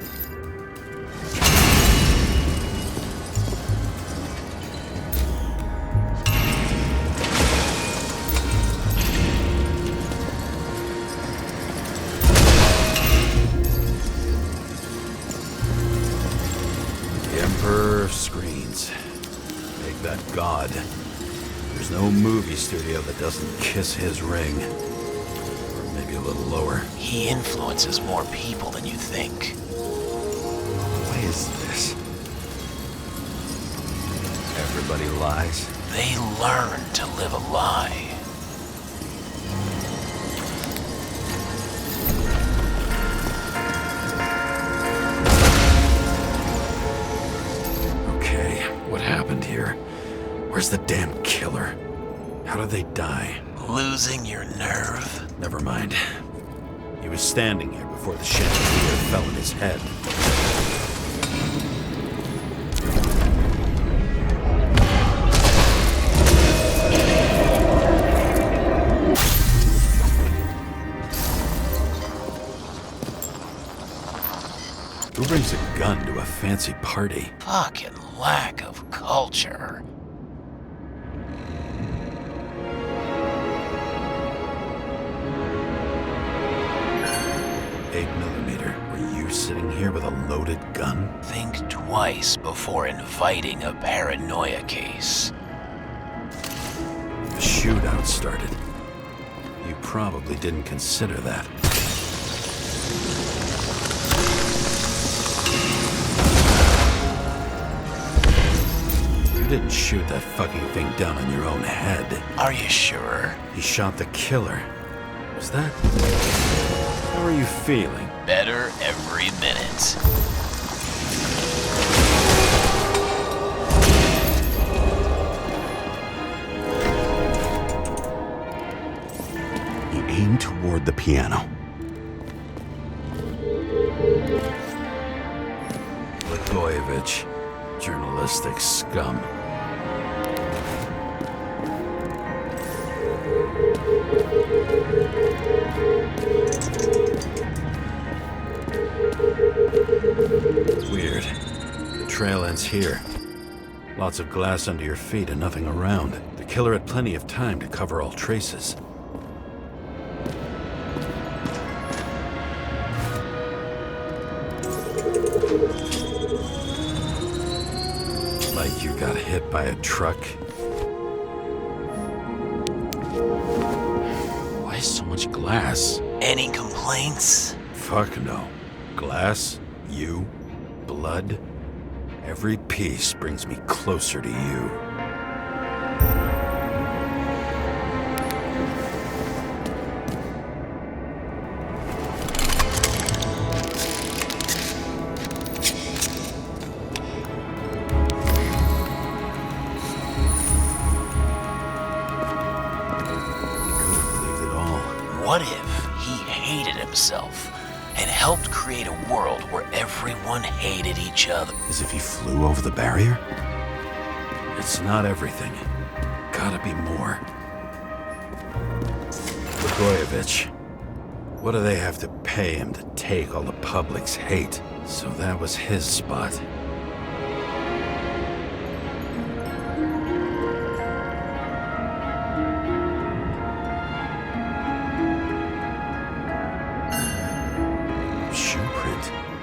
Screens. Make that God. There's no movie studio that doesn't kiss his ring. Or maybe a little lower. He influences more people than you think. What is this? Everybody lies? They learn to live a lie. Where's the damn killer? How did they die? Losing your nerve? Never mind. He was standing here before the chandelier fell in his head. Who brings a gun to a fancy party? Fucking lack of culture. 8mm. Were you sitting here with a loaded gun? Think twice before inviting a paranoia case. A shootout started. You probably didn't consider that. You didn't shoot that fucking thing down on your own head. Are you sure? He shot the killer. Was that... How are you feeling? Better every minute. He aimed toward the piano. Blagojevich, journalistic scum. trail ends here. Lots of glass under your feet and nothing around. The killer had plenty of time to cover all traces. Like you got hit by a truck. Why so much glass? Any complaints? Fuck no. Glass, you, blood. Every piece brings me closer to you. What if he hated himself and helped create a world where everyone hated each other? As if he flew over the barrier? It's not everything. Gotta be more. Blagojevich. What do they have to pay him to take all the public's hate? So that was his spot.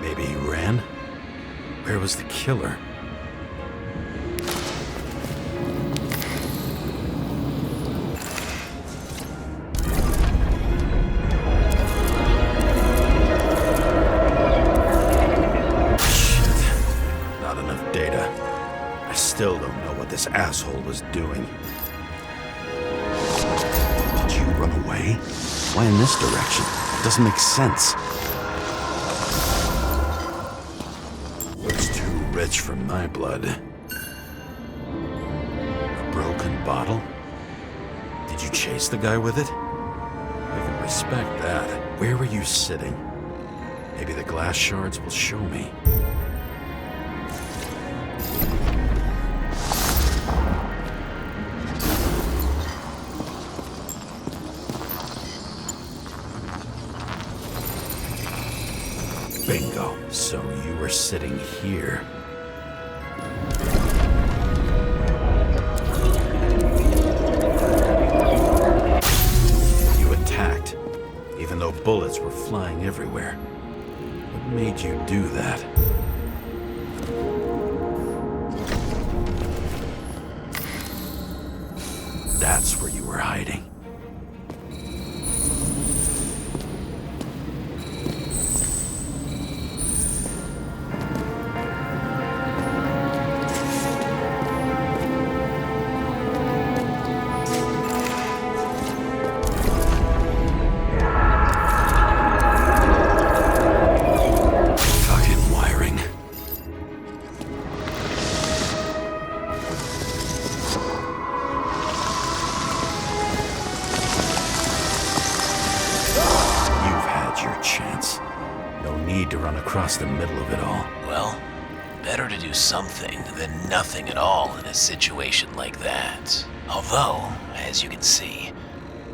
Maybe he ran? Where was the killer? Shit. Not enough data. I still don't know what this asshole was doing. Did you run away? Why in this direction? It doesn't make sense. Rich from my blood. A broken bottle? Did you chase the guy with it? I can respect that. Where were you sitting? Maybe the glass shards will show me. Bingo. So you were sitting here. Even though bullets were flying everywhere. What made you do that? That's where you were hiding. Across the middle of it all. Well, better to do something than nothing at all in a situation like that. Although, as you can see,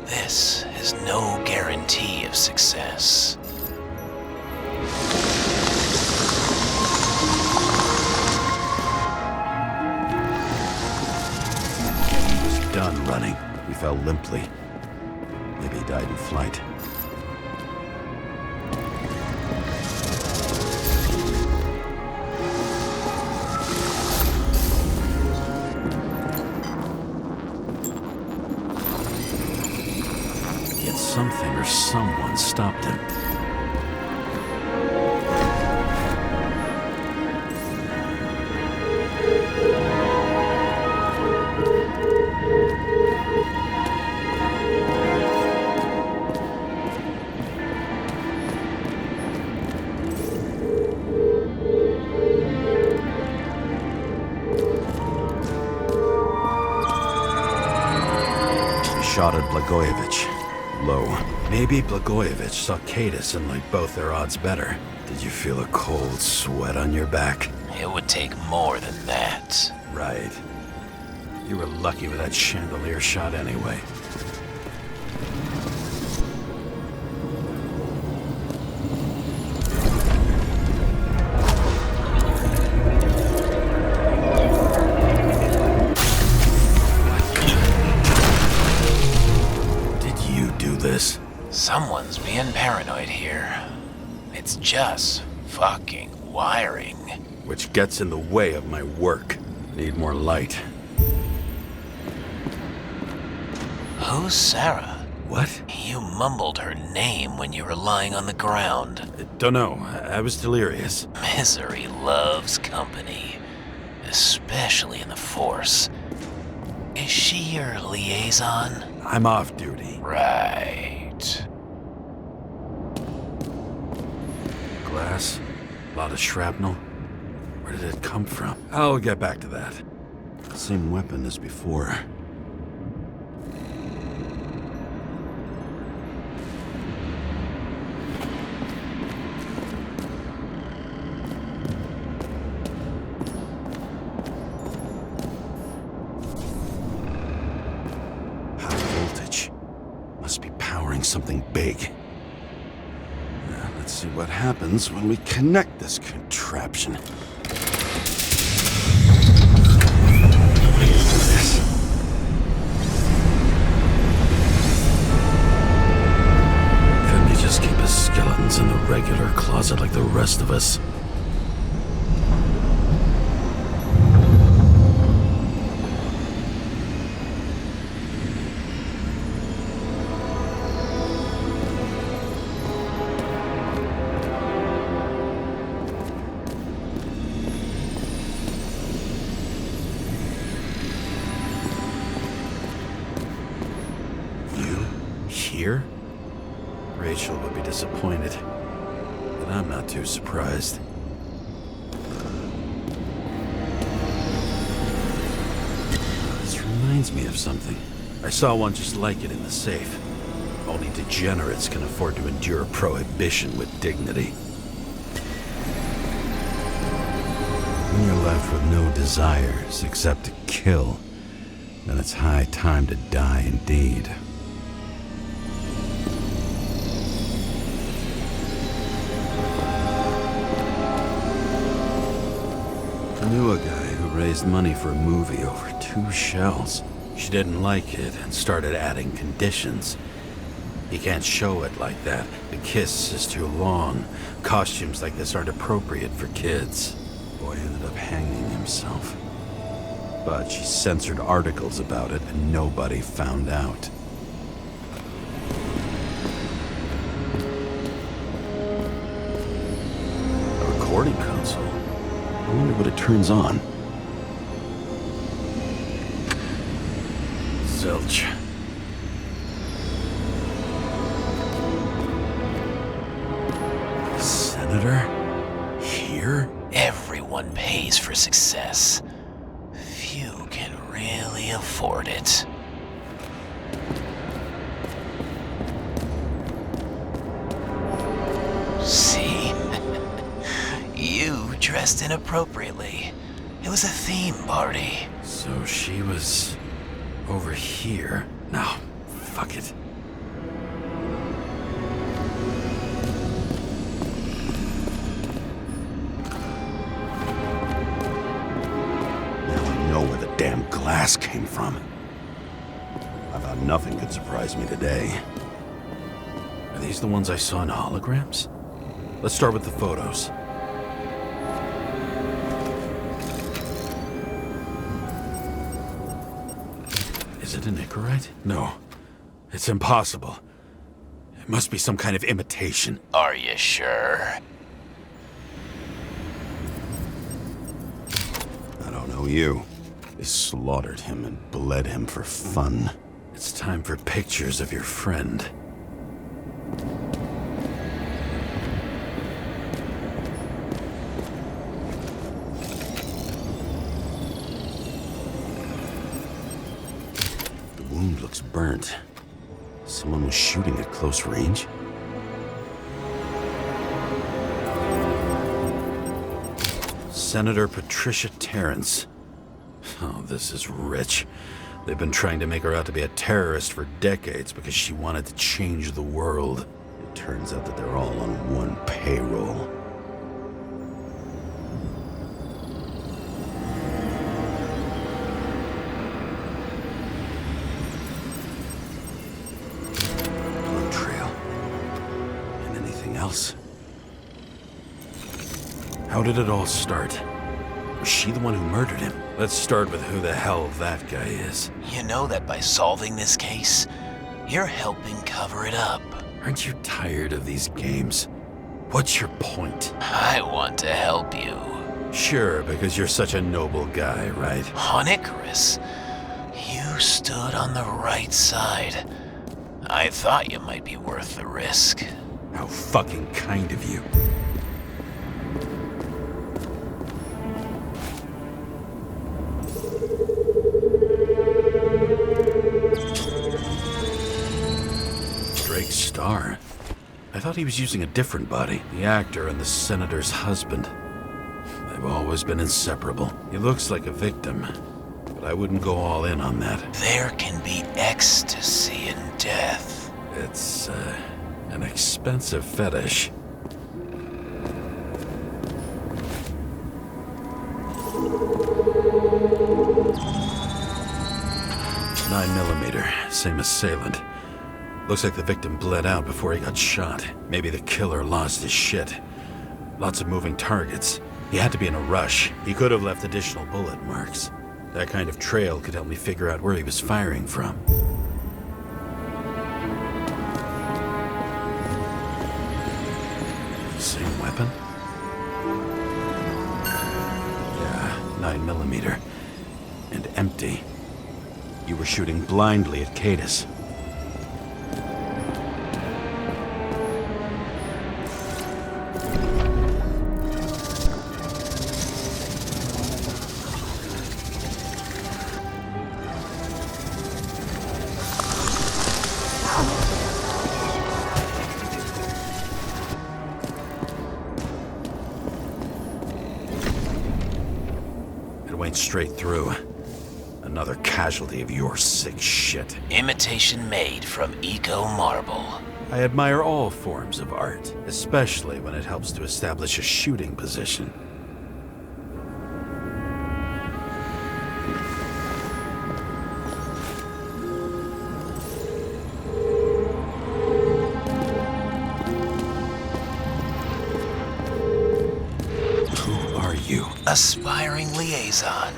this is no guarantee of success. He was done running. He fell limply. Maybe he died in flight. Something or someone stopped him. He shot at Blagojevich. Low. Maybe Blagojevich saw Cadis and liked both their odds better. Did you feel a cold sweat on your back? It would take more than that. Right. You were lucky with that chandelier shot anyway. here. It's just fucking wiring. Which gets in the way of my work. Need more light. Who's Sarah? What? You mumbled her name when you were lying on the ground. Don't know. I was delirious. Misery loves company, especially in the Force. Is she your liaison? I'm off duty. Right. Glass? A lot of shrapnel? Where did it come from? I'll get back to that. Same weapon as before. Something big. Now, let's see what happens when we connect this contraption. Couldn't you just keep his skeletons in the regular closet like the rest of us? Here? Rachel would be disappointed, but I'm not too surprised. This reminds me of something. I saw one just like it in the safe. Only degenerates can afford to endure prohibition with dignity. When you're left with no desires except to kill, then it's high time to die indeed. I knew a guy who raised money for a movie over 2 shells. She didn't like it and started adding conditions. You can't show it like that. The kiss is too long. Costumes like this aren't appropriate for kids. Boy ended up hanging himself. But she censored articles about it and nobody found out. A recording console? I wonder what it turns on. Zilch. Senator? Here? Everyone pays for success. Few can really afford it. See? You dressed inappropriately. It was a theme party. So she was over here. No, fuck it. Now I know where the damn glass came from. I thought nothing could surprise me today. Are these the ones I saw in holograms? Let's start with the photos. Is it an Icarite? No. It's impossible. It must be some kind of imitation. Are you sure? I don't know you. They slaughtered him and bled him for fun. It's time for pictures of your friend. Wound looks burnt. Someone was shooting at close range? Senator Patricia Terrence. Oh, this is rich. They've been trying to make her out to be a terrorist for decades because she wanted to change the world. It turns out that they're all on one payroll. else? How did it all start? Was she the one who murdered him? Let's start with who the hell that guy is. You know that by solving this case, you're helping cover it up. Aren't you tired of these games? What's your point? I want to help you. Sure, because you're such a noble guy, right? On Icarus, you stood on the right side. I thought you might be worth the risk. How fucking kind of you. Drake Starr? I thought he was using a different body. The actor and the senator's husband. They've always been inseparable. He looks like a victim, but I wouldn't go all in on that. There can be ecstasy in death. It's, an expensive fetish. .9mm, same assailant. Looks like the victim bled out before he got shot. Maybe the killer lost his shit. Lots of moving targets. He had to be in a rush. He could have left additional bullet marks. That kind of trail could help me figure out where he was firing from. Same weapon? Yeah, 9mm. And empty. You were shooting blindly at Cadus. Straight through. Another casualty of your sick shit. Imitation made from eco marble. I admire all forms of art, especially when it helps to establish a shooting position. Aspiring liaison.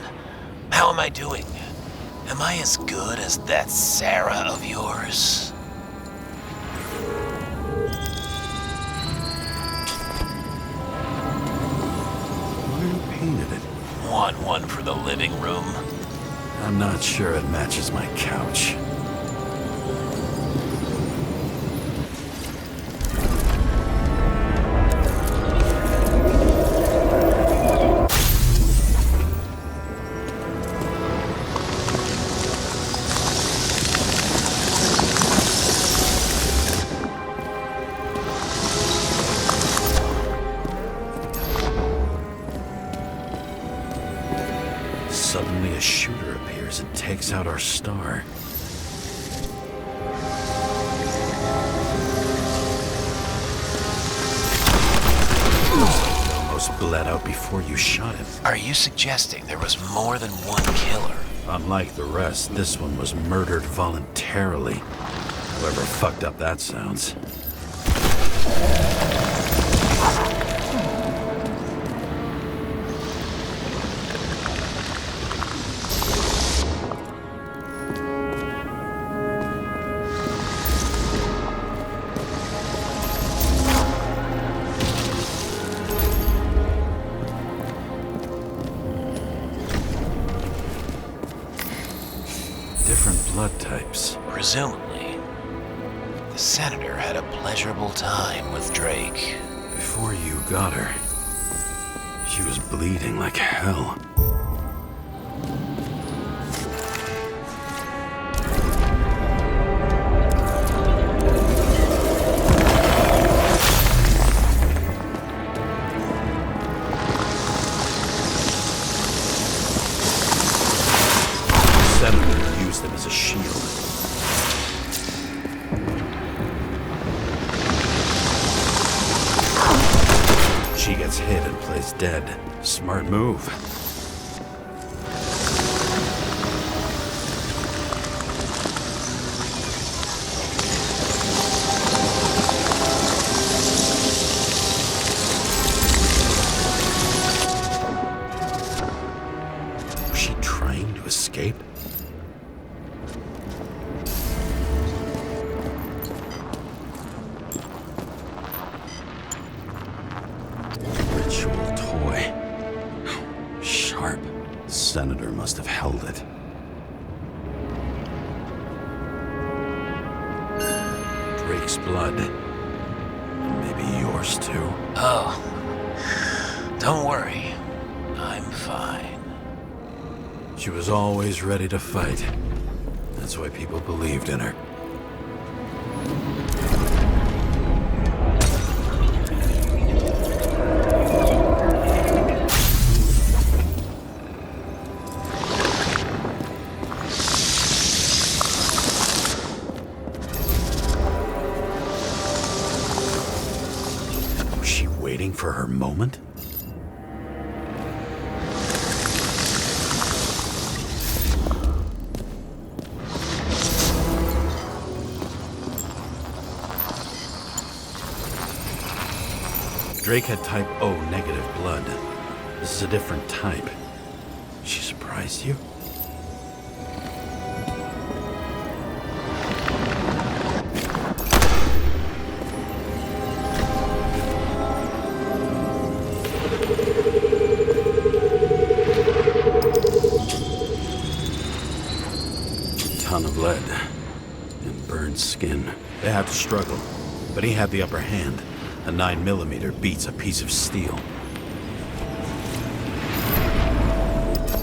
How am I doing? Am I as good as that Sarah of yours? Why you painted it? Want one for the living room? I'm not sure it matches my couch. Suddenly a shooter appears and takes out our star. Looks like he almost bled out before you shot him. Are you suggesting there was more than one killer? Unlike the rest, this one was murdered voluntarily. However fucked up that sounds. Different blood types. Presumably, the senator had a pleasurable time with Drake. Before you got her, she was bleeding like hell. Used them as a shield. She gets hit and plays dead. Smart move. senator must have held it. Drake's blood. Maybe yours too. Oh, don't worry. I'm fine. She was always ready to fight. That's why people believed in her. Was she waiting for her moment? Drake had type O negative blood. This is a different type. She surprised you? Ton of lead and burned skin. They had to struggle, but he had the upper hand. A 9mm beats a piece of steel.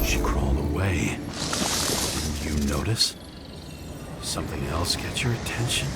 She crawled away. Didn't you notice? Something else get your attention?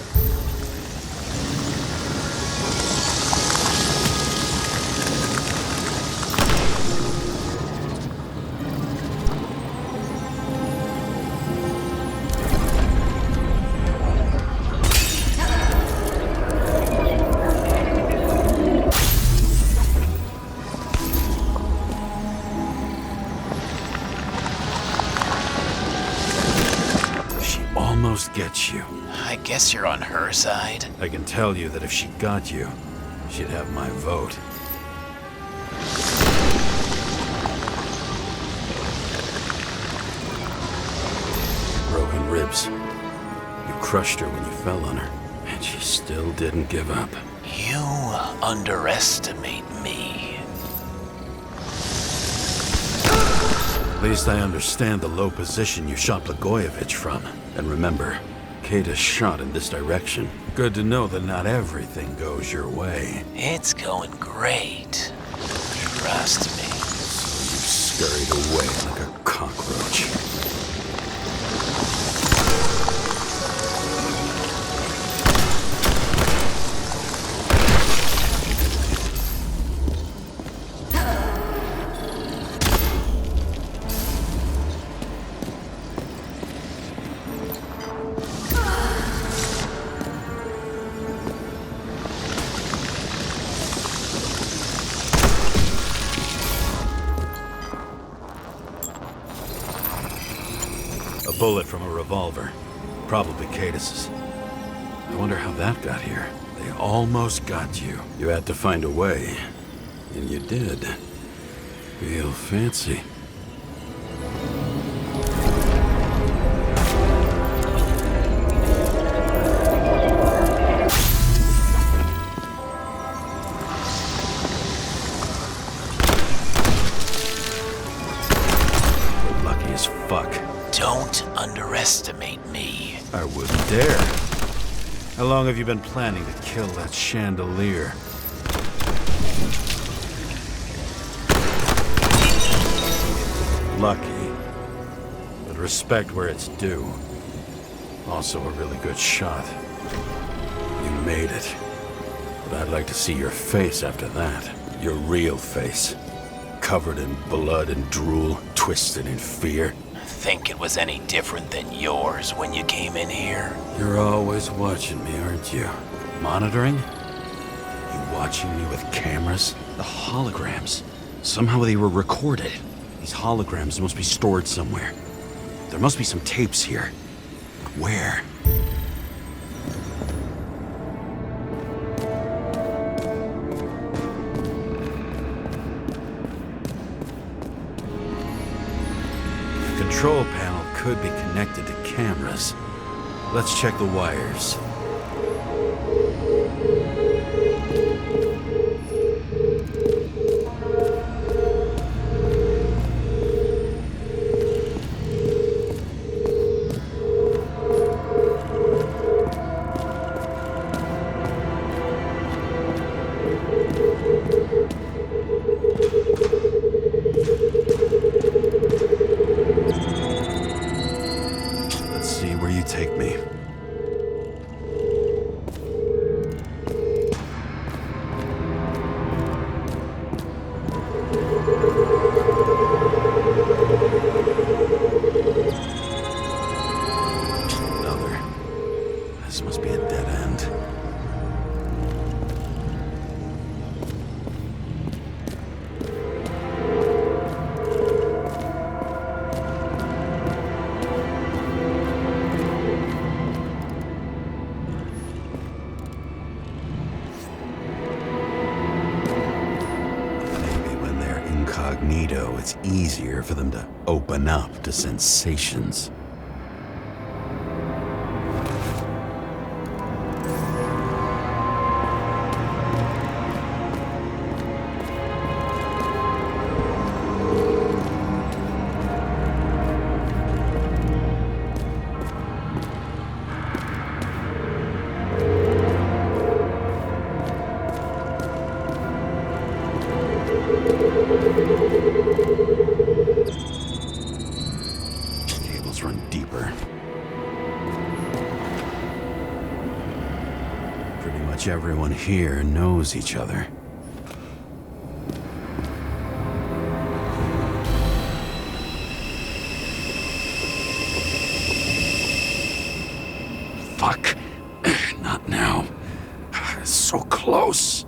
Almost gets you. I guess you're on her side. I can tell you that if she got you, she'd have my vote. Broken ribs. You crushed her when you fell on her, and she still didn't give up. You underestimate me. At least I understand the low position you shot Blagojevich from. And remember, Kata's shot in this direction. Good to know that not everything goes your way. It's going great. Trust me. So you scurried away like a cockroach. A bullet from a revolver. Probably Cadis's. I wonder how that got here. They almost got you. You had to find a way. And you did. Real fancy. You're lucky as fuck. Don't underestimate me. I wouldn't dare. How long have you been planning to kill that chandelier? Lucky. But respect where it's due. Also a really good shot. You made it. But I'd like to see your face after that. Your real face. Covered in blood and drool, twisted in fear. Think it was any different than yours when you came in here? You're always watching me, aren't you? Monitoring? You watching me with cameras? The holograms. Somehow they were recorded. These holograms must be stored somewhere. There must be some tapes here. Where? The control panel could be connected to cameras. Let's check the wires. incognito, it's easier for them to open up to sensations. Cables run deeper. Pretty much everyone here knows each other. Fuck. Not now. So close.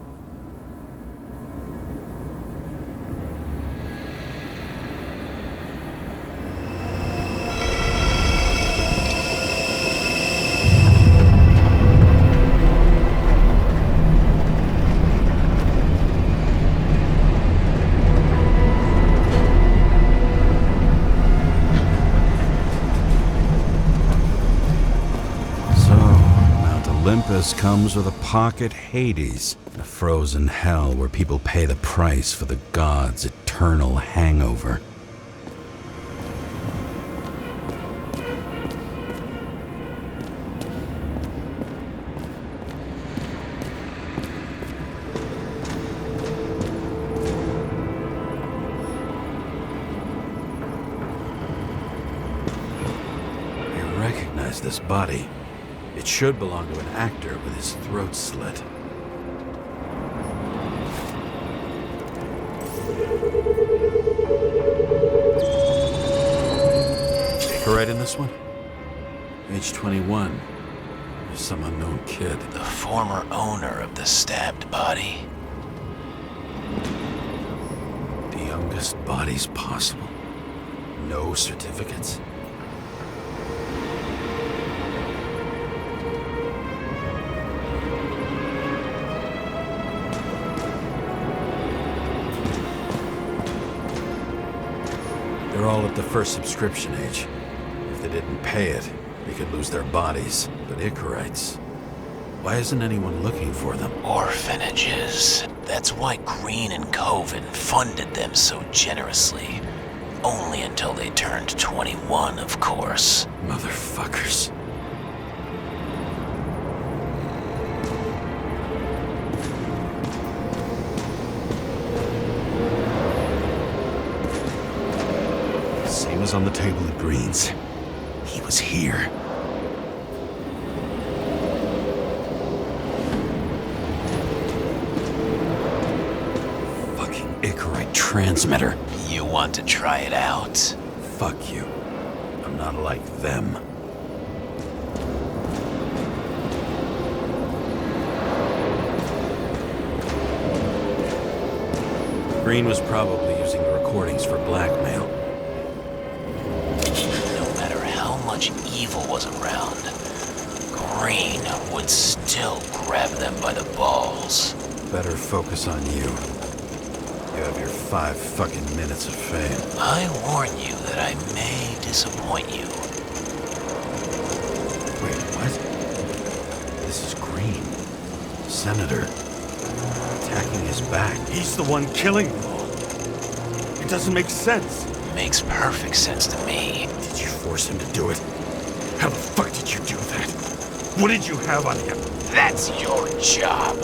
Olympus comes with a pocket Hades, a frozen hell where people pay the price for the gods' eternal hangover. I recognize this body. It should belong to an actor with his throat slit. Right in this one? Age 21. There's some unknown kid. The former owner of the stabbed body. The youngest bodies possible. No certificates. They're all at the first subscription age. If they didn't pay it, they could lose their bodies. But Icarites, why isn't anyone looking for them? Orphanages. That's why Green and Coven funded them so generously. Only until they turned 21, of course. Motherfuckers. Same as on the table at Green's. He was here. Fucking Icarite transmitter. You want to try it out? Fuck you. I'm not like them. Green was probably using the recordings for blackmail. No matter how much evil was around, Green would still grab them by the balls. Better focus on you. You have your 5 fucking minutes of fame. I warn you that I may disappoint you. Wait, what? This is Green. Senator. Attacking his back. He's the one killing them all. It doesn't make sense. Makes perfect sense to me. Did you force him to do it? How the fuck did you do that? What did you have on him? That's your job.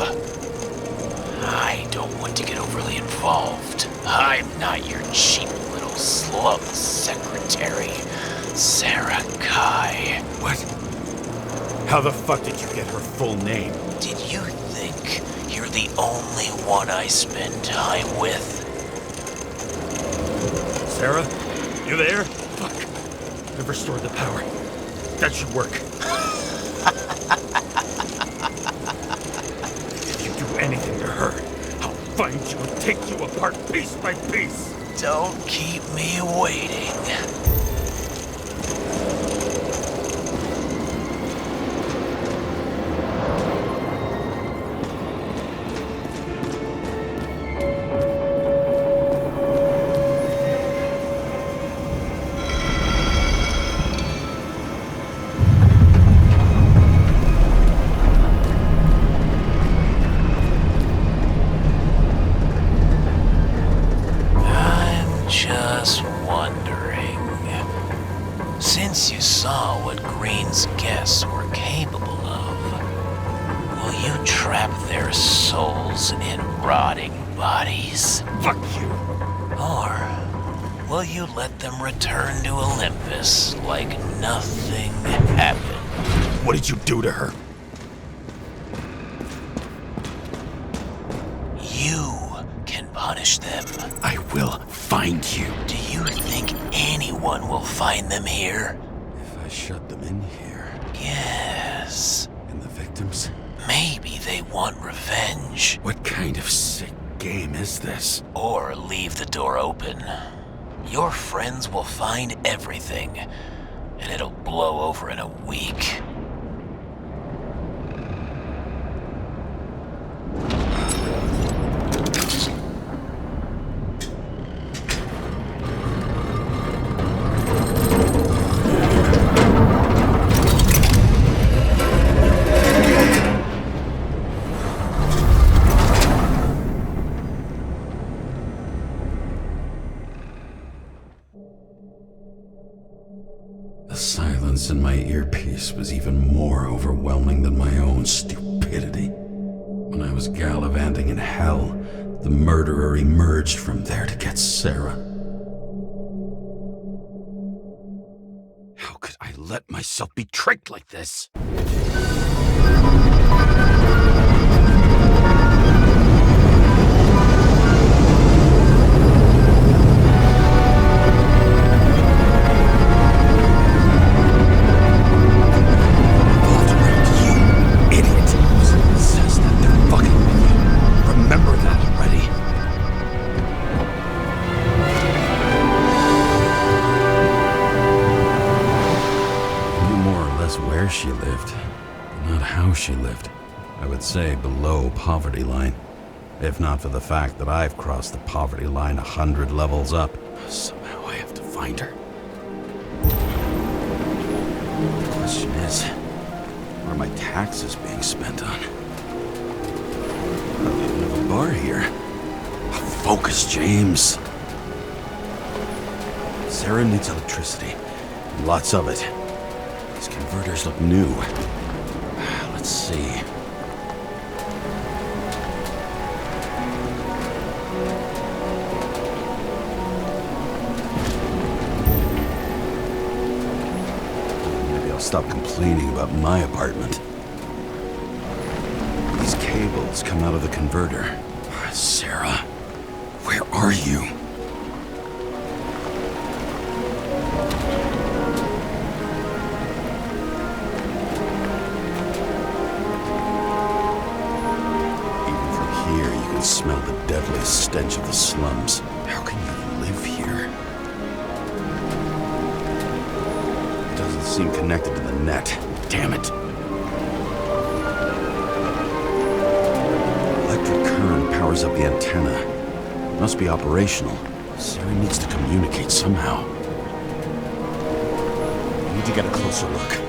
I don't want to get overly involved. I'm not your cheap little slum secretary, Sarah Kai. What? How the fuck did you get her full name? Did you think you're the only one I spend time with? Sarah? You there? Fuck. I've restored the power. That should work. If you do anything to her, I'll find you and take you apart piece by piece. Don't keep me waiting. guess you saw what Green's guests were capable of. Will you trap their souls in rotting bodies? Fuck you! Or will you let them return to Olympus like nothing happened? What did you do to her? You can punish them. I will find you. Do you think anyone will find them here? If I shut them in here, Yes. and the victims? Maybe they want revenge. What kind of sick game is this? Or leave the door open. Your friends will find everything, and it'll blow over in a week. The silence in my earpiece was even more overwhelming than my own stupidity. When I was gallivanting in hell, the murderer emerged from there to get Sarah. How could I let myself be tricked like this? She lived, but not how she lived. I would say below poverty line, if not for the fact that I've crossed the poverty line 100 levels up. Somehow I have to find her. The question is, what are my taxes being spent on? I don't even have a bar here. Focus, James. Sarah needs electricity, lots of it. These converters look new. Let's see. Maybe I'll stop complaining about my apartment. These cables come out of the converter. Sarah, where are you? Smell the deadly stench of the slums. How can you live here? It doesn't seem connected to the net. Damn it. Electric current powers up the antenna. It must be operational. Sarah needs to communicate somehow. I need to get a closer look.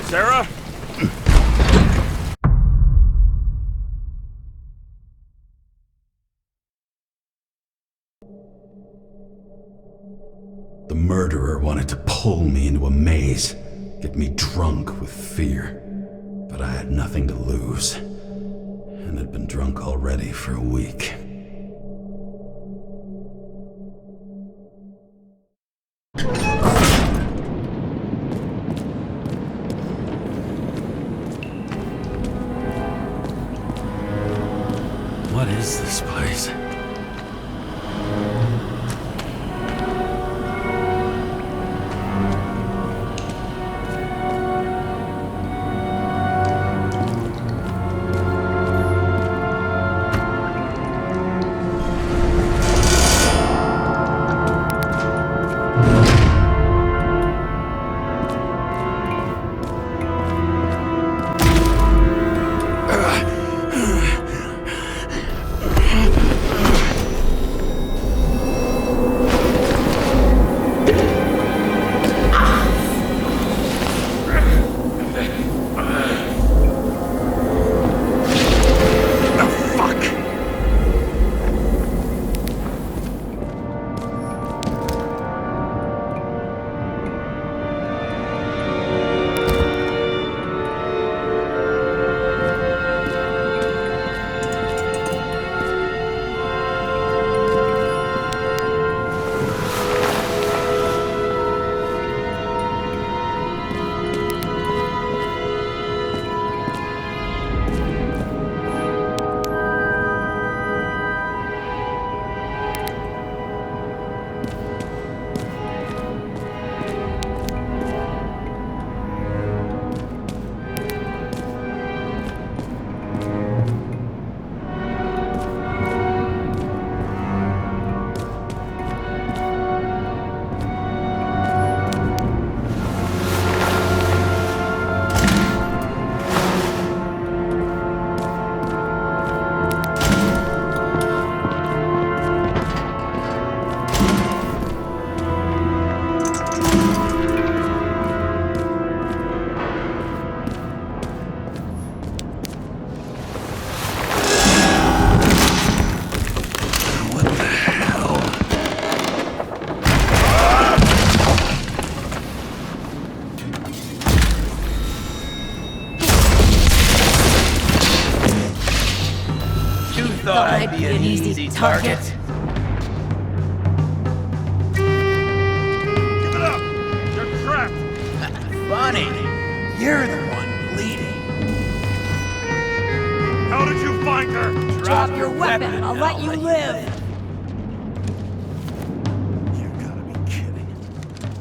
Sarah? The murderer wanted to pull me into a maze, get me drunk with fear. But I had nothing to lose, and had been drunk already for a week. What is this place? Thought I'd be an easy target. Give it up! You're trapped! Funny. You're the one bleeding. How did you find her? Drop your weapon and I'll let you live. You gotta be kidding.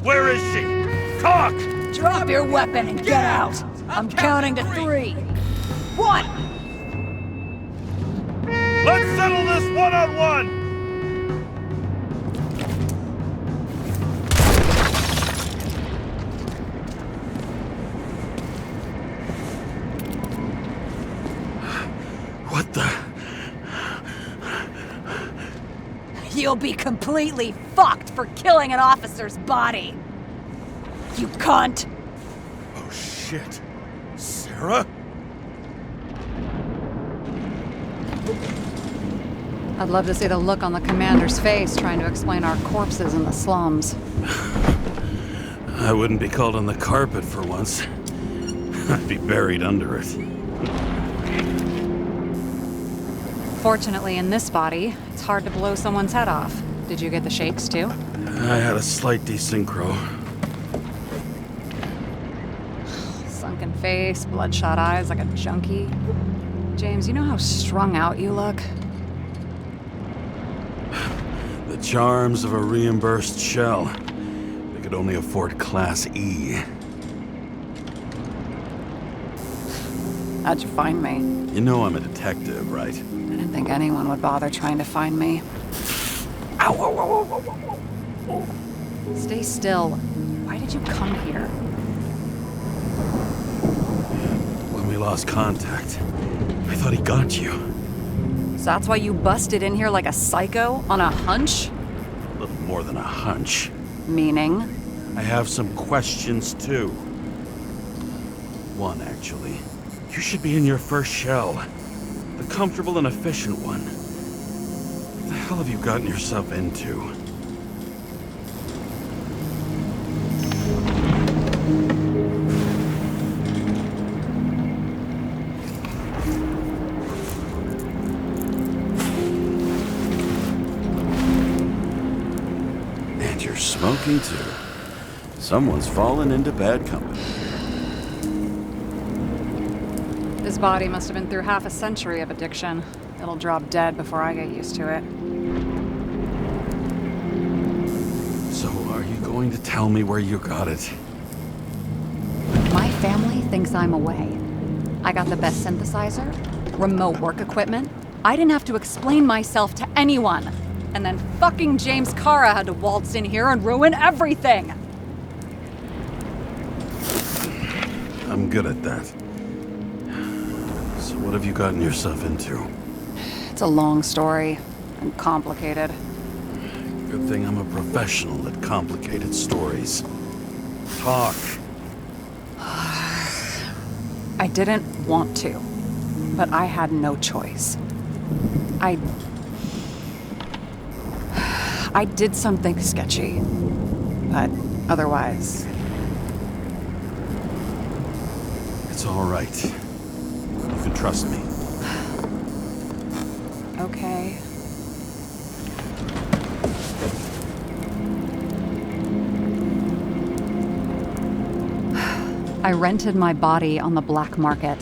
Where is she? Talk! Drop your weapon and get out. I'm counting to 3. 1! Let's settle this one-on-one! What the? You'll be completely fucked for killing an officer's body. You cunt! Oh shit. Sarah? I'd love to see the look on the commander's face trying to explain our corpses in the slums. I wouldn't be called on the carpet for once. I'd be buried under it. Fortunately, in this body, it's hard to blow someone's head off. Did you get the shakes too? I had a slight desynchro. Sunken face, bloodshot eyes like a junkie. James, you know how strung out you look? The charms of a reimbursed shell. They could only afford Class E. How'd you find me? You know I'm a detective, right? I didn't think anyone would bother trying to find me. Ow, ow, ow, ow, ow, ow. Stay still. Why did you come here? When we lost contact, I thought he got you. So that's why you busted in here like a psycho on a hunch? A little more than a hunch. Meaning? I have some questions, too. One, actually. You should be in your first shell. The comfortable and efficient one. What the hell have you gotten yourself into? And you're smoking too. Someone's fallen into bad company. His body must have been through half a century of addiction. It'll drop dead before I get used to it. So are you going to tell me where you got it? My family thinks I'm away. I got the best synthesizer, remote work equipment. I didn't have to explain myself to anyone. And then fucking James Cara had to waltz in here and ruin everything. I'm good at that. So what have you gotten yourself into? It's a long story and complicated. Good thing I'm a professional at complicated stories. Talk. I didn't want to, but I had no choice. I did something sketchy, but otherwise... It's all right. You can trust me. Okay. I rented my body on the black market.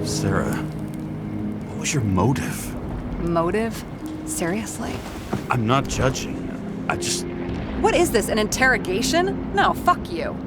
Sarah, what was your motive? Motive? Seriously? I'm not judging. I just... What is this, an interrogation? No, fuck you.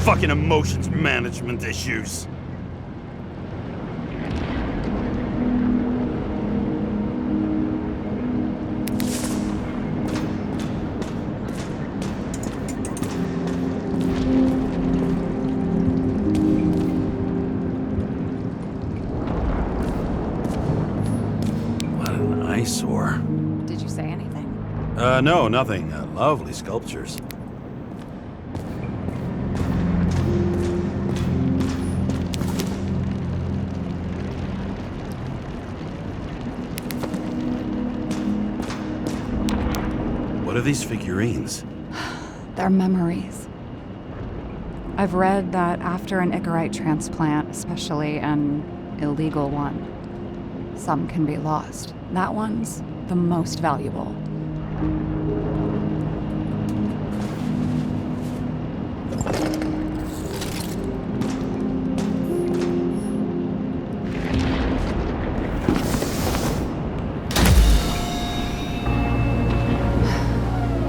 Fucking emotions management issues. What an eyesore. Did you say anything? No, nothing. Lovely sculptures. What are these figurines? They're memories. I've read that after an Icarite transplant, especially an illegal one, some can be lost. That one's the most valuable.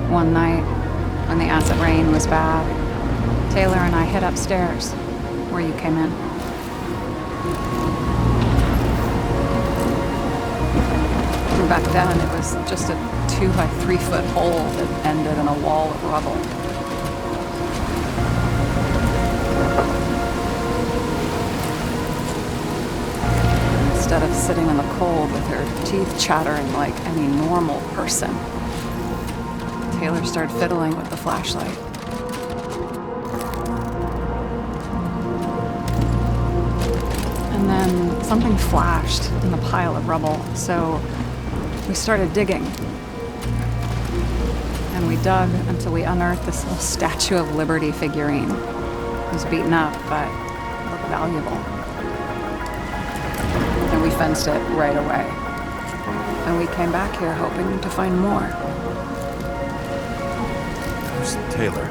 One night, when the acid rain was bad, Taylor and I hid upstairs, where you came in. And back then, it was just a 2 by 3 foot hole that ended in a wall of rubble. Instead of sitting in the cold with her teeth chattering like any normal person, Taylor started fiddling with the flashlight. And then something flashed in the pile of rubble, so we started digging. And we dug until we unearthed this little Statue of Liberty figurine. It was beaten up, but it looked valuable. And we fenced it right away. And we came back here hoping to find more. Taylor.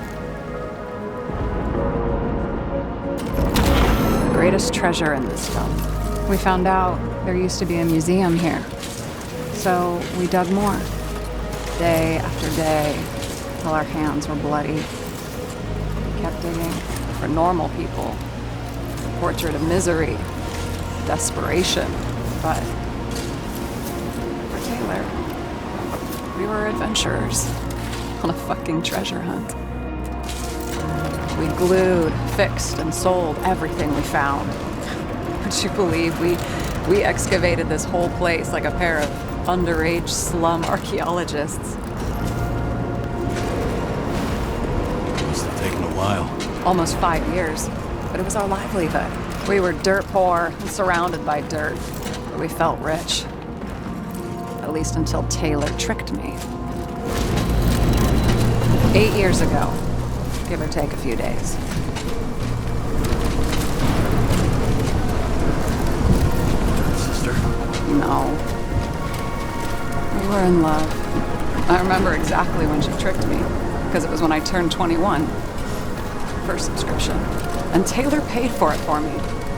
The greatest treasure in this film. We found out there used to be a museum here. So we dug more. Day after day, till our hands were bloody. We kept digging for normal people. A portrait of misery, desperation. But for Taylor, we were adventurers. On a fucking treasure hunt. We glued, fixed, and sold everything we found. Would you believe we excavated this whole place like a pair of underage slum archaeologists. Must have taken a while. Almost 5 years, but it was our livelihood. We were dirt poor and surrounded by dirt, but we felt rich. At least until Taylor tricked me. 8 years ago, give or take a few days. Sister? No. We were in love. I remember exactly when she tricked me, because it was when I turned 21. First subscription. And Taylor paid for it for me.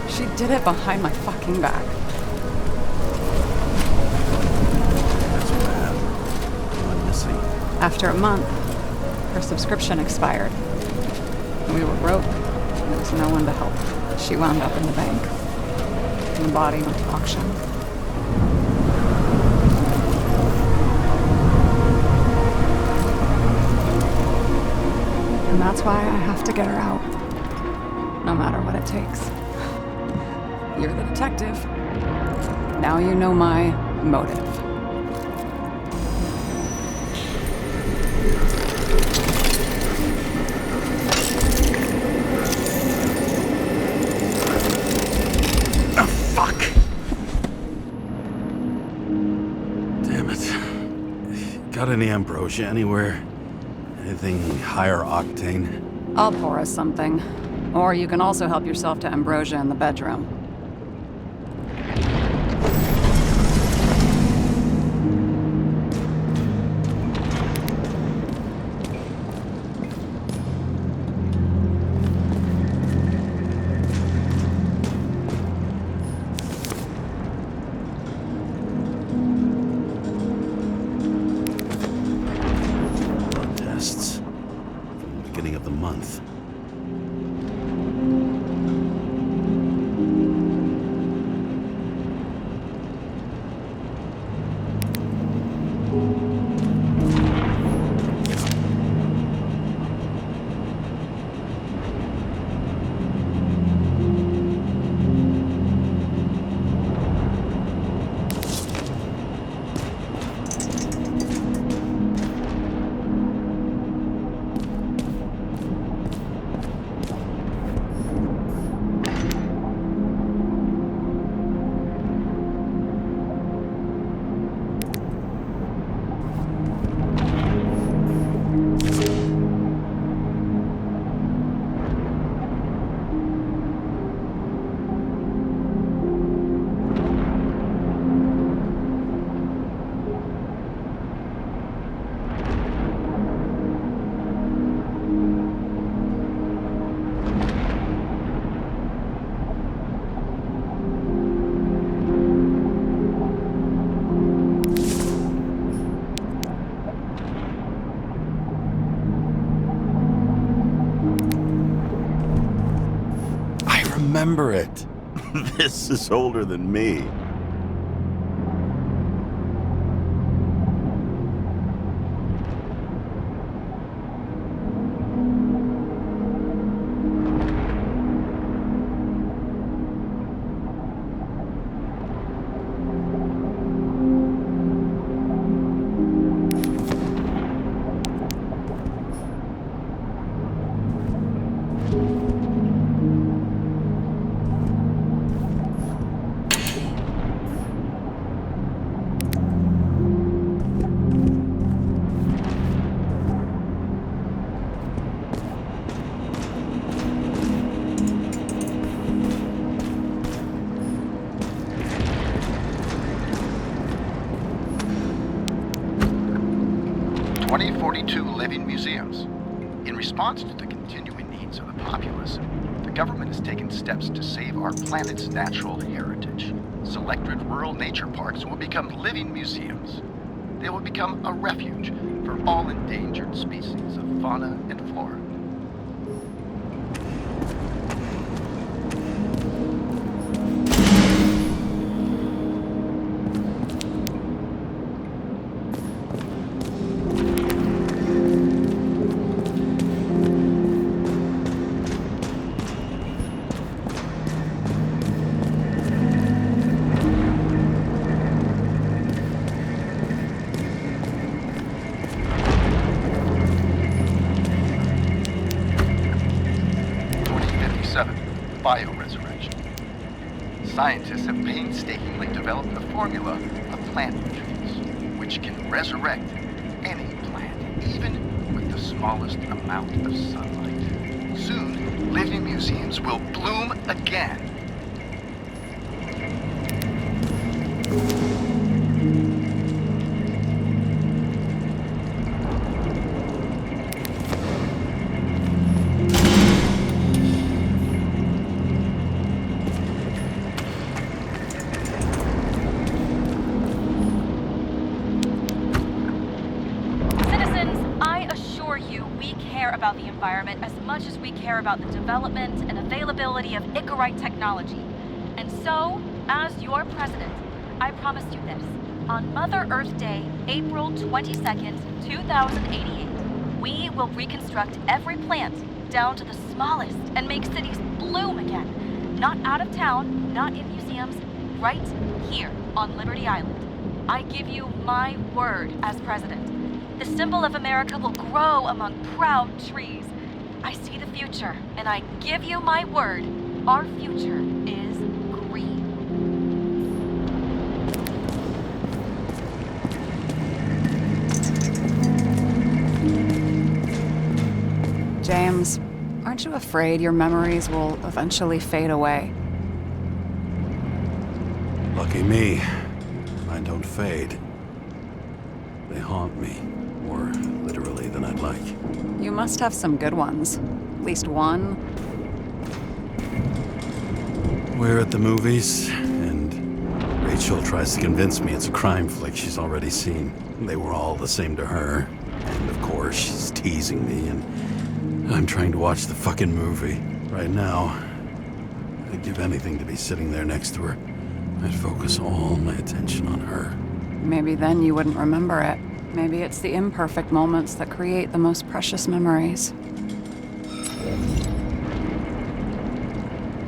She did it behind my fucking back. That's bad. I'm missing. After a month, her subscription expired. We were broke. There was no one to help. She wound up in the bank. And the body went to auction. And that's why I have to get her out. No matter what it takes. You're the detective. Now you know my motive. Got any ambrosia anywhere? Anything higher octane? I'll pour us something. Or you can also help yourself to ambrosia in the bedroom. Remember it. This is older than me. Living museums. In response to the continuing needs of the populace, the government has taken steps to save our planet's natural heritage. Selected rural nature parks will become living museums. They will become a refuge for all endangered species of fauna and flora. bioresurrection. Scientists have painstakingly developed a formula of plant nutrients, which can resurrect any plant, even with the smallest amount of sunlight. Soon, living museums will bloom again. About the environment as much as we care about the development and availability of Icarite technology. And so, as your president, I promise you this. On Mother Earth Day, April 22nd, 2088, we will reconstruct every plant down to the smallest and make cities bloom again. Not out of town, not in museums, right here on Liberty Island. I give you my word as president. The symbol of America will grow among proud trees. I see the future, and I give you my word. Our future is green. James, aren't you afraid your memories will eventually fade away? Lucky me. Mine don't fade. They haunt me. More literally than I'd like. You must have some good ones. At least one. We're at the movies, and Rachel tries to convince me it's a crime flick she's already seen. They were all the same to her. And of course, she's teasing me, and I'm trying to watch the fucking movie. Right now, I'd give anything to be sitting there next to her. I'd focus all my attention on her. Maybe then you wouldn't remember it. Maybe it's the imperfect moments that create the most precious memories.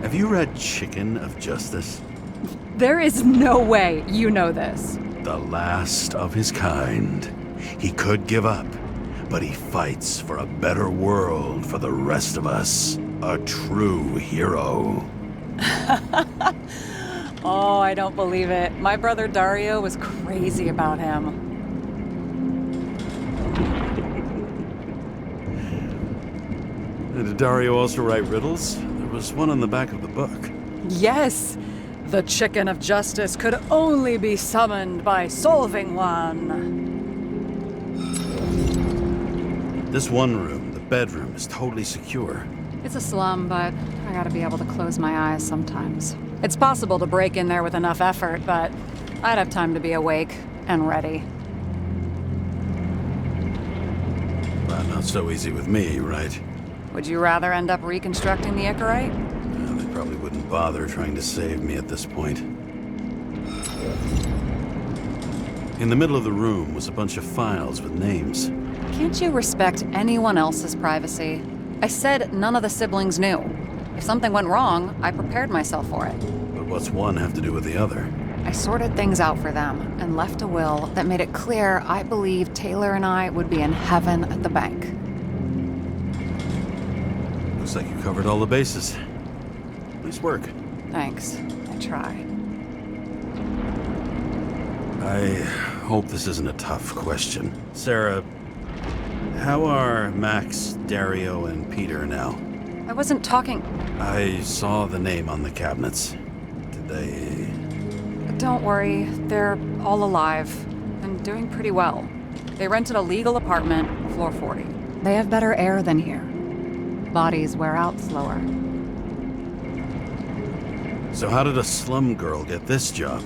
Have you read Chicken of Justice? There is no way you know this. The last of his kind. He could give up, but he fights for a better world for the rest of us. A true hero. Oh, I don't believe it. My brother Dario was crazy about him. Did Dario also write riddles? There was one on the back of the book. Yes! The Chicken of Justice could only be summoned by solving one. This one room, the bedroom, is totally secure. It's a slum, but I gotta be able to close my eyes sometimes. It's possible to break in there with enough effort, but I'd have time to be awake and ready. But not so easy with me, right? Would you rather end up reconstructing the Icarite? Well, they probably wouldn't bother trying to save me at this point. In the middle of the room was a bunch of files with names. Can't you respect anyone else's privacy? I said none of the siblings knew. If something went wrong, I prepared myself for it. But what's one have to do with the other? I sorted things out for them and left a will that made it clear I believed Taylor and I would be in heaven at the bank. Looks like you covered all the bases. Nice work. Thanks. I try. I hope this isn't a tough question. Sarah, how are Max, Dario, and Peter now? I wasn't talking... I saw the name on the cabinets. Did they... Don't worry, they're all alive and doing pretty well. They rented a legal apartment, floor 40. They have better air than here. Bodies wear out slower. So how did a slum girl get this job?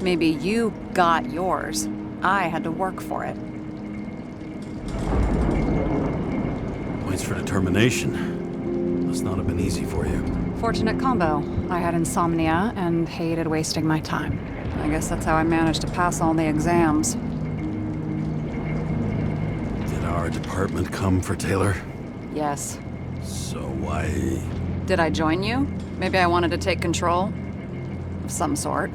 Maybe you got yours. I had to work for it. Points for determination. Must not have been easy for you. Fortunate combo. I had insomnia and hated wasting my time. I guess that's how I managed to pass all the exams. Did our department come for Taylor? Yes. So why... Did I join you? Maybe I wanted to take control? Of some sort.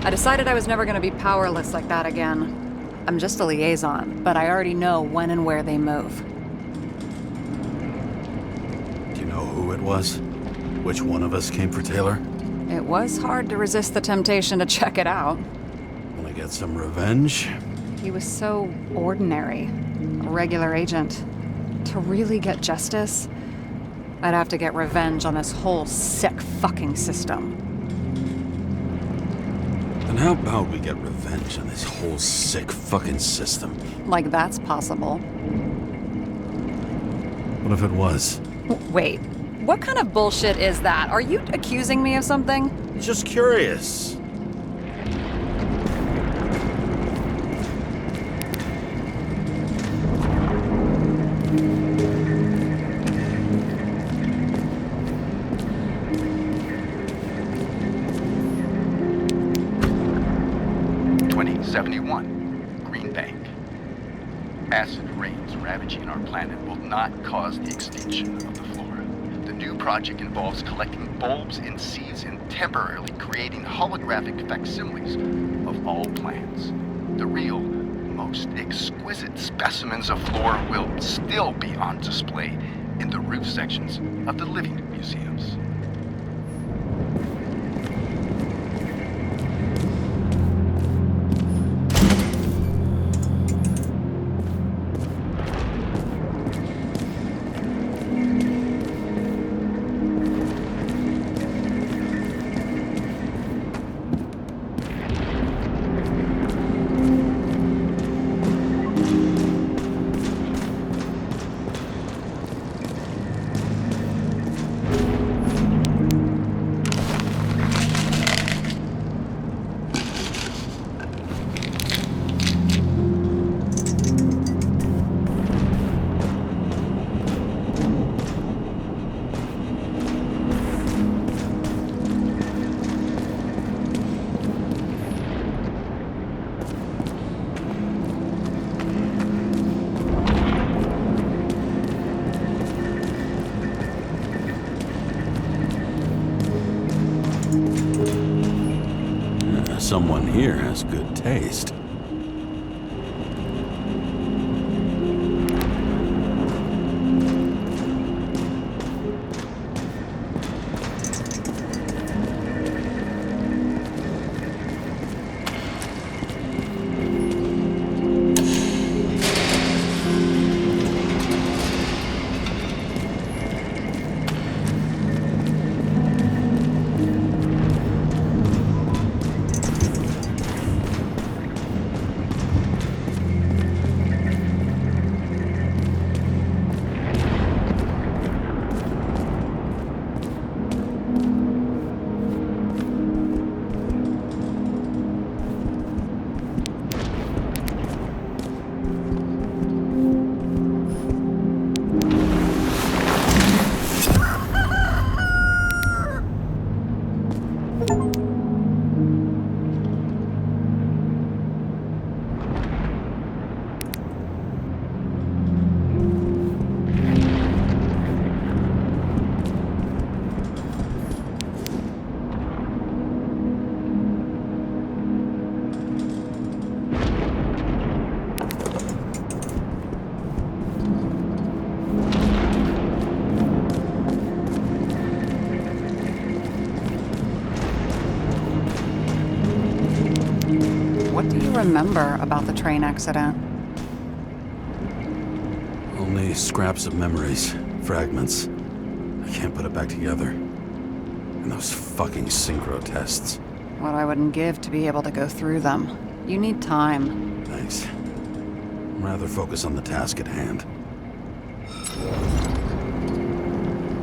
I decided I was never going to be powerless like that again. I'm just a liaison, but I already know when and where they move. Do you know who it was? Which one of us came for Taylor? It was hard to resist the temptation to check it out. Wanna get some revenge? He was so ordinary, a regular agent. To really get justice, I'd have to get revenge on this whole sick fucking system. Then how about we get revenge on this whole sick fucking system? Like that's possible. What if it was? Wait, what kind of bullshit is that? Are you accusing me of something? Just curious. Green Bank. Acid rains ravaging our planet will not cause the extinction of the flora. The new project involves collecting bulbs and seeds and temporarily creating holographic facsimiles of all plants. The real, most exquisite specimens of flora will still be on display in the roof sections of the living museums. Someone here has good taste. Remember about the train accident? Only scraps of memories, fragments. I can't put it back together. And those fucking synchro tests. What I wouldn't give to be able to go through them. You need time. Thanks. I'd rather focus on the task at hand.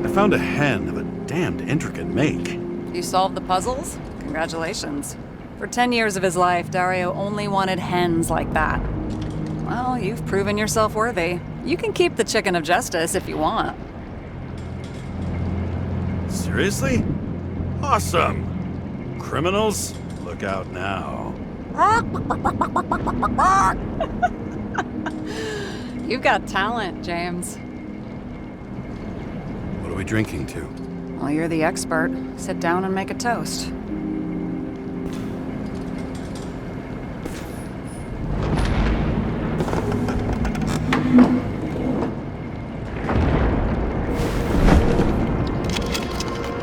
I found a hen of a damned intricate make. You solved the puzzles? Congratulations. For 10 years of his life, Dario only wanted hens like that. Well, you've proven yourself worthy. You can keep the chicken of justice if you want. Seriously? Awesome! Criminals, look out now. You've got talent, James. What are we drinking to? Well, you're the expert. Sit down and make a toast.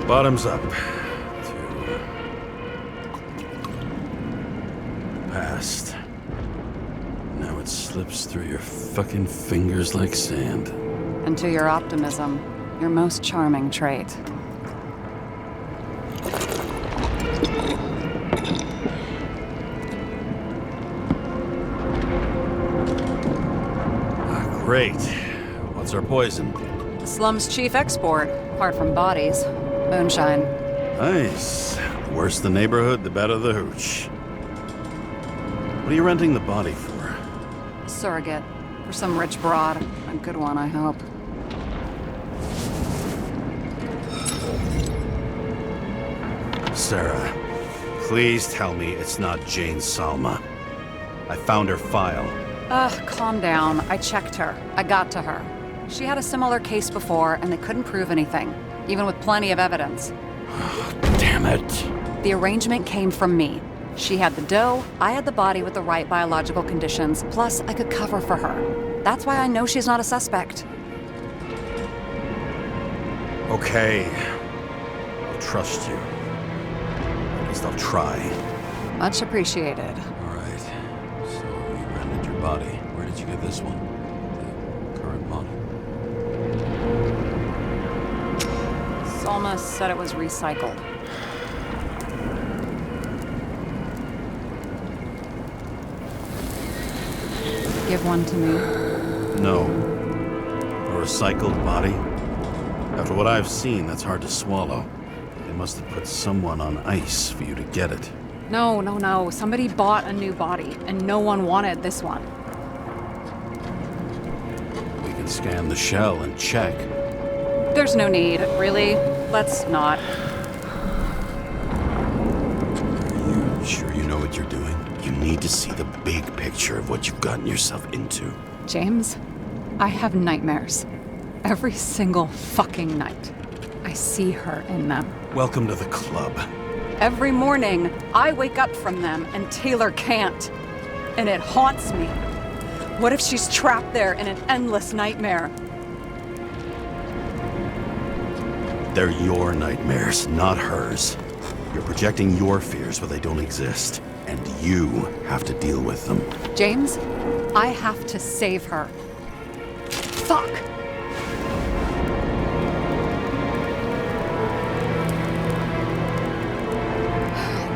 Bottoms up. To past. Now it slips through your fucking fingers like sand. And to your optimism, your most charming trait. Great. What's our poison? The slum's chief export, apart from bodies. Moonshine. Nice. The worse the neighborhood, the better the hooch. What are you renting the body for? Surrogate. For some rich broad. A good one, I hope. Sarah, please tell me it's not Jane Salma. I found her file. Calm down. I checked her. I got to her. She had a similar case before, and they couldn't prove anything, even with plenty of evidence. Damn it. The arrangement came from me. She had the dough, I had the body with the right biological conditions, plus I could cover for her. That's why I know she's not a suspect. Okay. I'll trust you. At least I'll try. Much appreciated. Body. Where did you get this one? The current model? Salma said it was recycled. Give one to me. No. A recycled body? After what I've seen, that's hard to swallow. They must have put someone on ice for you to get it. No. Somebody bought a new body, and no one wanted this one. We can scan the shell and check. There's no need, really. Let's not. Are you sure you know what you're doing? You need to see the big picture of what you've gotten yourself into. James, I have nightmares. Every single fucking night. I see her in them. Welcome to the club. Every morning, I wake up from them and Taylor can't. And it haunts me. What if she's trapped there in an endless nightmare? They're your nightmares, not hers. You're projecting your fears where they don't exist, and you have to deal with them. James, I have to save her. Fuck!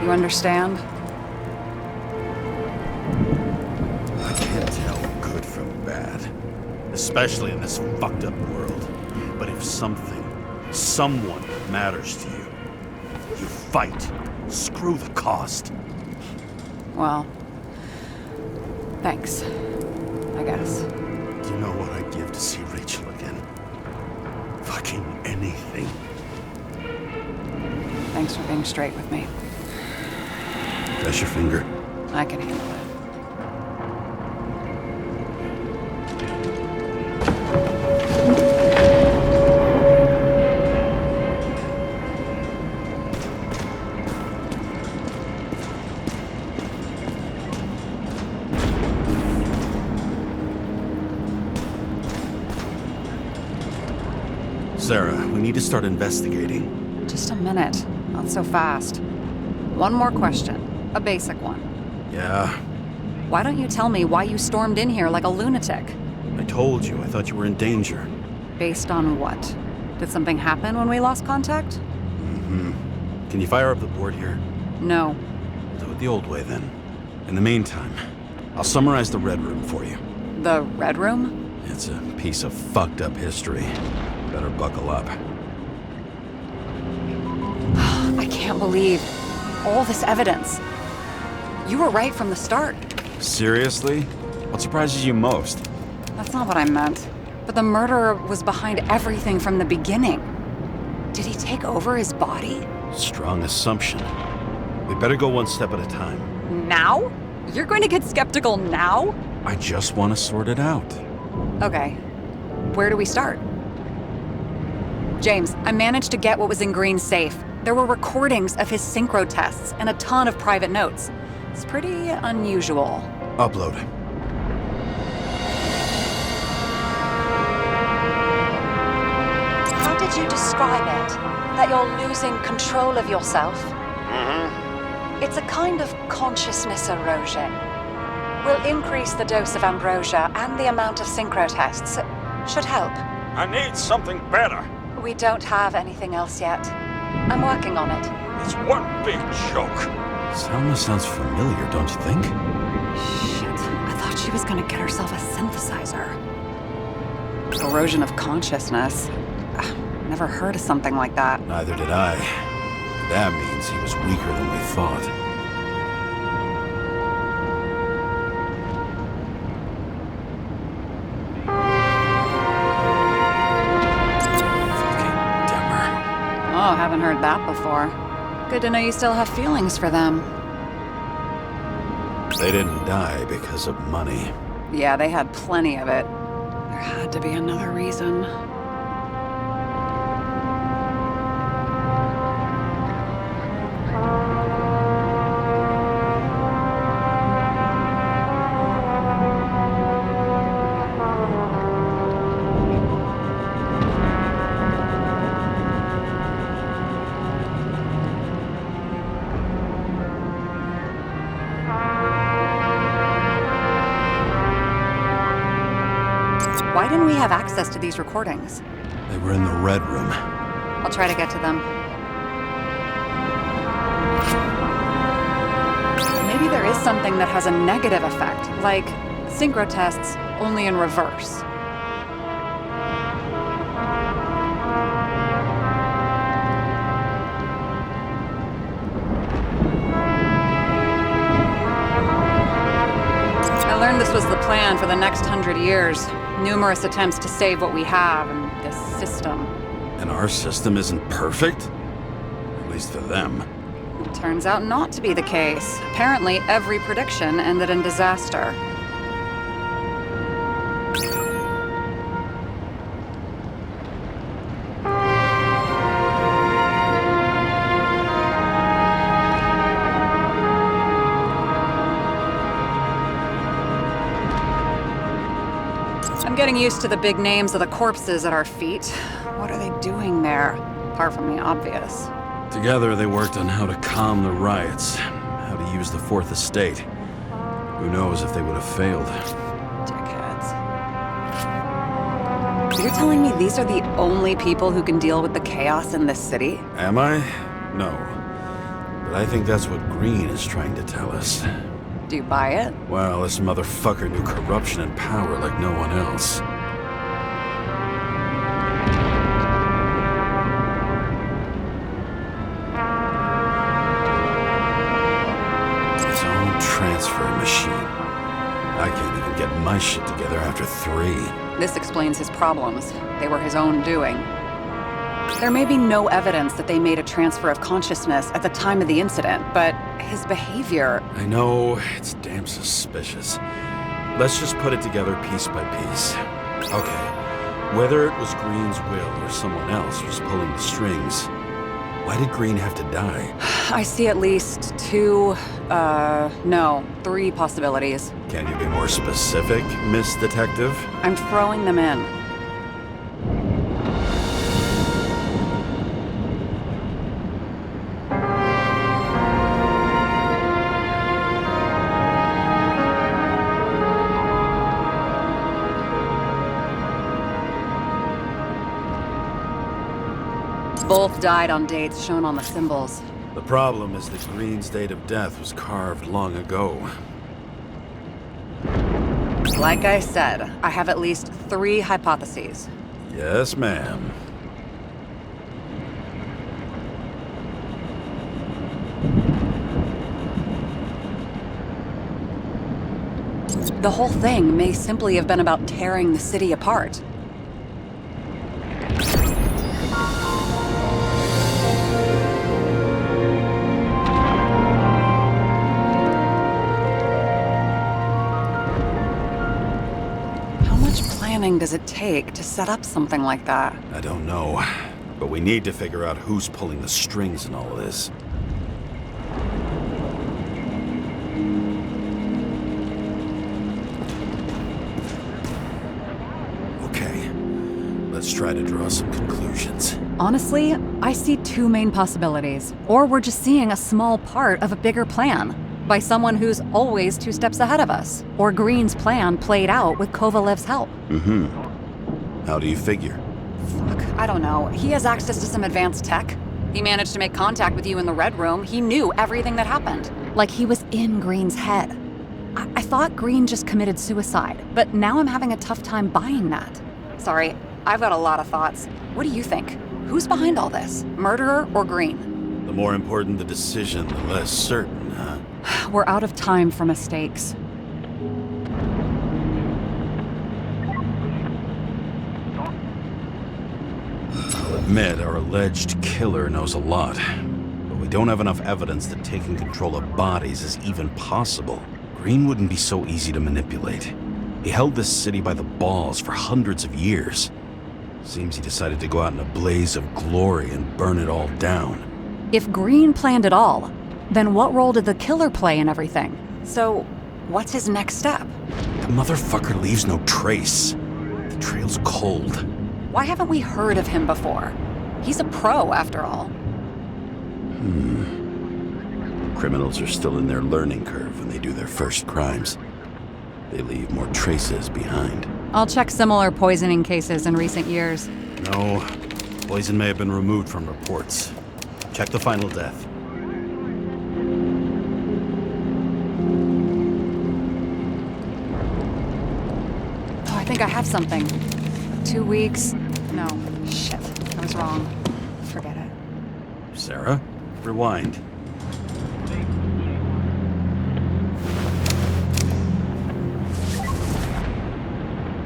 You understand? I can't tell good from bad, especially in this fucked up world. But if someone matters to you, you fight. Screw the cost. Well, thanks, I guess. Do you know what I'd give to see Rachel again? Fucking anything. Thanks for being straight with me. Press your finger. I can handle it. Sarah, we need to start investigating. Just a minute. Not so fast. One more question. A basic one. Yeah? Why don't you tell me why you stormed in here like a lunatic? I told you, I thought you were in danger. Based on what? Did something happen when we lost contact? Mm-hmm. Can you fire up the board here? No. Do it the old way then. In the meantime, I'll summarize the Red Room for you. The Red Room? It's a piece of fucked up history. Better buckle up. I can't believe all this evidence. You were right from the start. Seriously? What surprises you most? That's not what I meant. But the murderer was behind everything from the beginning. Did he take over his body? Strong assumption. We better go one step at a time. Now? You're going to get skeptical now? I just want to sort it out. Okay. Where do we start? James, I managed to get what was in Green's safe. There were recordings of his synchro tests and a ton of private notes. It's pretty unusual. Upload. How did would you describe it? That you're losing control of yourself? Mm-hmm. It's a kind of consciousness erosion. We'll increase the dose of ambrosia and the amount of synchro tests. Should help. I need something better. We don't have anything else yet. I'm working on it. It's one big joke. Selma sounds familiar, don't you think? Shit, I thought she was gonna get herself a synthesizer. Erosion of consciousness. Never heard of something like that. Neither did I. That means he was weaker than we thought. Fucking Demmer. Oh, haven't heard that before. Good to know you still have feelings for them. They didn't die because of money. Yeah, they had plenty of it. There had to be another reason. Why didn't we have access to these recordings? They were in the Red Room. I'll try to get to them. Maybe there is something that has a negative effect, like synchro tests, only in reverse. I learned this was the plan for the next 100 years. Numerous attempts to save what we have in this system. And our system isn't perfect? At least for them. It turns out not to be the case. Apparently, every prediction ended in disaster. I'm getting used to the big names of the corpses at our feet. What are they doing there, apart from the obvious? Together they worked on how to calm the riots, how to use the Fourth Estate. Who knows if they would have failed. Dickheads. You're telling me these are the only people who can deal with the chaos in this city? Am I? No. But I think that's what Green is trying to tell us. Do you buy it? Well, this motherfucker knew corruption and power like no one else. His own transfer machine. I can't even get my shit together after 3. This explains his problems. They were his own doing. There may be no evidence that they made a transfer of consciousness at the time of the incident, but his behavior... I know, it's damn suspicious. Let's just put it together piece by piece. Okay, whether it was Green's will or someone else was pulling the strings, why did Green have to die? I see at least 3 possibilities. Can you be more specific, Miss Detective? I'm throwing them in. Both died on dates shown on the symbols. The problem is that Green's date of death was carved long ago. Like I said, I have at least 3 hypotheses. Yes, ma'am. The whole thing may simply have been about tearing the city apart. Does it take to set up something like that? I don't know, but we need to figure out who's pulling the strings in all of this. Okay, Let's try to draw some conclusions. Honestly, I see two main possibilities. Or we're just seeing a small part of a bigger plan by someone who's always 2 steps ahead of us. Or Green's plan played out with Kovalev's help. How do you figure? Fuck, I don't know. He has access to some advanced tech. He managed to make contact with you in the Red Room. He knew everything that happened. Like he was in Green's head. I thought Green just committed suicide, but now I'm having a tough time buying that. Sorry, I've got a lot of thoughts. What do you think? Who's behind all this? Murderer or Green? The more important the decision, the less certain, huh? We're out of time for mistakes. I'll admit our alleged killer knows a lot, but we don't have enough evidence that taking control of bodies is even possible. Green wouldn't be so easy to manipulate. He held this city by the balls for hundreds of years. Seems he decided to go out in a blaze of glory and burn it all down. If Green planned it all, then what role did the killer play in everything? So, what's his next step? The motherfucker leaves no trace. The trail's cold. Why haven't we heard of him before? He's a pro, after all. Criminals are still in their learning curve when they do their first crimes. They leave more traces behind. I'll check similar poisoning cases in recent years. No, poison may have been removed from reports. Check the final death. Oh, I think I have something. 2 weeks. No, shit, I was wrong. Forget it. Sarah, rewind.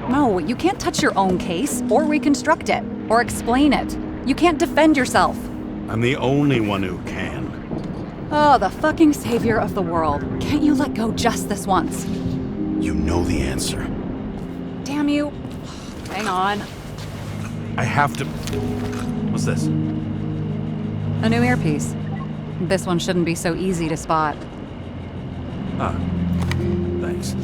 No, you can't touch your own case, or reconstruct it, or explain it. You can't defend yourself. I'm the only one who can. Oh, the fucking savior of the world. Can't you let go just this once? You know the answer. Damn you. Hang on. I have to... What's this? A new earpiece. This one shouldn't be so easy to spot. Ah, thanks.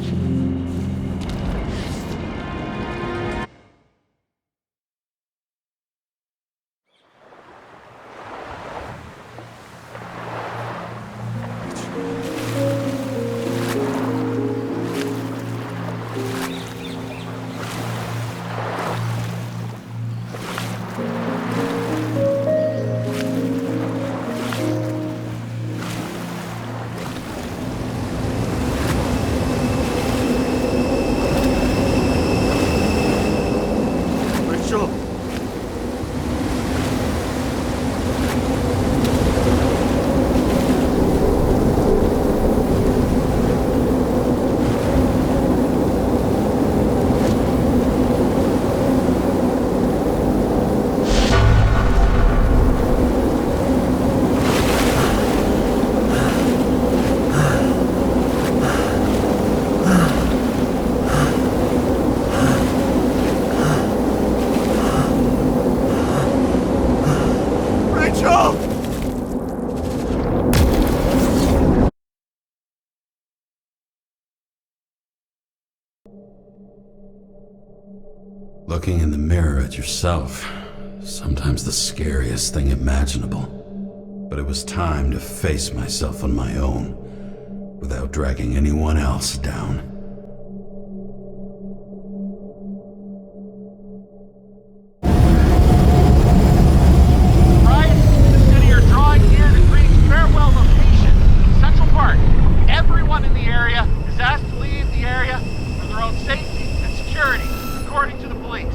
Looking in the mirror at yourself, sometimes the scariest thing imaginable. But it was time to face myself on my own, without dragging anyone else down. Right? Consider your drawing here to Green's farewell location, Central Park. Everyone in the area is asked to leave the area for their own safety and security, according to the police.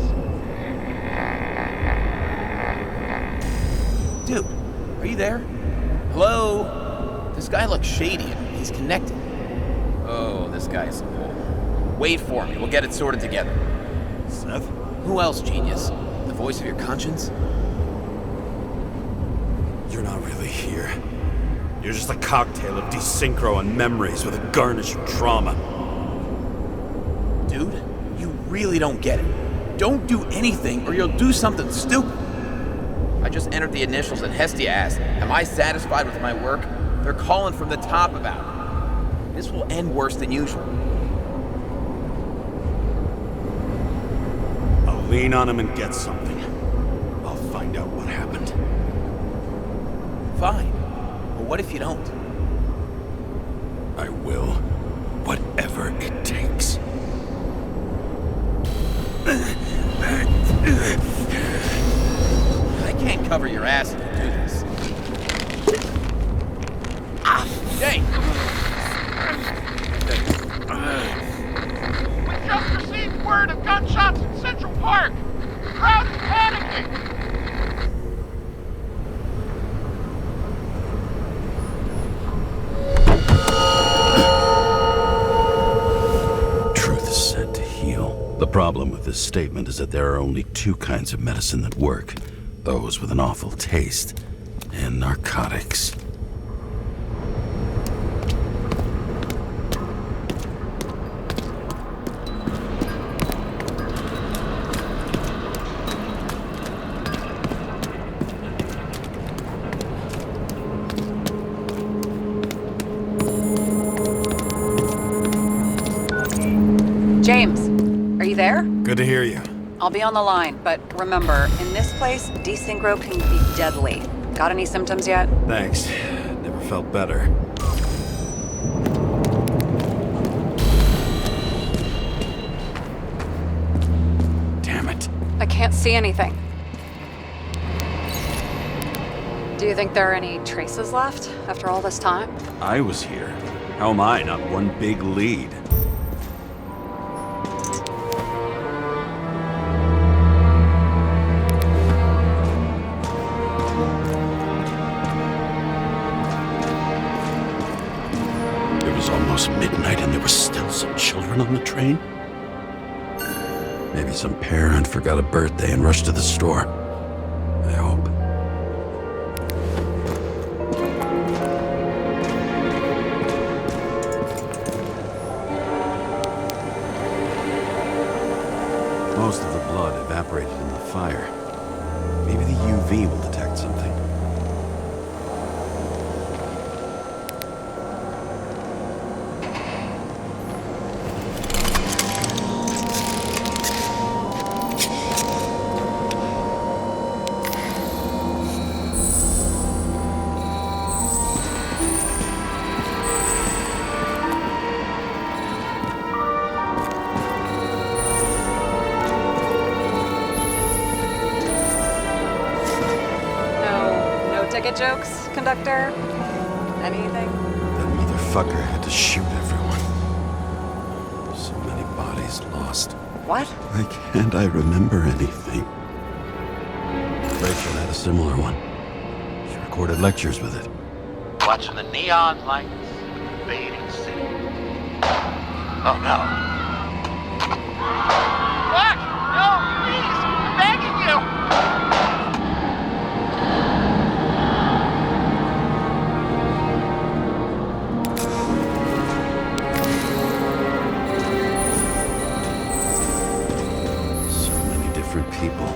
Dude, are you there? Hello? This guy looks shady. He's connected. Oh, this guy's cool. Wait for me. We'll get it sorted together. Seth? Who else, genius? The voice of your conscience? You're not really here. You're just a cocktail of desynchro and memories with a garnish of trauma. Dude, you really don't get it. Don't do anything or you'll do something stupid. I just entered the initials and Hestia asked, am I satisfied with my work? They're calling from the top about it. This will end worse than usual. I'll Lean on him and get something. I'll find out what happened. Fine. But what if you don't? I will. Whatever it takes. I can't cover your ass if you do this. Jay! We just received word of gunshots in Central Park. The crowd is panicking. Truth is said to heal. The problem with this statement is that there are only two kinds of medicine that work. Those with an awful taste and narcotics. James, are you there? Good to hear you. I'll be on the line, but remember, in this place, desynchro can be deadly. Got any symptoms yet? Thanks. Never felt better. Damn it. I can't see anything. Do you think there are any traces left after all this time? I was here. How am I not one big lead? It was almost midnight and there were still some children on the train? Maybe some parent forgot a birthday and rushed to the store. I hope. Most of the blood evaporated in the fire. Maybe the UV will detect something. Ticket jokes, conductor? Anything? That motherfucker had to shoot everyone. So many bodies lost. What? Why can't I remember anything? Rachel had a similar one. She recorded lectures with it. Watching the neon lights, fading city. Oh no. What? No, please! I'm begging you! People.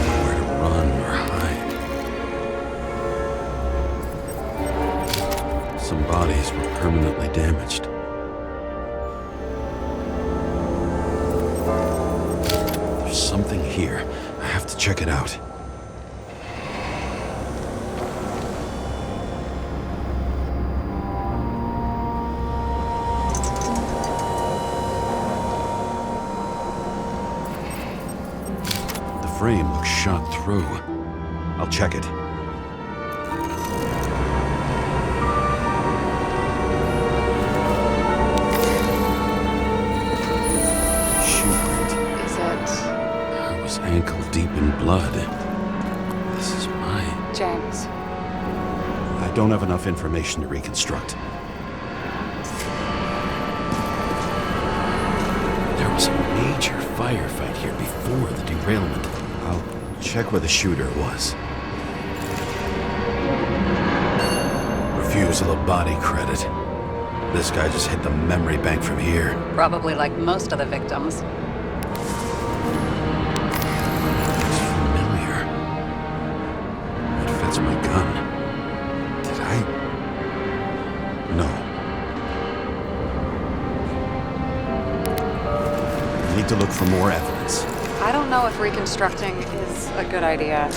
Nowhere to run or hide. Some bodies were permanently damaged. There's something here. I have to check it out. Frame looks shot through. I'll check it. Shoe print. Is it? I was ankle deep in blood. This is mine. James. I don't have enough information to reconstruct. There was a major firefight here before the derailment. I'll check where the shooter was. Refusal of body credit. This guy just hit the memory bank from here. Probably like most of the victims. It's familiar. It fits my gun. Did I? No. I need to look for more evidence. I don't know if reconstructing is a good idea.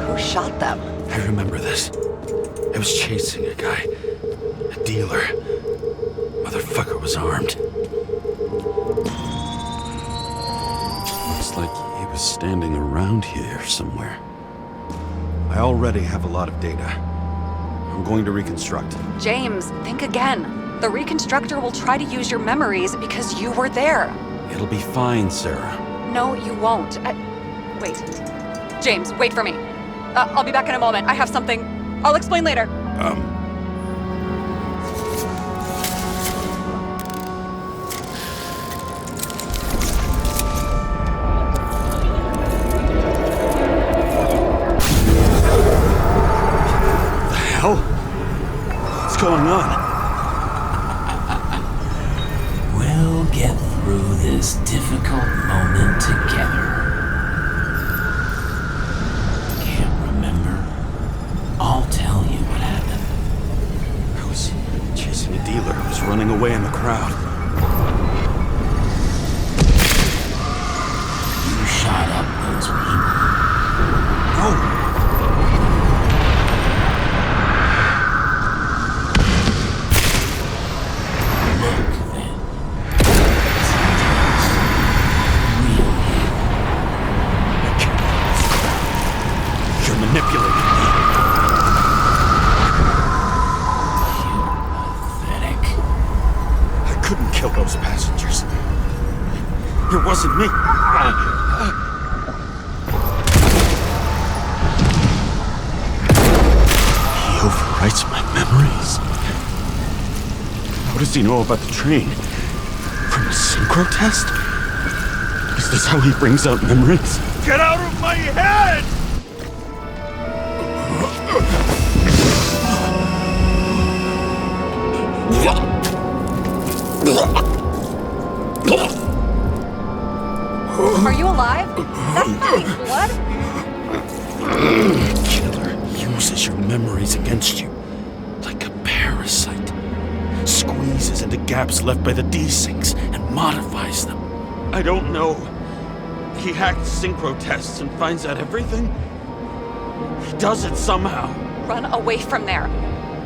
Who shot them? I remember this. I was chasing a guy. A dealer. Motherfucker was armed. Looks like he was standing around here somewhere. I already have a lot of data. I'm going to reconstruct. James, think again. The reconstructor will try to use your memories because you were there. It'll be fine, Sarah. No, you won't. Wait. James, wait for me. I'll be back in a moment. I have something. I'll explain later. What's going on? We'll get through this difficult moment together. Can't remember? I'll tell you what happened. I was chasing a dealer who was running away in the crowd. You shot up those people. No! It wasn't me. He overwrites my memories. How does he know about the train? From a synchro test? Is this how he brings out memories? Get out of my head! Are you alive? That's fucking blood? Killer uses your memories against you like a parasite. Squeezes into gaps left by the desyncs and modifies them. I don't know. He hacked synchro tests and finds out everything? He does it somehow. Run away from there.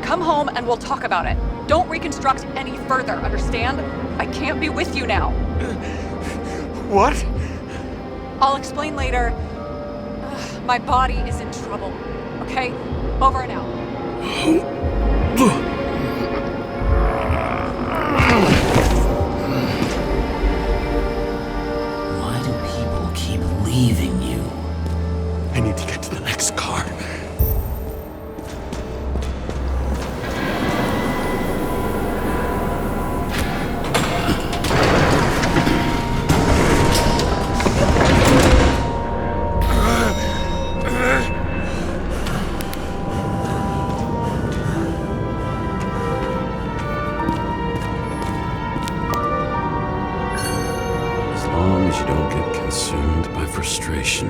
Come home and we'll talk about it. Don't reconstruct any further, understand? I can't be with you now. What? I'll explain later. My body is in trouble. Okay? Over and out. Why do people keep leaving you? I need to get to the next car. You don't get consumed by frustration.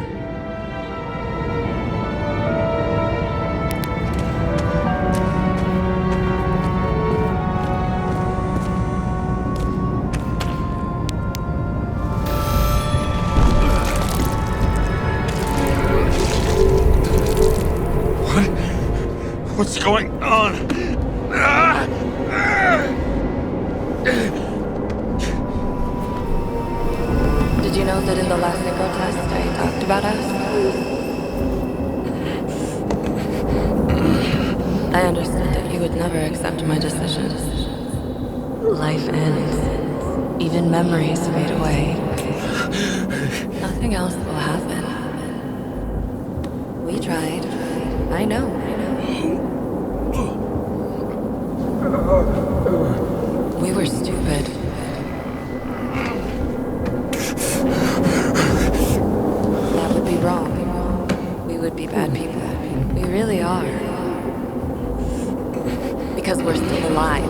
What's going on? Did you know that in the last synchro test I talked about us? I understood that you would never accept my decisions. Life ends. Even memories fade away. Nothing else will happen. We tried. I know. We were stupid. That would be wrong. We would be bad people. We really are. Because we're still alive.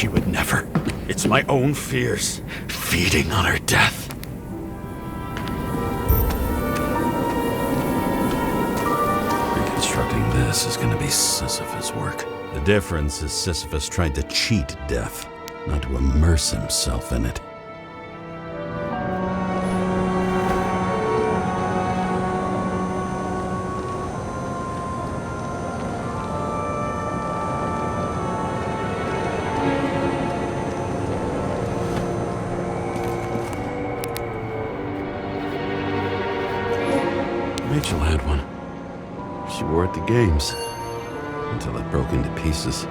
She would never. It's my own fears feeding on her death. Reconstructing this is going to be Sisyphus' work. The difference is Sisyphus tried to cheat death, not to immerse himself in it. Rachel had one. She wore it to games until it broke into pieces.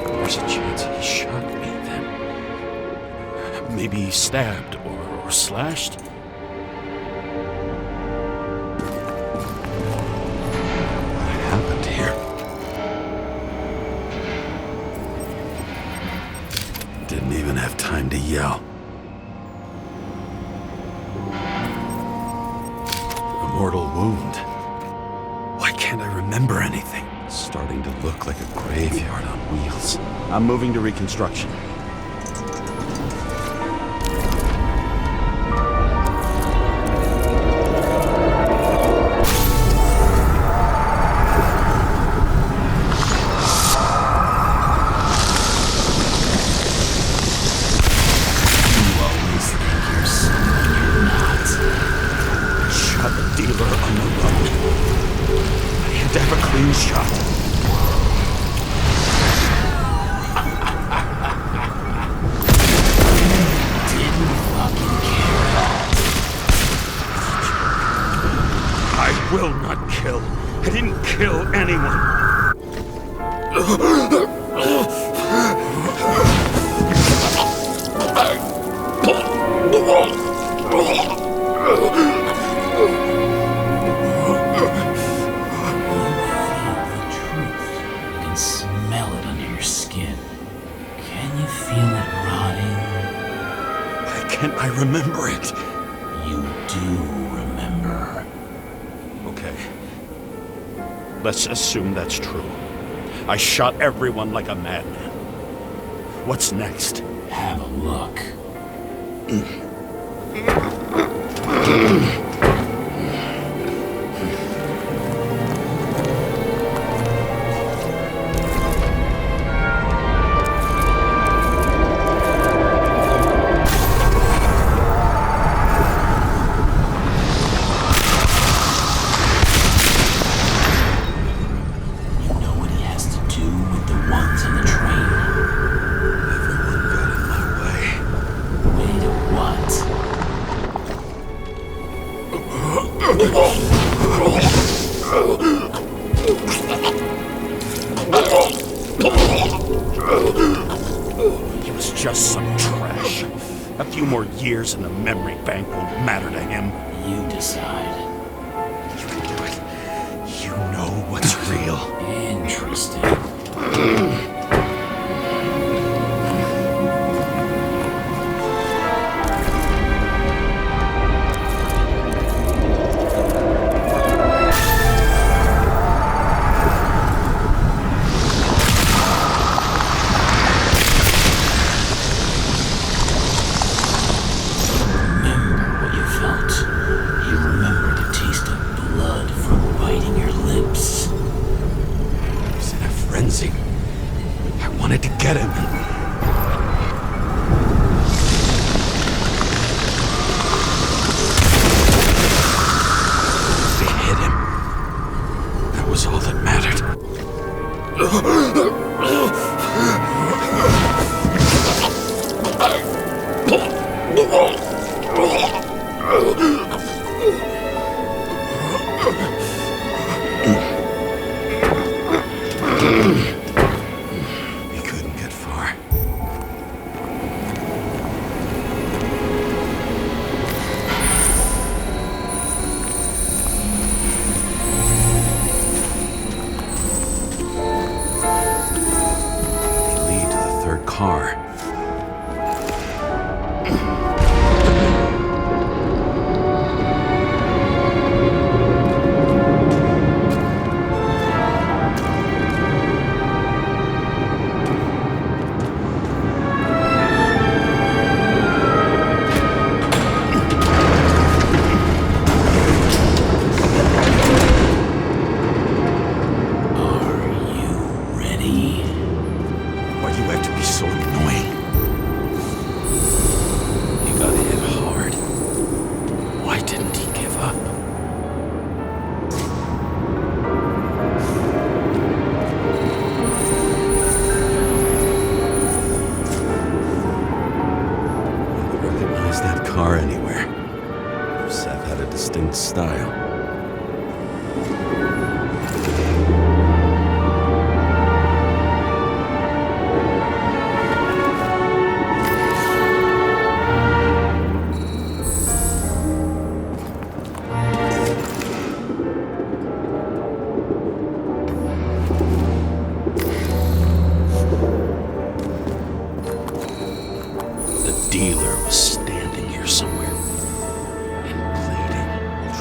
There's a chance he shot me then. Maybe he stabbed or slashed. What happened here? Didn't even have time to yell. A mortal wound. Why can't I remember anything? It's starting to look like a graveyard on wheels. I'm moving to reconstruction. Let's assume that's true. I shot everyone like a madman. What's next? Have a look. He was just some trash. A few more years in the memory bank won't matter to him. You decide. You can do it. You know what's real. Interesting.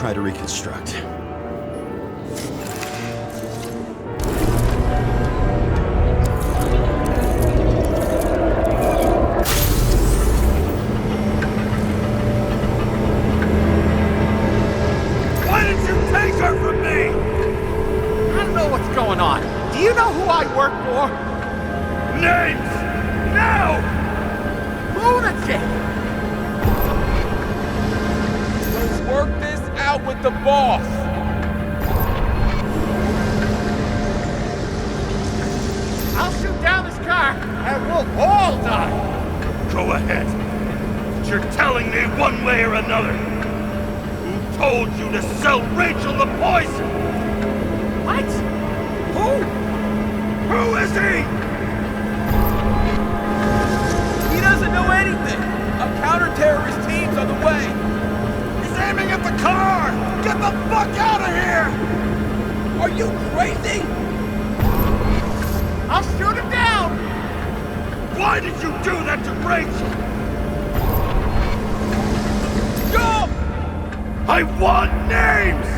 try to reconstruct. Why did you take her from me? I don't know what's going on. Do you know who I work for? Names! Now! Lunatic! Let's work this out with the boss. I'll shoot down this car and we'll all die. Go ahead. But you're telling me one way or another. Who told you to sell Rachel the poison? What? Who? Who is he? He doesn't know anything. A counter-terrorist team's on the way. He's aiming at the car! Get the fuck out of here! Are you crazy? I'll shoot him down! Why did you do that to Rachel? Go! I want names!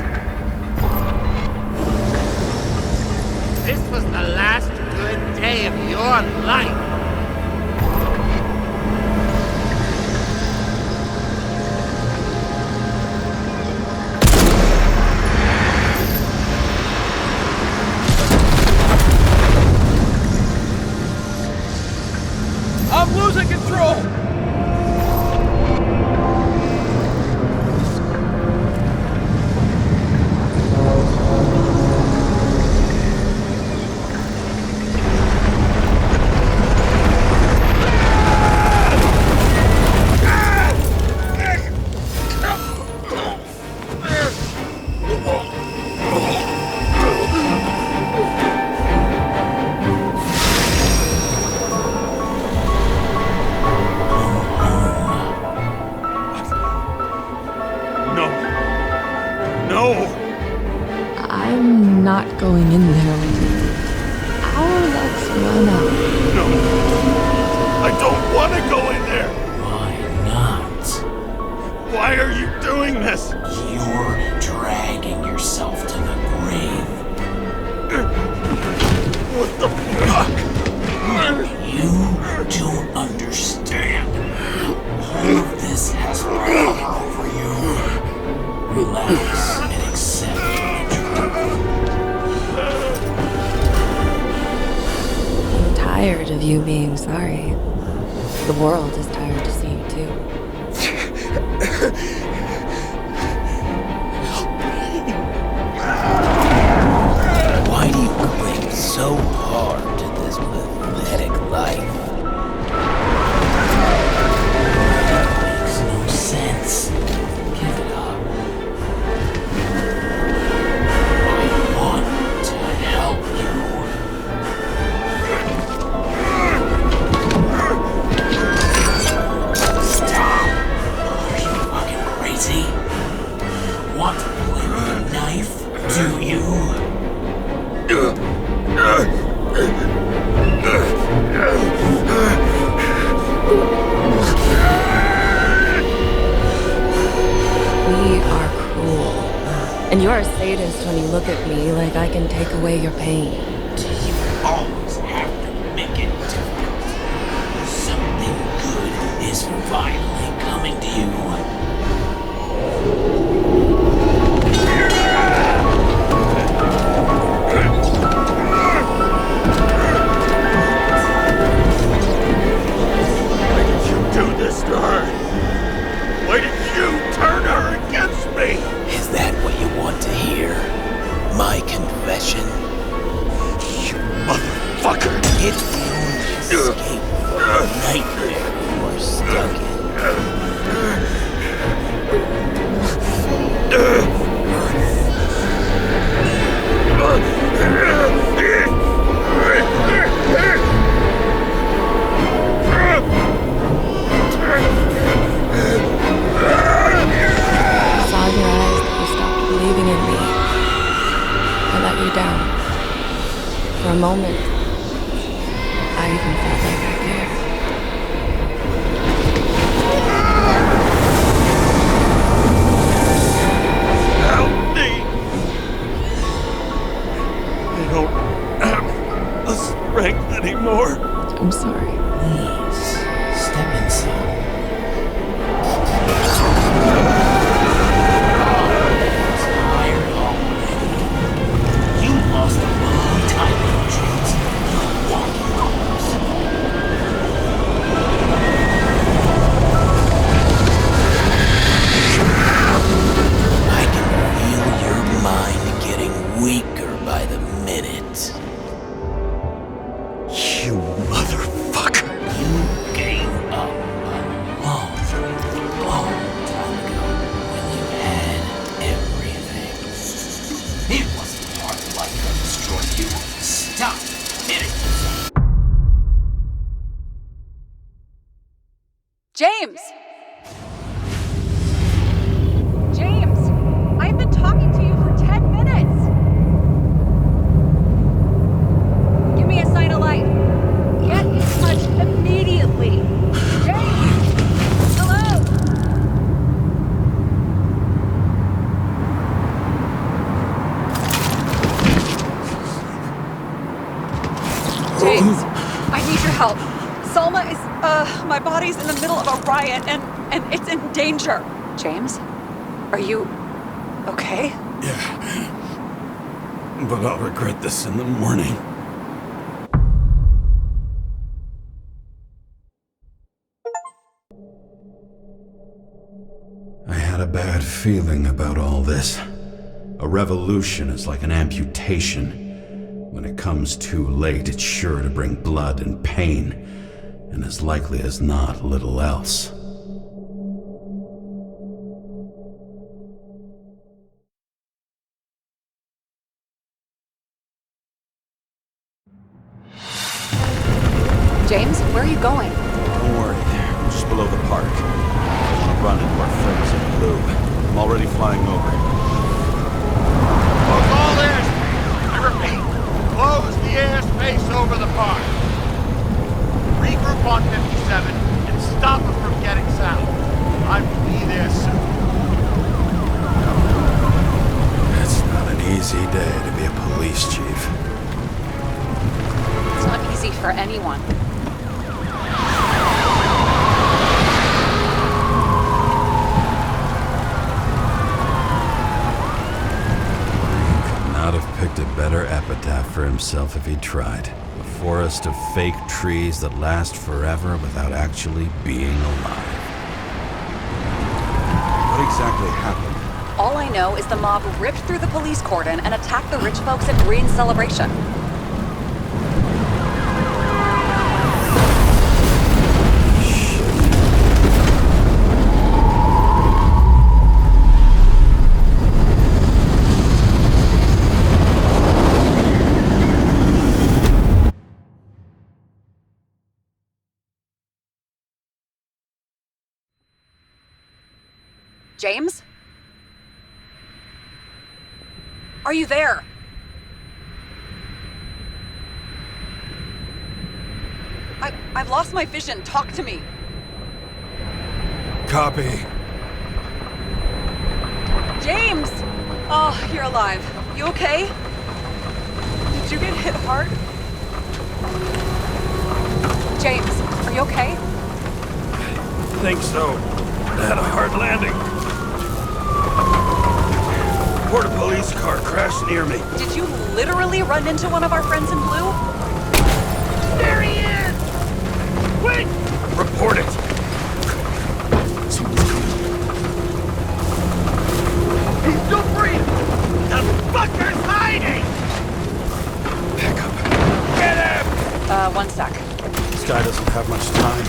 This was the last good day of your life. I'm losing control! I'm not going in there with you. Our luck's run out. No. I don't want to go in there. Why not? Why are you doing this? You're dragging yourself to the grave. What the fuck? You don't understand. All of this has power over you. Relax and accept the truth. I'm tired of you being sorry. The world is tired to see you too. Why do you cling so hard to this pathetic life? It makes no sense. Give it up. I want to help you. Stop. Are you fucking crazy? Want to play with a knife? Do you? We are cruel. And you're a sadist when you look at me like I can take away your pain. Do you always have to make it difficult? Something good is finally coming to you. Why did you do this to her? Why did you turn her against me? Is that what you want to hear? My confession? You motherfucker! It's the only escape from the nightmare you are stuck in. I saw in your eyes that you stopped believing in me. I let you down. For a moment, I even felt like I cared. strength anymore. I'm sorry. Please, step inside. Tired already. You lost a long time ago, James. Walking calls. I can feel your mind getting weaker by the minute. You motherfucker. You gave up a long, long time ago when you had everything. It wasn't part of life that destroyed you. Stop hitting yourself. James! James! I've been talking to you for 10 minutes! Give me a sign of life. Get in touch immediately. James! Hello? James, I need your help. Salma is, my body's in the middle of a riot and it's in danger. James, are you okay? Yeah. But I'll regret this in the morning. I had a bad feeling about all this. A revolution is like an amputation. When it comes too late, it's sure to bring blood and pain, and as likely as not, little else. James, where are you going? Don't worry, I'm just below the park. I want to run into our friends in blue. I'm already flying over. Close all airspace. I repeat, close the airspace over the park. Regroup on 57 and stop them from getting south. I will be there soon. It's not an easy day to be a police chief. It's not easy for anyone. Not have picked a better epitaph for himself if he tried. A forest of fake trees that last forever without actually being alive. What exactly happened? All I know is the mob ripped through the police cordon and attacked the rich folks at Green's celebration. James? Are you there? I've lost my vision. Talk to me. Copy. James! Oh, you're alive. You okay? Did you get hit hard? James, are you okay? I think so. I had a hard landing. Border police car crashed near me. Did you literally run into one of our friends in blue? There he is! Wait! Report it. Someone's coming. He's still breathing! The fucker's hiding! Pick up. Get him! 1 sec. This guy doesn't have much time.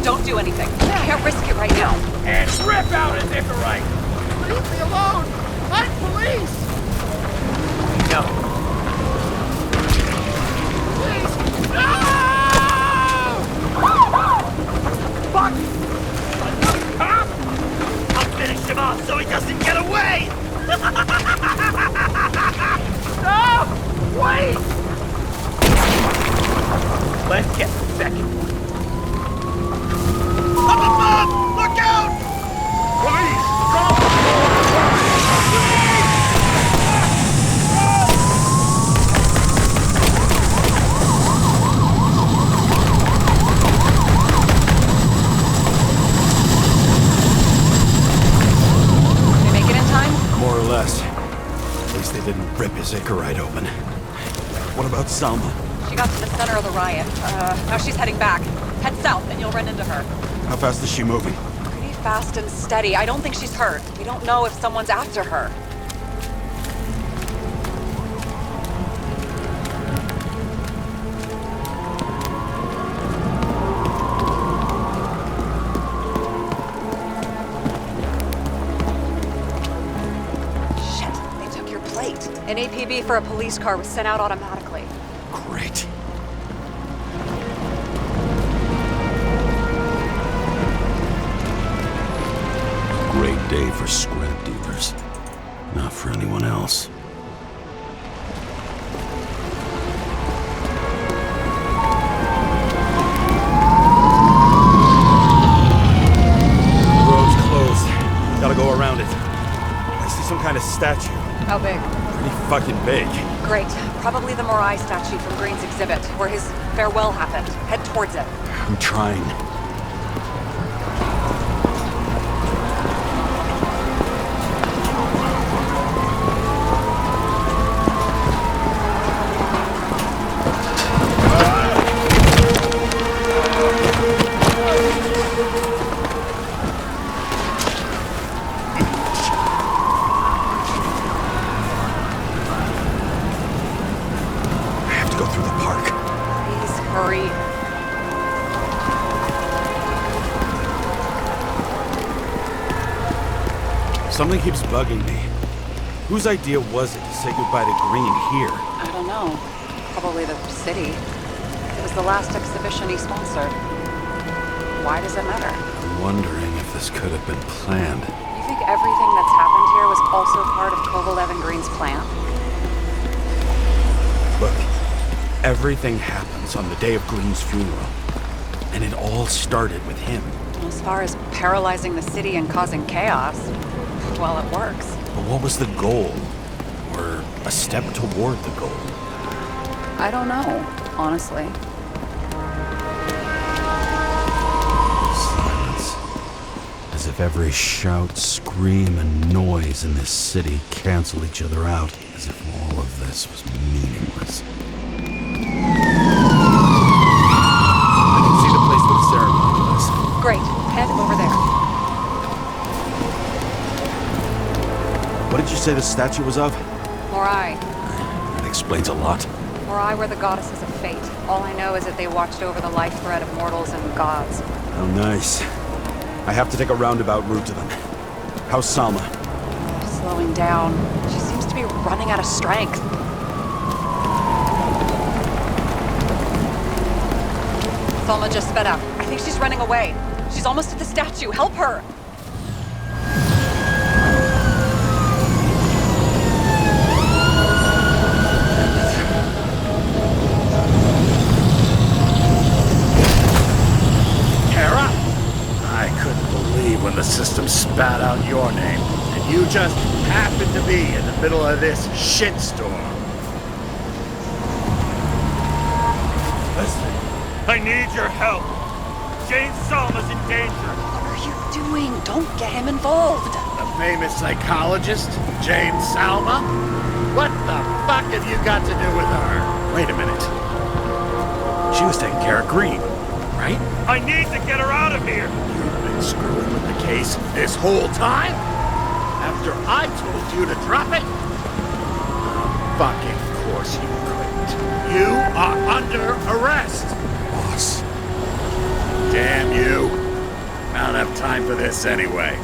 Don't do anything. Can't risk it right now. And rip out his Icarite! Leave me alone! I'm police! No. Please! No! Fuck! Cop! I'll finish him off so he doesn't get away! No! Wait! Let's get the second one. Up above! Look out! Police! Drop bless. At least they didn't rip his acre right open. What about Salma? She got to the center of the riot. Now she's heading back. Head south and you'll run into her. How fast is she moving? Pretty fast and steady. I don't think she's hurt. We don't know if someone's after her. An APB for a police car was sent out automatically. Great. Great day for scrap dealers. Not for anyone else. The road's closed. Gotta go around it. I see some kind of statue. How big? Pretty fucking big. Great. Probably the Morai statue from Green's exhibit, where his farewell happened. Head towards it. I'm trying. Something keeps bugging me. Whose idea was it to say goodbye to Green here? I don't know. Probably the city. It was the last exhibition he sponsored. Why does it matter? I'm wondering if this could have been planned. You think everything that's happened here was also part of Kovalev and Green's plan? Look, everything happens on the day of Green's funeral. And it all started with him. As far as paralyzing the city and causing chaos, well, it works. But what was the goal? Or a step toward the goal? I don't know, honestly. Silence. As if every shout, scream, and noise in this city cancel each other out. As if all of this was meaningless. I can see the place where the ceremony was. Great. Head over there. What did you say the statue was of? Morai. That explains a lot. Morai were the goddesses of fate. All I know is that they watched over the life thread of mortals and gods. How nice. I have to take a roundabout route to them. How's Salma? Slowing down. She seems to be running out of strength. Salma just sped up. I think she's running away. She's almost at the statue. Help her! When the system spat out your name, and you just happened to be in the middle of this shitstorm. Listen, I need your help. Jane Salma's in danger. What are you doing? Don't get him involved. The famous psychologist, Jane Salma? What the fuck have you got to do with her? Wait a minute. She was taking care of Green, right? I need to get her out of here. Screwing with the case this whole time? After I told you to drop it? Fucking course you couldn't. You are under arrest! Boss. Damn you. I don't have time for this anyway.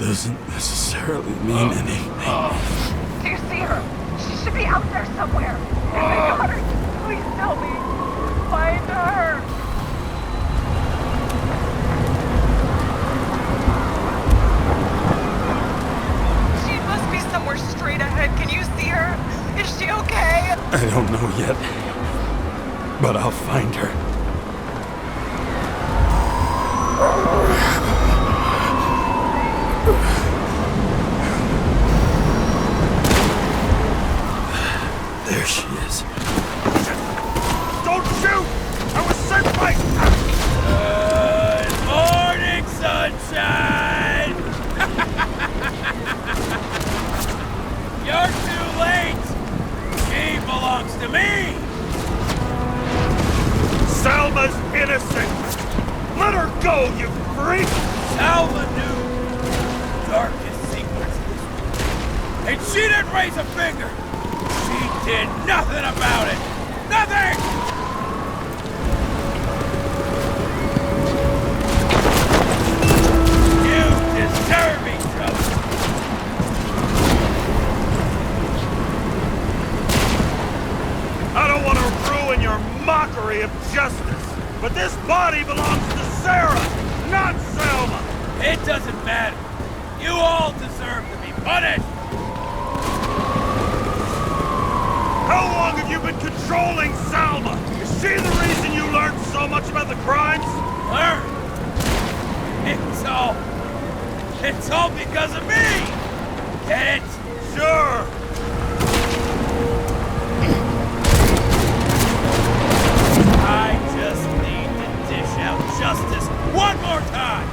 doesn't necessarily mean anything. Do you see her? She should be out there somewhere. My daughter, please tell me. Find her. She must be somewhere straight ahead. Can you see her? Is she okay? I don't know yet, but I'll find her. There she is. Don't shoot! I was sent by... Good morning, sunshine! You're too late! She belongs to me! Salma's innocent! Let her go, you freak! Salma knew darkest secrets of this world. And she didn't raise a finger! She did nothing about it! Nothing! You deserve each other! I don't want to ruin your mockery of justice, but this body belongs to Sarah, not Selma! It doesn't matter. You all deserve to be punished! How long have you been controlling Salma? Is she the reason you learned so much about the crimes? Learn? It's all because of me! Get it? Sure! I just need to dish out justice one more time!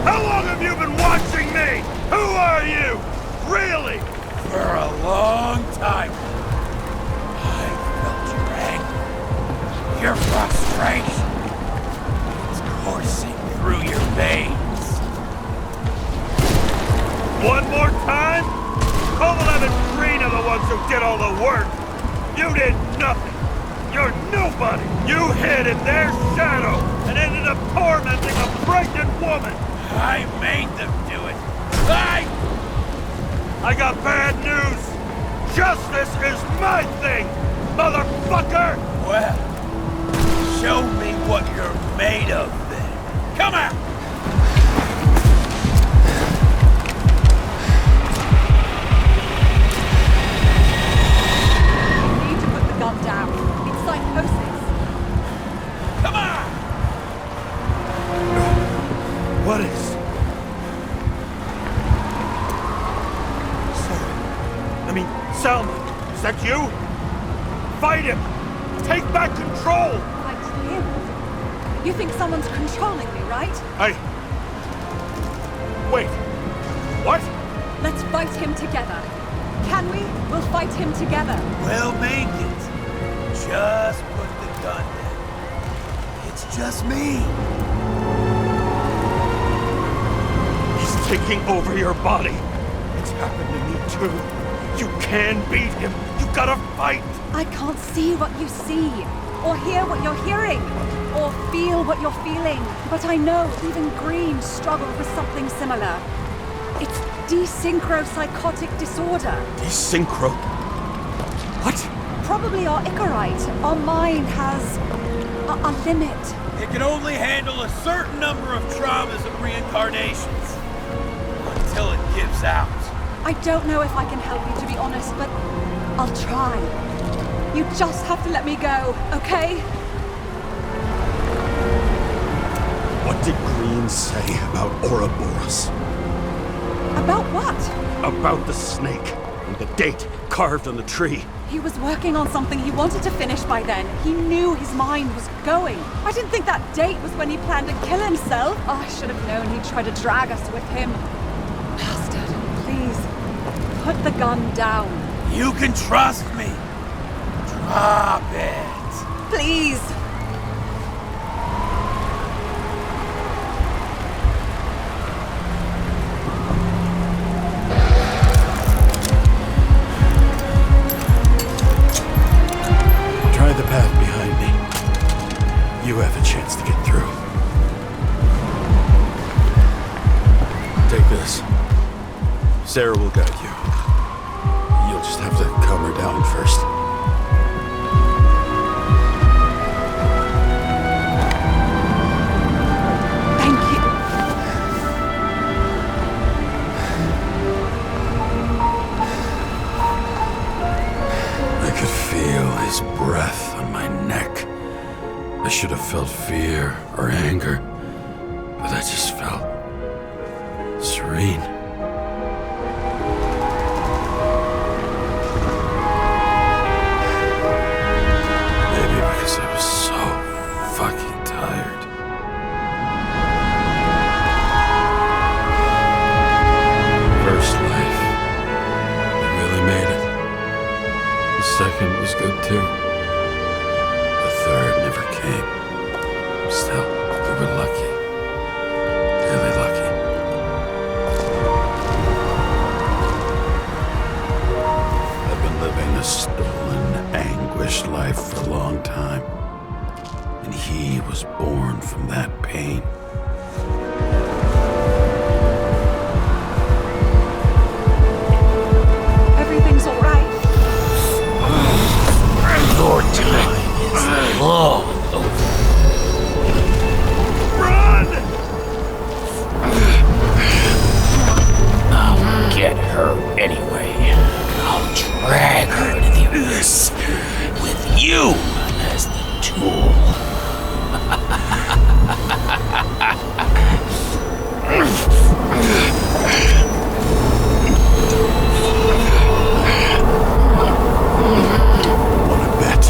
How long have you been watching me? Who are you? Really? For a long time. I felt your anger, your frustration. It's coursing through your veins. One more time? Kovalev and Green are the ones who did all the work. You did nothing. You're nobody. You hid in their shadow and ended up tormenting a pregnant woman. I made them do it. I got bad news. Justice is my thing, motherfucker! Well, show me what you're made of then. Come out! You need to put the gun down. It's psychosis. Come on! What is? Salma, is that you? Fight him! Take back control! Fight him? You think someone's controlling me, right? Wait. What? Let's fight him together. Can we? We'll fight him together. We'll make it. Just put the gun down. It's just me. He's taking over your body. It's happened to me too. You can beat him. You gotta fight. I can't see what you see, or hear what you're hearing, or feel what you're feeling. But I know even Green struggled with something similar. It's desynchropsychotic disorder. Desynchro? What? Probably our Icarite. Our mind has a limit. It can only handle a certain number of traumas and reincarnations. Until it gives out. I don't know if I can help you, to be honest, but I'll try. You just have to let me go, okay? What did Green say about Ouroboros? About what? About the snake and the date carved on the tree. He was working on something he wanted to finish by then. He knew his mind was going. I didn't think that date was when he planned to kill himself. Oh, I should have known he'd try to drag us with him. Bastard, please. Put the gun down. You can trust me. Drop it. Please. Try the path behind me. You have a chance to get through. Take this. Sarah will guide you. You'll just have to calm her down first. Thank you. I could feel his breath on my neck. I should have felt fear or anger, but I just felt serene. Maybe because I was so fucking tired. First life, I really made it. The second was good too. The third never came. Still, we were lucky. Really lucky. I've been living a stolen, anguished life for a long time. And he was born from that pain. Everything's all right. Your time is long over. I'll get her anyway. I'll drag her to the abyss with you as the tool. Wanna bet?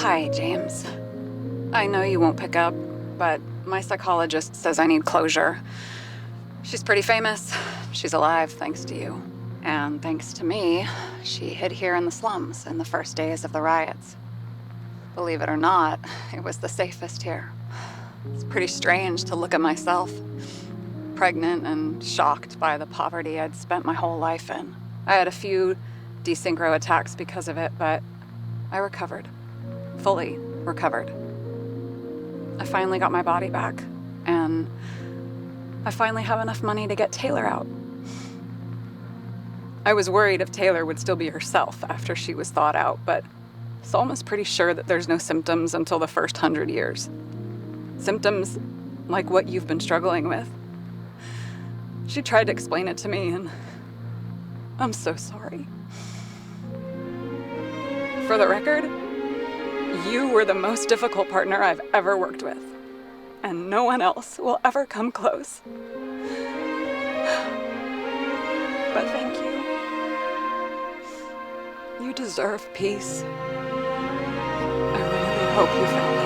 Hi, James. I know you won't pick up, but my psychologist says I need closure. She's pretty famous. She's alive thanks to you. And thanks to me, she hid here in the slums in the first days of the riots. Believe it or not, it was the safest here. It's pretty strange to look at myself, pregnant and shocked by the poverty I'd spent my whole life in. I had a few desynchro attacks because of it, but I recovered. Fully recovered. I finally got my body back, and I finally have enough money to get Taylor out. I was worried if Taylor would still be herself after she was thawed out, but Salma's pretty sure that there's no symptoms until the first 100 years. Symptoms like what you've been struggling with. She tried to explain it to me, and I'm so sorry. For the record, you were the most difficult partner I've ever worked with, and no one else will ever come close. But thank you. You deserve peace. I really hope you found it.